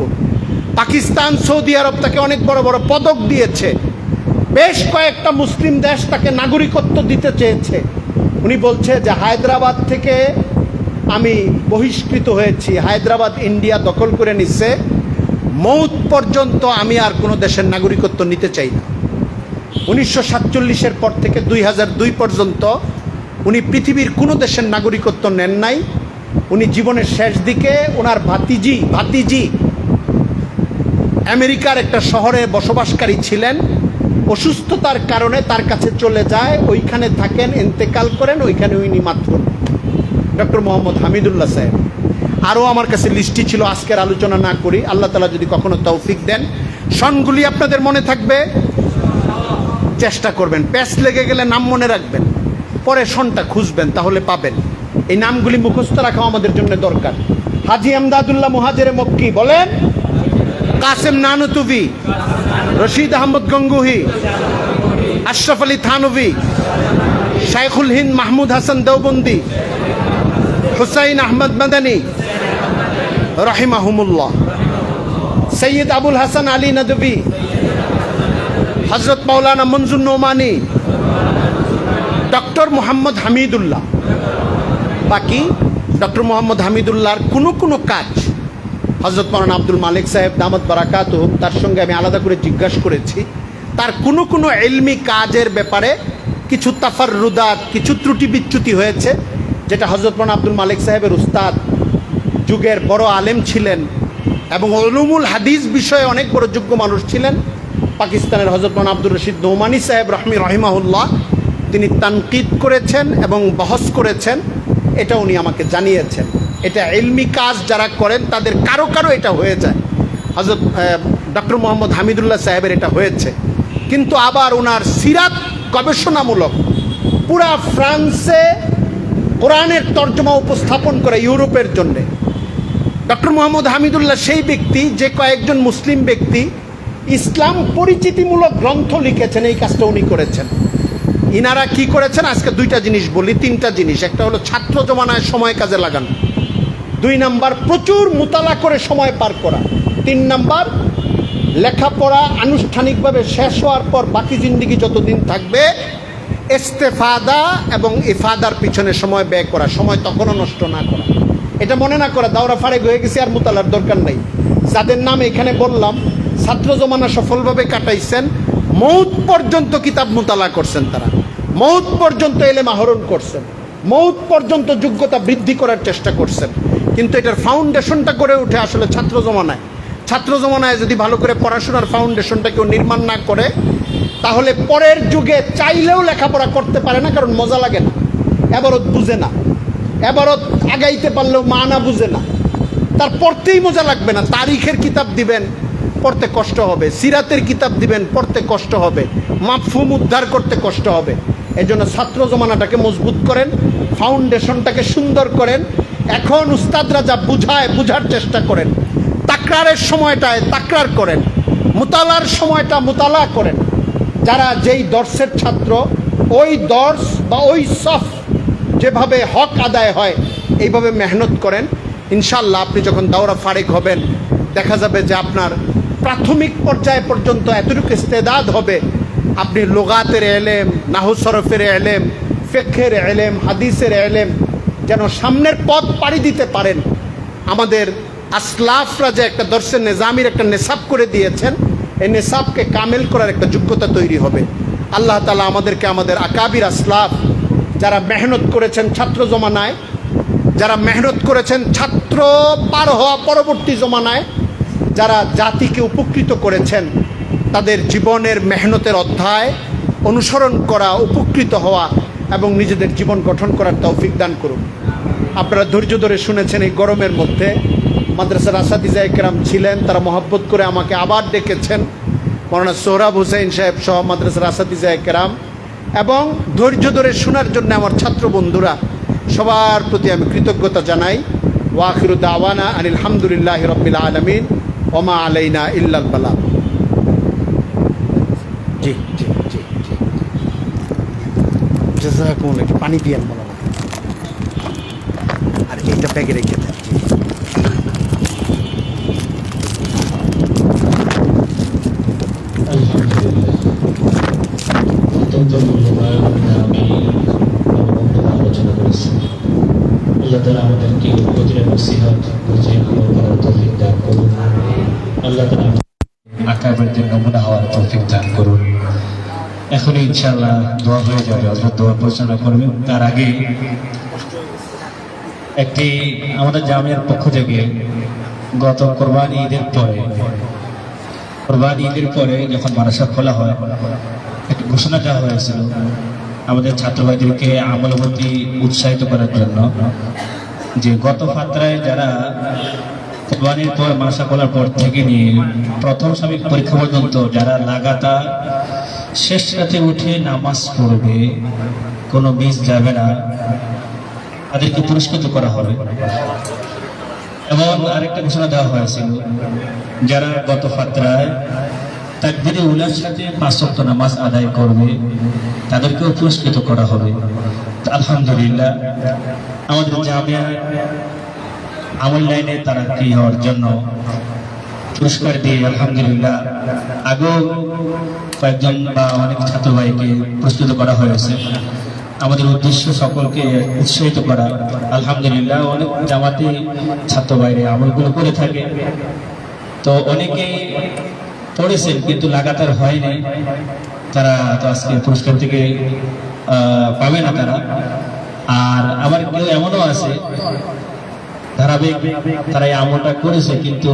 [SPEAKER 2] পাকিস্তান, সৌদি আরব তাকে অনেক বড় বড় পদক দিয়েছে। বেশ কয়েকটা মুসলিম দেশ তাকে নাগরিকত্ব দিতে চেয়েছে। উনি বলছে যে হায়দ্রাবাদ থেকে আমি বহিষ্কৃত হয়েছি, হায়দ্রাবাদ ইন্ডিয়া দখল করে নিচ্ছে, মৌত পর্যন্ত আমি আর কোনো দেশের নাগরিকত্ব নিতে চাই না। 1947-এর পর থেকে 2002 পর্যন্ত উনি পৃথিবীর কোনো দেশের নাগরিকত্ব নেন নাই। উনি জীবনের শেষ দিকে ওনার ভাতিজি আমেরিকার একটা শহরে বসবাসকারী ছিলেন, অসুস্থতার কারণে তার কাছে চলে যায়, ওইখানে থাকেন, ইন্তেকাল করেন, ওইখানে উনি মাত্র ডক্টর মোহাম্মদ হামিদুল্লাহ সাহেব। আরও আমার কাছে লিস্টি ছিল, আজকের আলোচনা না করি, আল্লাহ তাআলা যদি কখনো তৌফিক দেন। সনগুলি আপনাদের মনে থাকবে, চেষ্টা করবেন, প্যাচ লেগে গেলে নাম মনে রাখবেন, পরে সনটা খুঁজবেন, তাহলে পাবেন। এই নামগুলি মুখস্থ রাখা আমাদের জন্য দরকার। হাজী আমদাদুল্লাহ মুহাজিরে মক্কি বলেন, কাসেম নানুতুবি, রশিদ আহমদ গঙ্গুহি, আশরাফ আলী থানভি, শাইখুল হিন্দ মাহমুদ হাসান দেওবন্দি, হুসাইন আহমদ মাদানী রাহিমাহুমুল্লাহ, সৈয়দ আবুল হাসান আলী নদভী, হজরত মৌলানা মঞ্জুর নোমানি, ডক্টর মোহাম্মদ হামিদুল্লাহ। বাকি ডক্টর মোহাম্মদ হামিদুল্লাহর কোনো কাজ হজরত মৌলানা আব্দুল মালিক সাহেব দামত বারাকাতুহ তার সঙ্গে আমি আলাদা করে জিজ্ঞাসা করেছি, তার কোনো ইলমি কাজের ব্যাপারে কিছু তাফাররুদাত, কিছু ত্রুটি বিচ্যুতি হয়েছে, যেটা হজরত মৌলানা আব্দুল মালিক সাহেবের উস্তাদ, যুগের বড় আলেম ছিলেন এবং উলুমুল হাদিস বিষয়ে অনেক বড় যোগ্য মানুষ ছিলেন। পাকিস্তানের হজরত মৌলানা আব্দুর রশিদ নৌমানি সাহেব রাহিমাহুল্লাহ তিনি তানকিদ করেছেন এবং বহস করেছেন, এটা উনি আমাকে জানিয়েছেন। এটা ইলমি কাজ যারা করেন তাদের কারো এটা হয়ে যায়। হজরত ডক্টর মোহাম্মদ হামিদুল্লাহ সাহেবের এটা হয়েছে, কিন্তু আবার ওনার সিরাত গবেষণামূলক পুরা ফ্রান্সে কোরআনের তর্জমা উপস্থাপন করে ইউরোপের জন্যে। ডক্টর মোহাম্মদ হামিদুল্লাহ সেই ব্যক্তি যে কয়েকজন মুসলিম ব্যক্তি ইসলাম পরিচিতিমূলক গ্রন্থ লিখেছেন, এই কাজটা উনি করেছেন। ইনারা কি করেছেন আজকে দুইটা জিনিস বলি, তিনটা জিনিস। একটা হলো ছাত্র জমানায় সময় কাজে লাগানো, 2 নাম্বার প্রচুর মুতালা করে সময় পার করা, 3 নাম্বার লেখাপড়া আনুষ্ঠানিকভাবে শেষ হওয়ার পর বাকি জিন্দিগি যতদিন থাকবে ইস্তেফাদা এবং ইফাদার পিছনে সময় ব্যয় করা, সময় তখনও নষ্ট না করা। এটা মনে না করা দাওরা ফারেক হয়ে গেছে আর মুতালার দরকার নেই। যাদের নাম এখানে বললাম ছাত্র জমানা সফলভাবে কাটাইছেন, মৌত পর্যন্ত কিতাব মুতালা করছেন, তারা মৌত পর্যন্ত এলেম আহরণ করছেন, মৌত পর্যন্ত যোগ্যতা বৃদ্ধি করার চেষ্টা করছেন। কিন্তু এটার ফাউন্ডেশনটা করে উঠে আসলে ছাত্র জমানায় যদি ভালো করে পড়াশোনার ফাউন্ডেশনটা কেউ নির্মাণ না করে তাহলে পরের যুগে চাইলেও লেখাপড়া করতে পারে না, কারণ মজা লাগে না, এবারত বুঝে না, এবারত আগাইতে পারলেও মানা বুঝে না, তার পড়তেই মজা লাগবে না। তারিখের কিতাব দিবেন পড়তে কষ্ট হবে, সিরাতের কিতাব দিবেন পড়তে কষ্ট হবে, মাফহুম উদ্ধার করতে কষ্ট হবে। এই জন্য ছাত্র জমানাটাকে মজবুত করেন, ফাউন্ডেশনটাকে সুন্দর করেন। এখন উস্তাদরা যা বুঝার চেষ্টা করেন, তাকরারের সময়টায় তাকরার করেন, মুতালার সময়টা মুতালা করেন। যারা যেই দর্শের ছাত্র ওই দর্শ বা ওই সফ যেভাবে হক আদায় হয় এইভাবে মেহনত করেন। ইনশাল্লাহ আপনি যখন দাওরা ফারেক হবেন দেখা যাবে যে আপনার প্রাথমিক পর্যায় পর্যন্ত এতটুকু ইস্তেদাদ হবে, আপনি লুগাতের এলেম, নাহু সরফের এলেম, ফিকহের এলেম, হাদিসের এলেম যেন সামনের পথ পাড়ি দিতে পারেন। আমাদের আসলাফরা যে একটা দর্শের নিজামির একটা নেশাব করে দিয়েছেন, এই নেশাবকে কামেল করার একটা যোগ্যতা তৈরি হবে। আল্লাহ তাআলা আমাদেরকে আমাদের আকাবির আসলাফ যারা মেহনত করেছেন ছাত্র জমানায়, যারা মেহনত করেছেন ছাত্র পার হওয়া পরবর্তী জমানায়, যারা জাতিকে উপকৃত করেছেন, তাদের জীবনের মেহনতের অধ্যায় অনুসরণ করা, উপকৃত হওয়া এবং নিজেদের জীবন গঠন করার তৌফিক দান করুন। আপনারা ধৈর্য ধরে শুনেছেন এই গরমের মধ্যে মাদ্রাসার আসাতিজায়ে কেরাম ছিলেন, তারা মহব্বত করে আমাকে আবার ডেকেছেন, মৌলানা সোহরাব হোসেন সাহেব সহ মাদ্রাসার আসাতিজায়ে কেরাম, এবং ধৈর্য ধরে শোনার জন্য আমার ছাত্র বন্ধুরা সবার প্রতি আমি কৃতজ্ঞতা জানাই। ওয়া আখিরু দাওয়ানা আনিল হামদুলিল্লাহি রাব্বিল আলামিন ওয়া মা আলাইনা ইল্লাল বালাগ। জি জি জি জি জাযাকুমুল্লাহ। একটু পানি দিয়েন বলা, আর এইটা ব্যাগে রেখে দেন।
[SPEAKER 1] অত্যন্ত মূল্যবান আমি আলোচনা করেছি। আল্লাহ তাআলা আমাদেরকে প্রতিটা নসিহত বুঝে আমল করার তৌফিক দান করুন। আল্লাহ তাআলা আকাবেরদের নমুনা হওয়ার তৌফিক দান করুন। এখন ইনশাআল্লাহ দোয়া হয়ে যাবে, হযরত দোয়া পরিচালনা করবেন। তার আগে একটি আমাদের জামিয়ার পক্ষ থেকে গত কোরবানি ঈদের পরে যখন মাদ্রাসা খোলা হয় একটি ঘোষণা দেওয়া হয়েছিল আমাদের ছাত্র ভাইদেরকে আমলের প্রতি উৎসাহিত করার জন্য, যে গত ফাতরায় যারা কোরবানির পর মাদ্রাসা খোলার পর থেকে নিয়ে প্রথম সাময়িক পরীক্ষা পর্যন্ত যারা লাগাতার শেষ রাতে উঠে নামাজ পড়বে, কোনো মিস যাবে না, তাদেরকে পুরস্কৃত করা হবে। এবং আরেকটা ঘোষণা দেওয়া হয়েছিল, যারা গত ফাতরায় তাকবীরে উলার সাথে 5 ওয়াক্ত নামাজ আদায় করবে তাদেরকেও পুরস্কৃত করা হবে। আলহামদুলিল্লাহ, আমাদের জামিয়া আমল লাইনে তারাক্কি হওয়ার জন্য পুরস্কার দিয়ে আলহামদুলিল্লাহ আগেও কয়েকজন বা অনেক ছাত্র ভাইকে পুরস্কৃত করা হয়েছে। আমাদের উদ্দেশ্য সকলকে উৎসাহিত করা। আলহামদুলিল্লাহ, অনেক জামাতে ছাত্র ভাইরা আমলগুলো করে থাকে, তো অনেকেই পড়েছেন কিন্তু লাগাতার হয় নাই, তারা তো আজকে পুরস্কার থেকে পাবে না তারা। আর আবার কেউ এমনও আছে ধারাবাহিক তারা এই আমলটা করেছে কিন্তু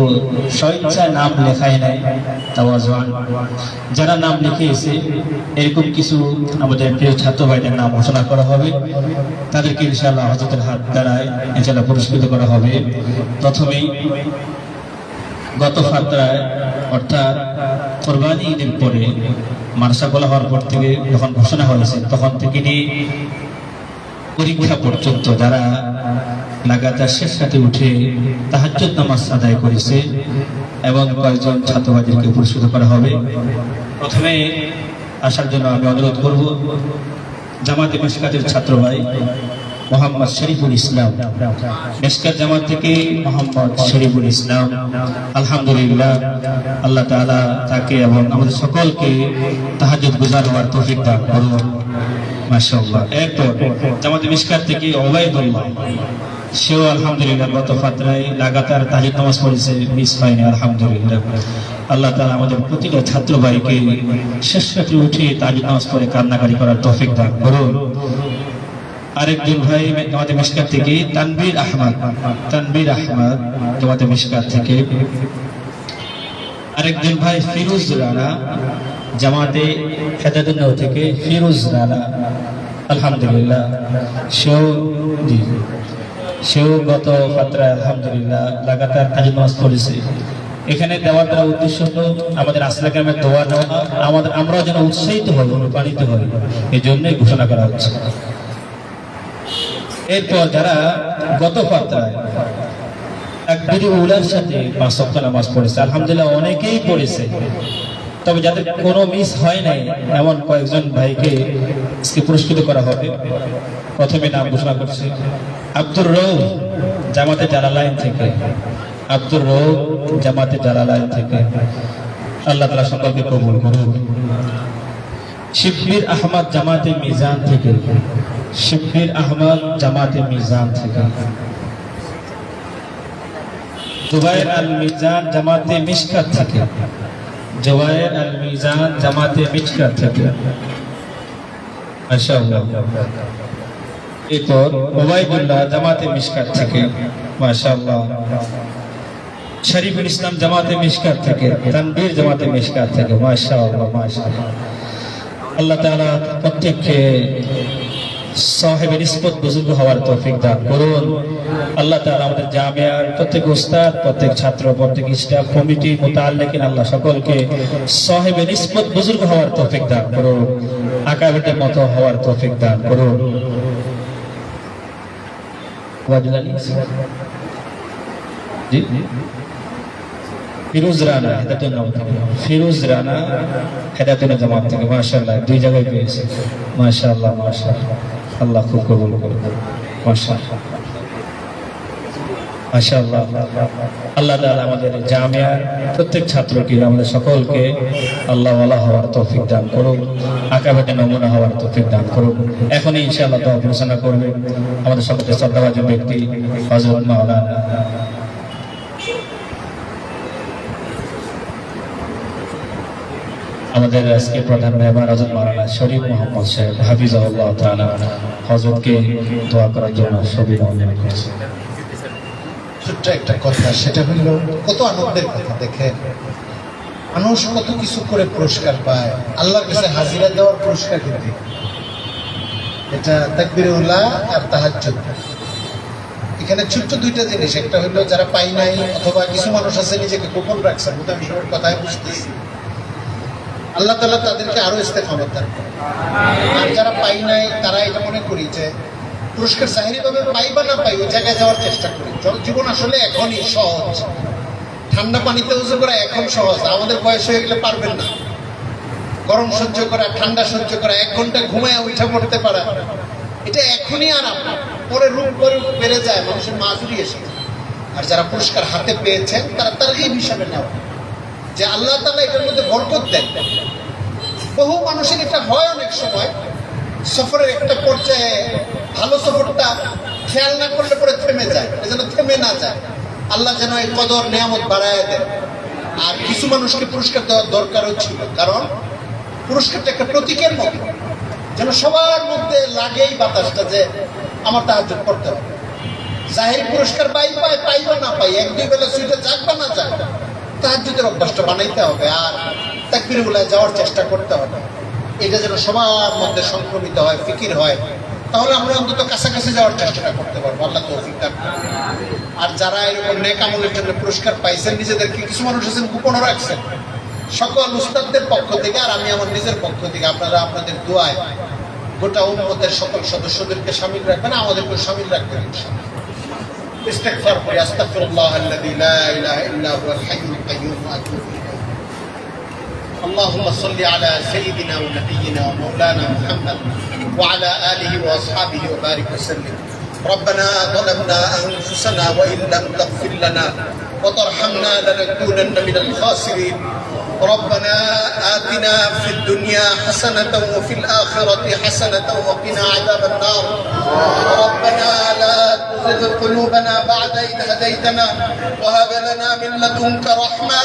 [SPEAKER 1] স্বইচ্ছায় নাম লেখায় নাই। তাওয়াজুন যারা নাম লিখিয়েছে এরকম কিছু আমাদের প্রিয় ছাত্র ভাইদের নাম ঘোষণা করা হবে, তাদেরকে ইনশাআল্লাহ হযরতের হাত দ্বারায় ইনশাআল্লাহ পুরস্কৃত করা হবে। প্রথমেই গত ফাতরায় অর্থাৎ কোরবানি ঈদের পরে মানসা বলা হওয়ার পর থেকে যখন ঘোষণা হয়েছে তখন থেকে নিয়ে পরীক্ষা পর্যন্ত যারা লাগাতার শেষ রাতে উঠে তাহাজ্জুদ নামাজ আদায় করেছে এবং কয়েকজন ছাত্রবাদীকে পুরস্কৃত করা হবে। প্রথমে আসার জন্য আমি অনুরোধ করব জামাতে মিশকাতের ছাত্র ভাই মোহাম্মদ শরীফুল ইসলাম, মিশকাত জামাত থেকে মোহাম্মদ শরীফুল ইসলাম। আলহামদুলিল্লাহ, আল্লাহ তাআলা তাকে এবং আমাদের সকলকে তাহাজ্জুদ গুজার হওয়ার তৌফিক দান করুন। মাশাআল্লাহ। এরপর জামাতে মিশকাত থেকে ওবাইদুল্লাহ, সেও আলহামদুলিল্লাহ গত ফাতরায় লাগাতার তাহাজ্জুদ নামাজ পড়েছে, মিস হয়নি আলহামদুলিল্লাহ। আল্লাহ তাআলা আমাদের প্রতিটা ছাত্র ভাইকে শেষ রাতে উঠে তাহাজ্জুদ নামাজ পড়ে কান্নাকারি করার তৌফিক দান করুন। আরেকজন ভাই জামাতে মিশকাত থেকে তানবীর আহমদ জামাতে মিশকাত থেকে। আরেকজন ভাই ফিরোজ রানা জামাতে হেদায়েতুন নূর থেকে, ফিরোজ রানা আলহামদুলিল্লাহ সেও গত ফাতরায় আলহামদুলিল্লাহ লাগাতার তাহাজ্জুদ নামাজ পড়েছে। এখানে দেওয়ার দ্বারা উদ্দেশ্য হলো আমাদের আসলে গ্রামের দোয়া নেওয়া, আমরাও যেন উৎসাহিত হই, অনুপ্রাণিত হই, এই জন্যই ঘোষণা করা হচ্ছে। এরপর যারা গত ফাতরায় তাকবীরে উলার সাথে 5 ওয়াক্ত নামাজ পড়েছে আলহামদুলিল্লাহ অনেকেই পড়েছে, তবে যাদের কোনো মিস হয় নাই এমন কয়েকজন ভাইকে আজকে পুরস্কৃত করা হবে। প্রথমে নাম ঘোষণা করছে আব্দুর রউফ জামাতে জালালাইন থেকে, আব্দুর রউফ জামাতে জালালাইন থেকে। আল্লাহ তাআলা সকলকে কবুল করুন। শিববির আহমদ জামাতে মিজান থেকে, শিববির আহমদ জামাতে মিজান থেকে। জুবায়ের আল মিজান জামাতে মিশকাত থেকে, জুবায়ের আল মিজান জামাতে মিশকাত থেকে। মাশাআল্লাহ। এরপর ওবাইদুল্লাহ জামাতে মিশকাত থেকে, মাশাআল্লাহ। শরীফুল ইসলাম জামাতে মিশকাত থেকে, তানবীর জামাতে মিশকাত থেকে, মাশাআল্লাহ মাশাআল্লাহ। আল্লাহ তাআলা প্রত্যেককে সাহেব নিসবত বুজুর্গ হওয়ার তৌফিক দান করুন। আল্লাহ তাআলা আমাদের জামিয়ার প্রত্যেক উস্তাদ, প্রত্যেক ছাত্র, প্রত্যেক স্টাফ, কমিটি, মুতাআল্লিকিন আল্লাহ সকলকে সাহেব নিসবত বুজুর্গ হওয়ার তৌফিক দান করুন, আকাবিরদের মতো হওয়ার তৌফিক দান করুন। জি ফিরোজ রানা হেদায়েতুন নূর থেকে, ফিরোজ রানা হেদায়েতুন নূর জামাত থেকে। মাশাআল্লাহ, 2 জায়গায় পেয়েছে। মাশাআল্লাহ মাশাআল্লাহ, আল্লাহ খুব কবুল করুন। মাশাআল্লাহ মাশাআল্লাহ। আল্লাহ তাআলা আমাদের জামিয়ার প্রত্যেক ছাত্রকে, আমাদের সকলকে আল্লাহ ওয়ালা হওয়ার তৌফিক দান করুন, আকাবেতে নমুনা হওয়ার তৌফিক দান করুন। এখনই ইনশাআল্লাহ দোয়া ঘোষণা করবে আমাদের সকলের শ্রদ্ধাভাজন ব্যক্তি হযরত মাওলানা আমাদের আজকে প্রধান মেহমান হযরত মাওলানা শরীফ মোহাম্মদ সাহেব হাফিজাহুল্লাহ তাআলা হযরতকে দোয়া করার জন্য সবাই অনুরোধ করছি।
[SPEAKER 3] ছোট্ট একটা কথা, সেটা হইল কত আনন্দের কথা। দেখেন মানুষ কত কিছু করে পুরস্কার পায়, আল্লাহর কাছে হাজিরা দেওয়ার পুরস্কার কিন্তু এটা তাকবীরে উলা আর তাহাজ্জুদ। এখানে ছোট্ট 2টা জিনিস, একটা হইল যারা পাই নাই অথবা কিছু মানুষ আছে নিজেকে গোপন রাখছে, আমি সবার কথাই বুঝতেছি, আল্লাহ তাআলা তাদেরকে আরো ইস্তেকামত দান করেন। আর যারা পাই নাই তারা এটা মনে করি যে পুরস্কার জাহিরি ভাবে পাই বা না পাই ওই জায়গায় যাওয়ার চেষ্টা করি। জীবন আসলে এখনই সহজ, ঠান্ডা পানিতে উজু করা এখন সহজ, আমাদের বয়স হয়ে গেলে পারবেন না। গরম সহ্য করা, ঠান্ডা সহ্য করা, 1 ঘন্টা ঘুমায় উঠে পড়তে পারা, এটা এখনই আরাম। পরে রূপ বেড়ে যায়, মানুষের মাজুরি এসে। আর যারা পুরস্কার হাতে পেয়েছেন তারা তারগীব হিসাবে নেওয়া যে আল্লাহ তাআলা এটার মধ্যে বরকত দেন। বহু মানুষের এটা হয় অনেক সময়, সফরের একটা পর্যায়ে ভালো সফরটা খেয়াল না করলে পরে থেমে যায়, এটা যেন থেমে না যায়। আল্লাহ যেন এই কদর নিয়ামত বাড়ায় দেন। আর কিছু মানুষকে পুরস্কার দেওয়ার দরকারও ছিল, কারণ পুরস্কারটা একটা প্রতীকের মতো, যেন সবার মধ্যে লাগেই বাতাসটা যে আমার তাহাজ্জুদ করতে হবে। জাহির পুরস্কার পাই বা না পাই, 1-2 বেলা সুইটে যাক বা না যাক, তাহাজ্জুদের অভ্যাসটা বানাইতে হবে আর তাকবীরগুলায় যাওয়ার চেষ্টা করতে হবে। এটা যেন সবার মধ্যে সংক্রমিত হয়, ফিকির হয়, তাহলে আমরা অন্তত কাছাকাছি যাওয়ার চেষ্টাটা করতে পারবো। আল্লাহ তৌফিক দান করুন। আর যারা এরকম নেক আমলের জন্য পুরস্কার পাইছেন, নিজেদেরকে কিছু মানুষ আছেন গোপনও রাখছেন, সকল উস্তাদদের পক্ষ থেকে আর আমি আমার নিজের পক্ষ থেকে আপনারা আপনাদের দোয়ায় গোটা উম্মতের সকল সদস্যদেরকে শামিল রাখবেন, আমাদেরকেও শামিল রাখবেন ইনশাআল্লাহ। ইস্তিগফার করি, আস্তাগফিরুল্লাহ আল্লাযী লা ইলাহা ইল্লা হুয়াল হাইয়ুল কাইয়্যুম ওয়া আতুবু ইলাইহি। اللهم صل على سيدنا ونبينا ومولانا محمد وعلى آله وأصحابه وبارك وسلم. ربنا ظلمنا أنفسنا وإن لم تغفر لنا وترحمنا لنكونن من الخاسرين. ربنا آتنا في الدنيا حسنة وفي الآخرة حسنة وقنا عذاب النار. ربنا لا تزغ قلوبنا بعد إذ هديتنا وهب لنا من لدنك رحمة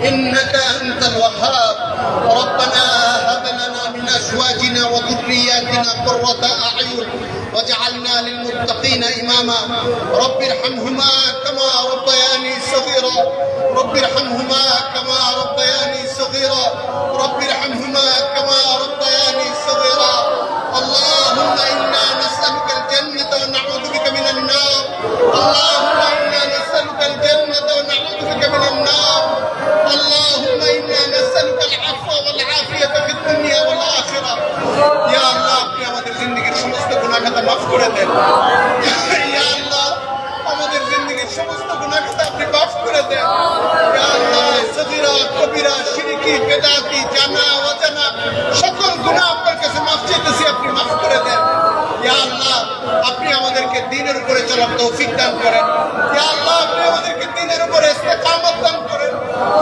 [SPEAKER 3] إنك أنت الوهاب. ربنا هب لنا من أزواجنا وذرياتنا قرة أعين واجعلنا للمتقين إماما. رب ارحمهما كما ربياني صغيرا. رب ارحمهما كما ربياني صغيرا. رب ارحمهما كما ربياني صغيرا. اللهم إنا نسألك الجنة ونعوذ بك من النار. اللهم إنا نسألك الجنة ونعوذ بك من النار. اللهم إنا نسألك العفو والعافية في الدنيا والآخرة. يا الله আপনি আমাদের জিন্দেগীর সমস্ত গুনাহ খাতা মাফ করে দেন। ইয়া আল্লাহ আমাদের জিন্দেগীর সমস্ত গুনাহ খাতা আপনি মাফ করে দেন। ইয়া আল্লাহ সগীরা কবিরা শিরকি বেদাতি জানা অজানা সকল গুনাহ আপনার কাছে মাফ চাইতেছি, আপনি মাফ করে দেন। ইয়া আল্লাহ আপনি আমাদেরকে দ্বীনের উপরে চলার তৌফিক দান করেন। ইয়া আল্লাহ আপনি আমাদেরকে দ্বীনের উপরে ইস্তেকামত দান করেন।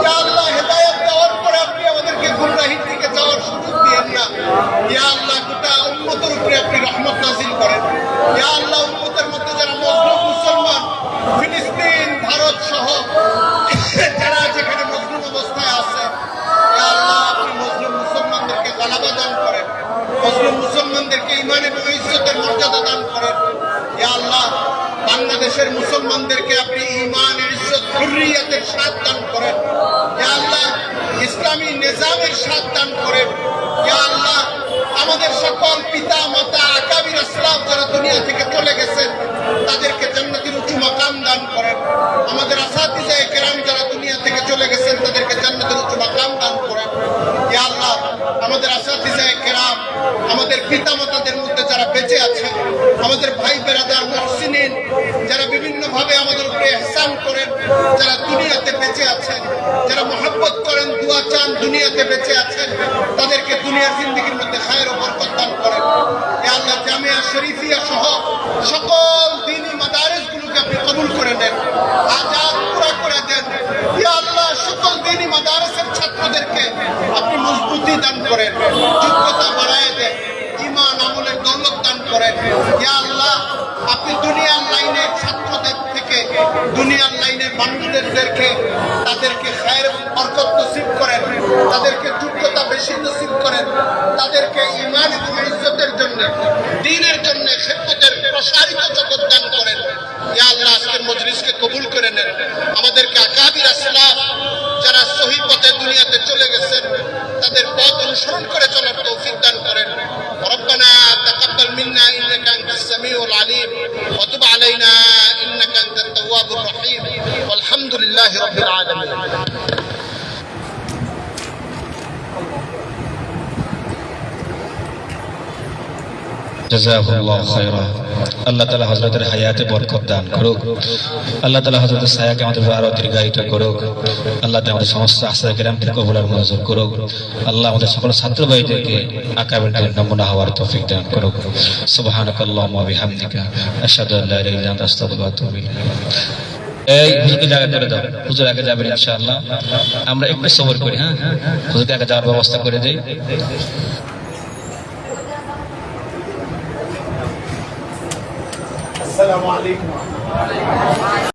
[SPEAKER 3] ইয়া আল্লাহ হেদায়েত দেওয়ার পরে আপনি আমাদেরকে গুমরাহির দিকে যাওয়ার সুযোগ দিয়েন না। ইয়া আল্লাহ গোটা উম্মতের উপরে আপনি রহমত নাযিল করেন। ইয়া আল্লাহ উম্মতের মধ্যে যারা মজলুম মুসলমান, ফিলিস্তিন ভারত সহ যারা যেখানে মজলুম অবস্থায় আছে, ইয়া আল্লাহ আপনি মজলুম মুসলমানদেরকে গালাবা দান করেন, মজলুম মুসলমানদেরকে ঈমান এবং ইজ্জতের মর্যাদা দান করেন। ইয়া আল্লাহ বাংলাদেশের মুসলমানদেরকে আপনি ঈমান, ইজ্জত, হুররিয়াতের স্বাদ দান করেন। ইয়া আল্লাহ ইসলামী নিজামের স্বাদ দান করেন। ইয়া আল্লাহ আমাদের সকল পিতা মাতা আকাবির আসলাফ যারা দুনিয়া থেকে চলে গেছেন তাদেরকে জান্নাতের উঁচু মাকাম দান করেন। আমাদের আসাতিজায়ে কেরাম যারা দুনিয়া থেকে চলে গেছেন তাদেরকে জান্নাতের উঁচু মাকাম দান করেন। ইয়া আল্লাহ আমাদের আসাতিজায়ে কেরাম, আমাদের পিতা মাতাদের মধ্যে যারা বেঁচে আছে, আমাদের ভাই বেরাদার মুহসিনিন যারা বিভিন্ন ভাবে আমাদের উপরে ইহসান করেন, যারা দুনিয়াতে বেঁচে আছেন, যারা মহব্বত করেন, দোয়া চান, দুনিয়াতে বেঁচে আছেন, তাদেরকে দুনিয়ার জিন্দেগীর মধ্যে খায়ের ও বরকত দান করেন। ইয়া আল্লাহ জামিয়া শরীফিয়া সহ সকল দ্বীনি মাদারিসগুলোকে আপনি কবুল করে নেন, আজাদ পুরা করে দেন। ইয়া আল্লাহ সকল দ্বীনি মাদারিসের ছাত্রদেরকে আপনি মজবুতি দান করেন, যোগ্যতা বাড়ায় দেন, ঈমান আমলের দৌলত দান করেন। ইয়া আল্লাহ আপনি দুনিয়ার লাইনের ছাত্রদের থেকে দুনিয়ার লাইনের মানুষদেরকে তাদেরকে খায়ের এবং বরকত নসিব করেন, তাদেরকে যোগ্যতা বেশি নসিব করেন, তাদেরকে ঈমান এবং ইজ্জতের জন্য, দ্বীনের জন্য খেদমতের প্রসারিত জগৎ দান করেন। ইয়া আল্লাহ আজকের মজলিসকে কবুল করে নেন। আমাদেরকে আকাবির আসলাফ যারা সহি পথে দুনিয়াতে চলে গেছেন তাদের পথ অনুসরণ করে চলার তৌফিক দান করেন। ربنا تقبل منا انك انت السميع العليم وتب علينا انك انت التواب الرحيم والحمد لله رب العالمين.
[SPEAKER 1] জাযাকুল্লাহু খায়রা। আল্লাহ তাআলা হযরতের হায়াতে বরকত দান করুক। আল্লাহ তাআলা হযরতের ছায়াকে আমাদের আরো দীর্ঘায়িত করুক। আল্লাহ তাআলা আমাদের সমস্ত আশায়ে কিরামকে কবুল আর মঞ্জুর করুক। আল্লাহ আমাদের সকল ছাত্র ভাইদেরকে আকাবেরদের নমুনা হওয়ার তৌফিক দান করুক। সুবহানাকাল্লাহুম্মা ওয়া বিহামদিকা আশহাদু আল্লা ইলাহা ইল্লা আনতা আস্তাগফিরুকা ওয়া আতুবু ইলাইক। এই হুজুরকে জায়গা করে দাও, হুজুর আগে যাবেন ইনশাআল্লাহ। আমরা একটু সবর করি, হ্যাঁ, হুজুরকে আগে যাওয়ার ব্যবস্থা করে দেই।
[SPEAKER 2] আসসালামু আলাইকুম।